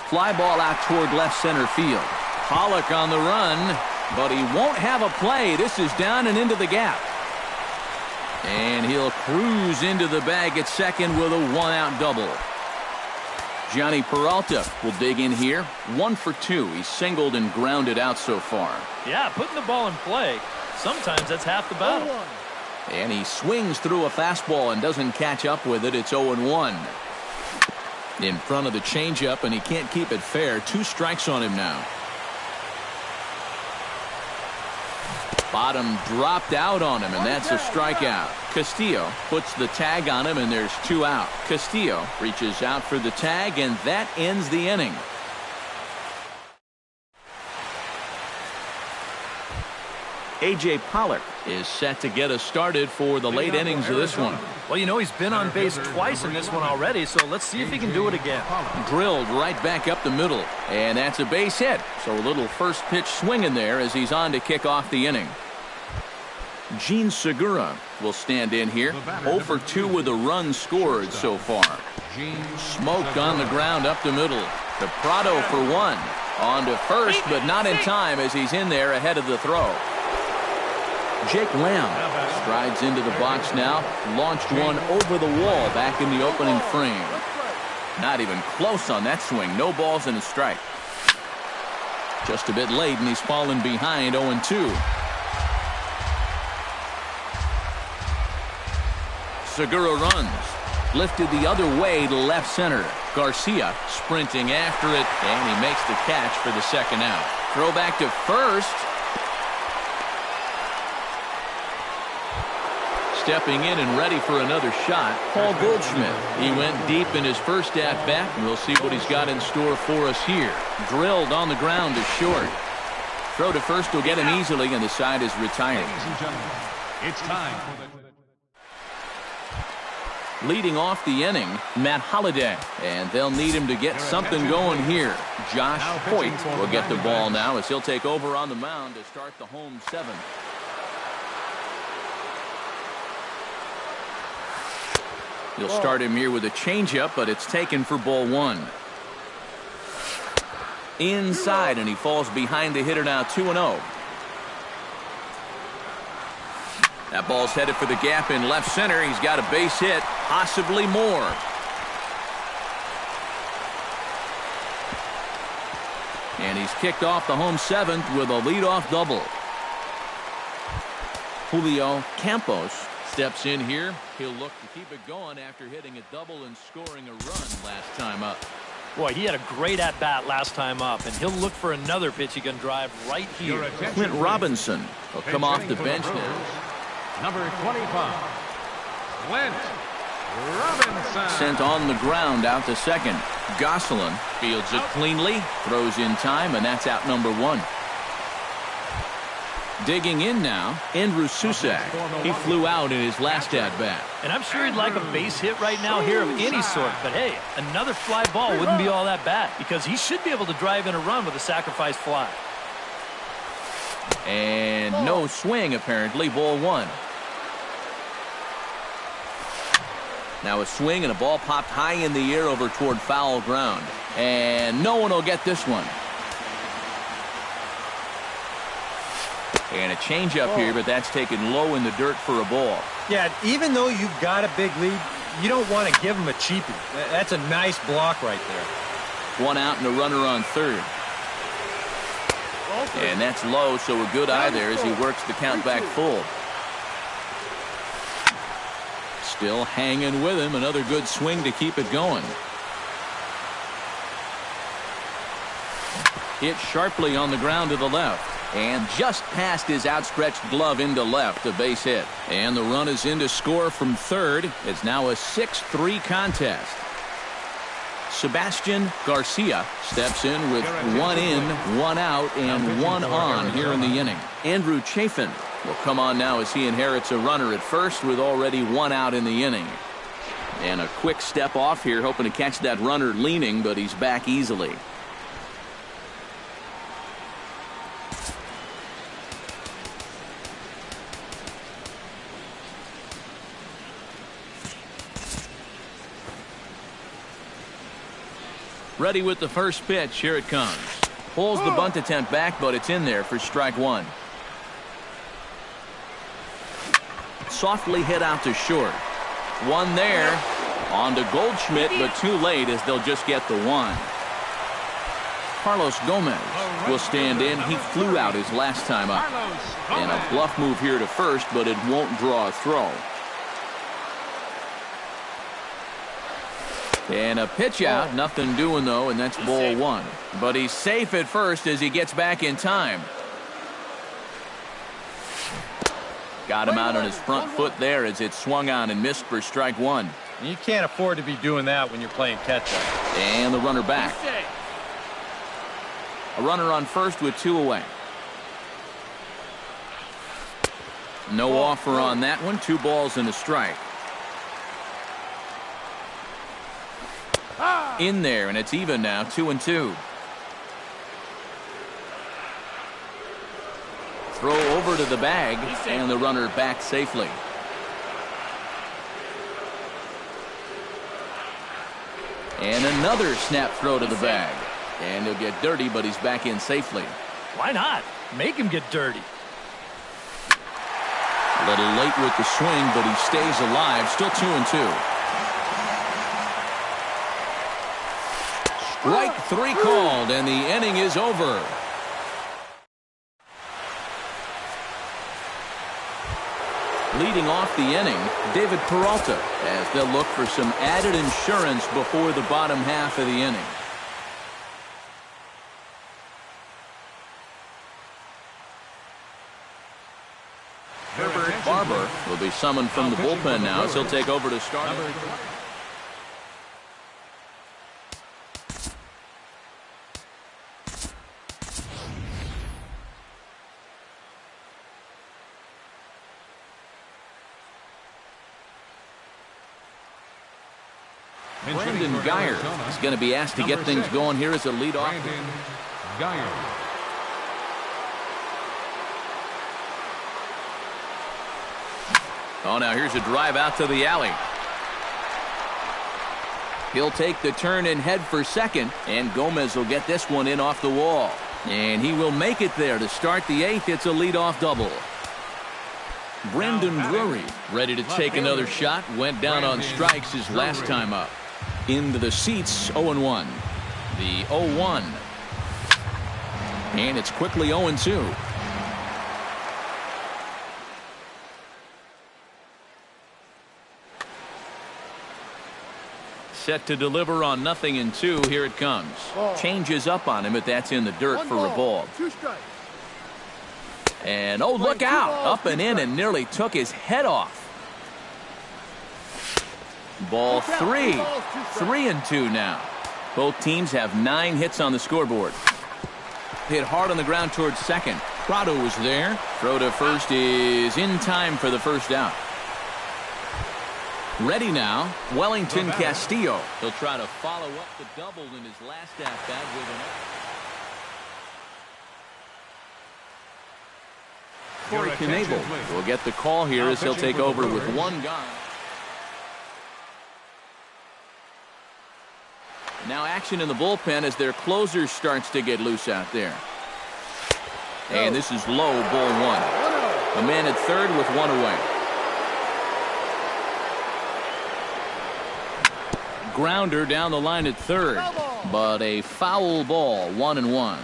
Fly ball out toward left center field. Pollock on the run, but he won't have a play. This is down and into the gap. And he'll cruise into the bag at second with a 1-out double. Johnny Peralta will dig in here. 1 for 2. He's singled and grounded out so far. Yeah, putting the ball in play, sometimes that's half the battle. And he swings through a fastball and doesn't catch up with it. It's 0-1. In front of the changeup, and he can't keep it fair. 2 strikes on him now. Bottom dropped out on him, and that's a strikeout. Castillo puts the tag on him, and there's 2 out. Castillo reaches out for the tag, and that ends the inning. A.J. Pollock is set to get us started for the late innings of this one. Well, you know, he's been on base twice in this one already, so let's see if he can do it again. Drilled right back up the middle, and that's a base hit. So a little first pitch swing in there as he's on to kick off the inning. Gene Segura will stand in here. 0 for 2 with a run scored so far. Smoked on the ground up the middle. To Prado for 1. On to first, but not in time as he's in there ahead of the throw. Jake Lamb strides into the box now. Launched one over the wall back in the opening frame. Not even close on that swing. No balls and a strike. Just a bit late, and he's fallen behind 0-2. Segura runs. Lifted the other way to left center. Garcia sprinting after it, and he makes the catch for the second out. Throw back to first. stepping in and ready for another shot, Paul Goldschmidt. He went deep in his first at-bat, and we'll see what he's got in store for us here. Drilled on the ground to short. Throw to first will get him easily, and the side is retired. Ladies and gentlemen, it's time for the... Leading off the inning, Matt Holliday, and they'll need him to get something going here. Josh Hoyt will get the ball now as he'll take over on the mound to start the home seventh. He'll start him here with a changeup, but it's taken for ball one. Inside, and he falls behind the hitter now 2-0. That ball's headed for the gap in left center. He's got a base hit, possibly more. And he's kicked off the home seventh with a leadoff double. Julio Campos steps in here. He'll look to keep it going after hitting a double and scoring a run last time up. Boy, he had a great at-bat last time up, and he'll look for another pitch he can drive right here. Clint Robinson will come off the bench now. Number 25, Clint Robinson. Sent on the ground out to second. Gosselin fields it cleanly, throws in time, and that's out number one. Digging in now, Andrew Susak. He flew out in his last at-bat. And I'm sure he'd like a base hit right now here of any sort. But hey, another fly ball wouldn't be all that bad because he should be able to drive in a run with a sacrifice fly. And no swing, apparently. Ball one. Now a swing and a ball popped high in the air over toward foul ground. And no one will get this one. And a changeup here, but that's taken low in the dirt for a ball. Yeah, even though you've got a big lead, you don't want to give him a cheapie. That's a nice block right there. One out and a runner on third. And that's low, so a good eye there as he works the count back full. Still hanging with him. Another good swing to keep it going. Hit sharply on the ground to the left. And just past his outstretched glove into left, a base hit. And the run is in to score from third. It's now a 6-3 contest. Sebastian Garcia steps in with one in, one out, and one on here in the inning. Andrew Chafin will come on now as he inherits a runner at first with already one out in the inning. And a quick step off here, hoping to catch that runner leaning, but he's back easily. Ready with the first pitch. Here it comes. Pulls the bunt attempt back, but it's in there for strike one. Softly hit out to short. One there. On to Goldschmidt, but too late as they'll just get the one. Carlos Gomez will stand in. He flew out his last time up. And a bluff move here to first, but it won't draw a throw. And a pitch out, nothing doing though, and that's ball one. But he's safe at first as he gets back in time. Got him out on his front foot there as it swung on and missed for strike one. You can't afford to be doing that when you're playing catch-up. And the runner back. A runner on first with two away. No offer on that one. 2 balls and a strike. In there, and it's even now, 2-2. Throw over to the bag, and the runner back safely. And another snap throw to the bag. And he'll get dirty, but he's back in safely. Why not? Make him get dirty. A little late with the swing, but he stays alive. Still 2-2. Strike 3 called, and the inning is over. Leading off the inning, David Peralta, as they'll look for some added insurance before the bottom half of the inning. Barber will be summoned from the bullpen now as he'll take over to start. Brandon Geyer is going to be asked to get things going here as a leadoff. Brandon Geyer. Oh, now here's a drive out to the alley. He'll take the turn and head for second, and Gomez will get this one in off the wall. And he will make it there to start the eighth. It's a leadoff double. Brendan Drury ready to take another shot. Went down on strikes his last time up. Into the seats, 0-1. The 0-1. And it's quickly 0-2. Set to deliver on 0-2. Here it comes. Changes up on him, but that's in the dirt for a ball. And oh, look out! Up and in and nearly took his head off. Ball 3. 3-2 now. Both teams have 9 hits on the scoreboard. Hit hard on the ground towards second. Prado was there. Throw to first is in time for the first out. Ready now, Wellington Castillo. He'll try to follow up the double in his last at-bat with an... Corey Knebel will get the call here as he'll take over with one gone. Now action in the bullpen as their closer starts to get loose out there. And this is low, ball 1. A man at third with one away. Grounder down the line at third, but a foul ball, 1-1.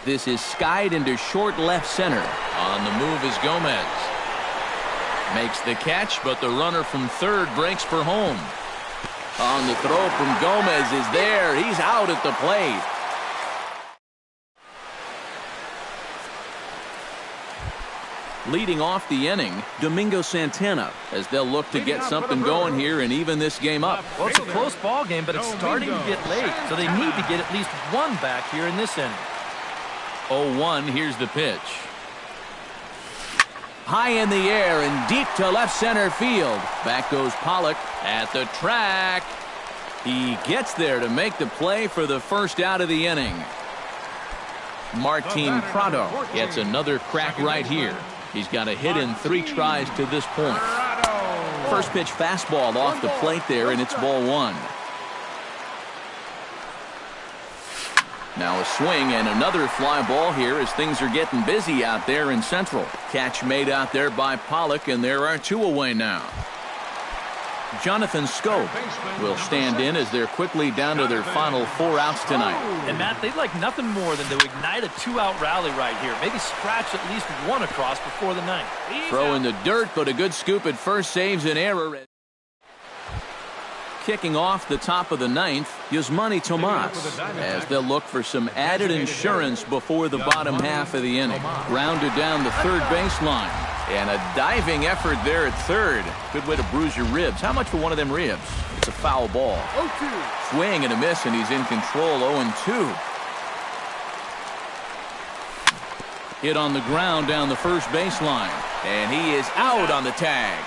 This is skied into short left center. On the move is Gomez. Makes the catch, but the runner from third breaks for home. On the throw from Gomez is there. He's out at the plate. Leading off the inning, Domingo Santana, as they'll look to get something going here and even this game up. Well, it's a close ball game, but it's starting to get late, so they need to get at least one back here in this inning. 0-1, here's the pitch. High in the air and deep to left center field. Back goes Pollock at the track. He gets there to make the play for the first out of the inning. Martin Prado gets another crack right here. He's got a hit in 3 tries to this point. First pitch fastball off the plate there, and it's ball 1. Now a swing and another fly ball here as things are getting busy out there in Central. Catch made out there by Pollock, and there are 2 away now. Jonathan Schoop will stand in as they're quickly down to their final 4 outs tonight. And Matt, they'd like nothing more than to ignite a 2-out rally right here. Maybe scratch at least 1 across before the 9th. Throw in the dirt, but a good scoop at first saves an error. Kicking off the top of the 9th, Yasmani Tomas, as they'll look for some added insurance before the bottom half of the inning. Grounded down the third baseline. And a diving effort there at third. Good way to bruise your ribs. How much for one of them ribs? It's a foul ball. 0-2. Swing and a miss, and he's in control. 0-2. Hit on the ground down the first baseline. And he is out on the tag.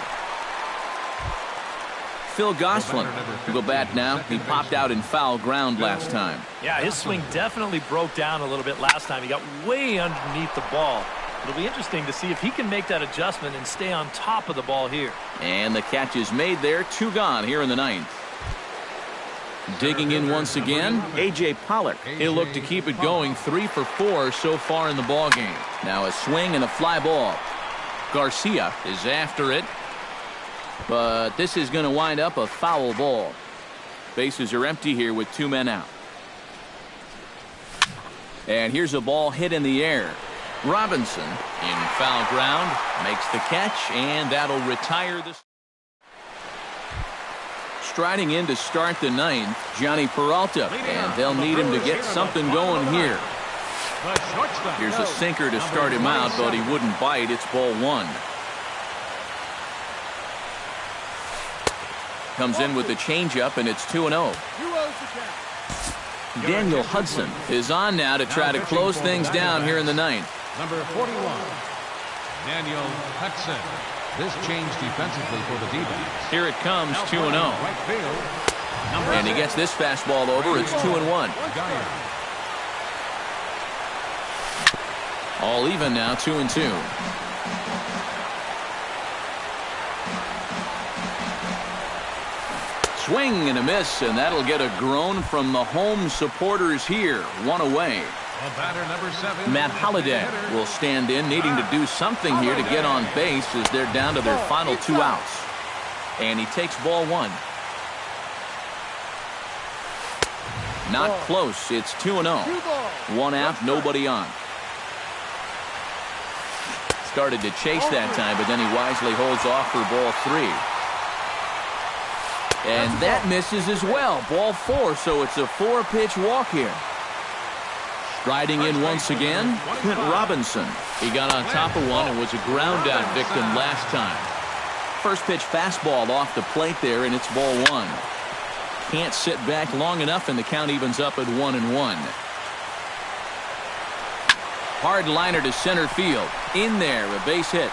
Phil Gosselin will go bat now. He popped out in foul ground last time. Yeah, his swing definitely broke down a little bit last time. He got way underneath the ball. It'll be interesting to see if he can make that adjustment and stay on top of the ball here. And the catch is made there. 2 gone here in the 9th. Digging in once again, A.J. Pollock. He'll look to keep it going. 3 for 4 so far in the ball game. Now a swing and a fly ball. Garcia is after it. But this is going to wind up a foul ball. Bases are empty here with 2 men out. And here's a ball hit in the air. Robinson in foul ground makes the catch, and that'll retire this. Striding in to start the 9th, Johnny Peralta, and they'll need him to get something going here. The shortstop. Here's a sinker to start him out, but he wouldn't bite. It's ball one. Comes in with the changeup, and it's 2-0. Daniel Hudson is on now to try to close things down here in the ninth. Number 41, Daniel Hudson. This changed defensively for the D-backs. Here it comes, 2-0. Right field. And he gets this fastball over. It's 2-1. All even now, 2-2. Swing and a miss, and that'll get a groan from the home supporters here. One away. Batter number 7. Matt Holliday will stand in, needing to do something here to get on base as they're down to their final 2 outs. And he takes ball one. Not close. It's 2-0. 1 out, nobody on. Started to chase that time, but then he wisely holds off for ball 3. And that misses as well. Ball 4, so it's a 4-pitch walk here. Striding in once again, Clint Robinson. He got on top of one and was a ground-out victim last time. First pitch fastball off the plate there, and it's ball 1. Can't sit back long enough, and the count evens up at 1-1. Hard liner to center field. In there, a base hit.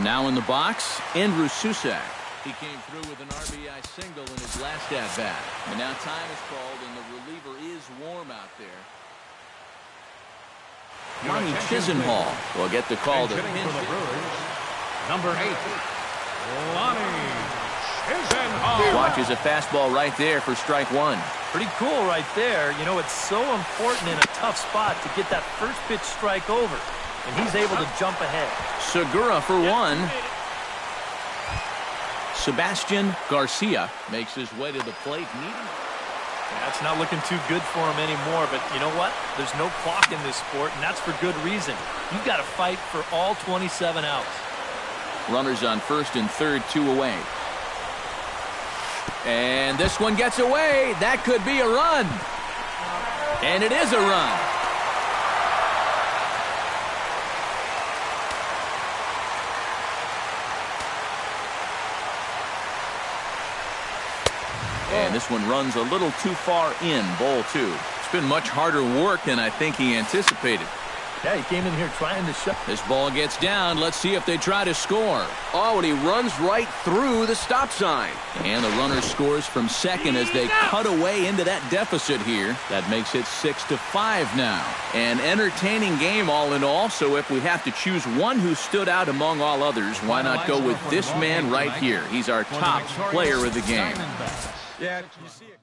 Now in the box, Andrew Susak. He came through with an RBI single in his last at-bat. And now time is called, and the reliever is warm out there. Lonnie Chisenhall will get the call to Hitting pinch for the it. Brewers, number 8, Lonnie Chisenhall. Watches a fastball right there for strike 1. Pretty cool right there. You know, it's so important in a tough spot to get that first pitch strike over. And he's able to jump ahead. Segura for 1. Sebastian Garcia makes his way to the plate. That's not looking too good for him anymore, but you know what? There's no clock in this sport, and that's for good reason. You've got to fight for all 27 outs. Runners on first and third, 2 away. And this one gets away. That could be a run. And it is a run. And this one runs a little too far in, ball 2. It's been much harder work than I think he anticipated. Yeah, he came in here trying to shut. This ball gets down. Let's see if they try to score. Oh, and he runs right through the stop sign. And the runner scores from second as they cut away into that deficit here. That makes it 6-5 now. An entertaining game all in all, so if we have to choose one who stood out among all others, why not go with this man right here? He's our top player of the game. Yeah, you see it.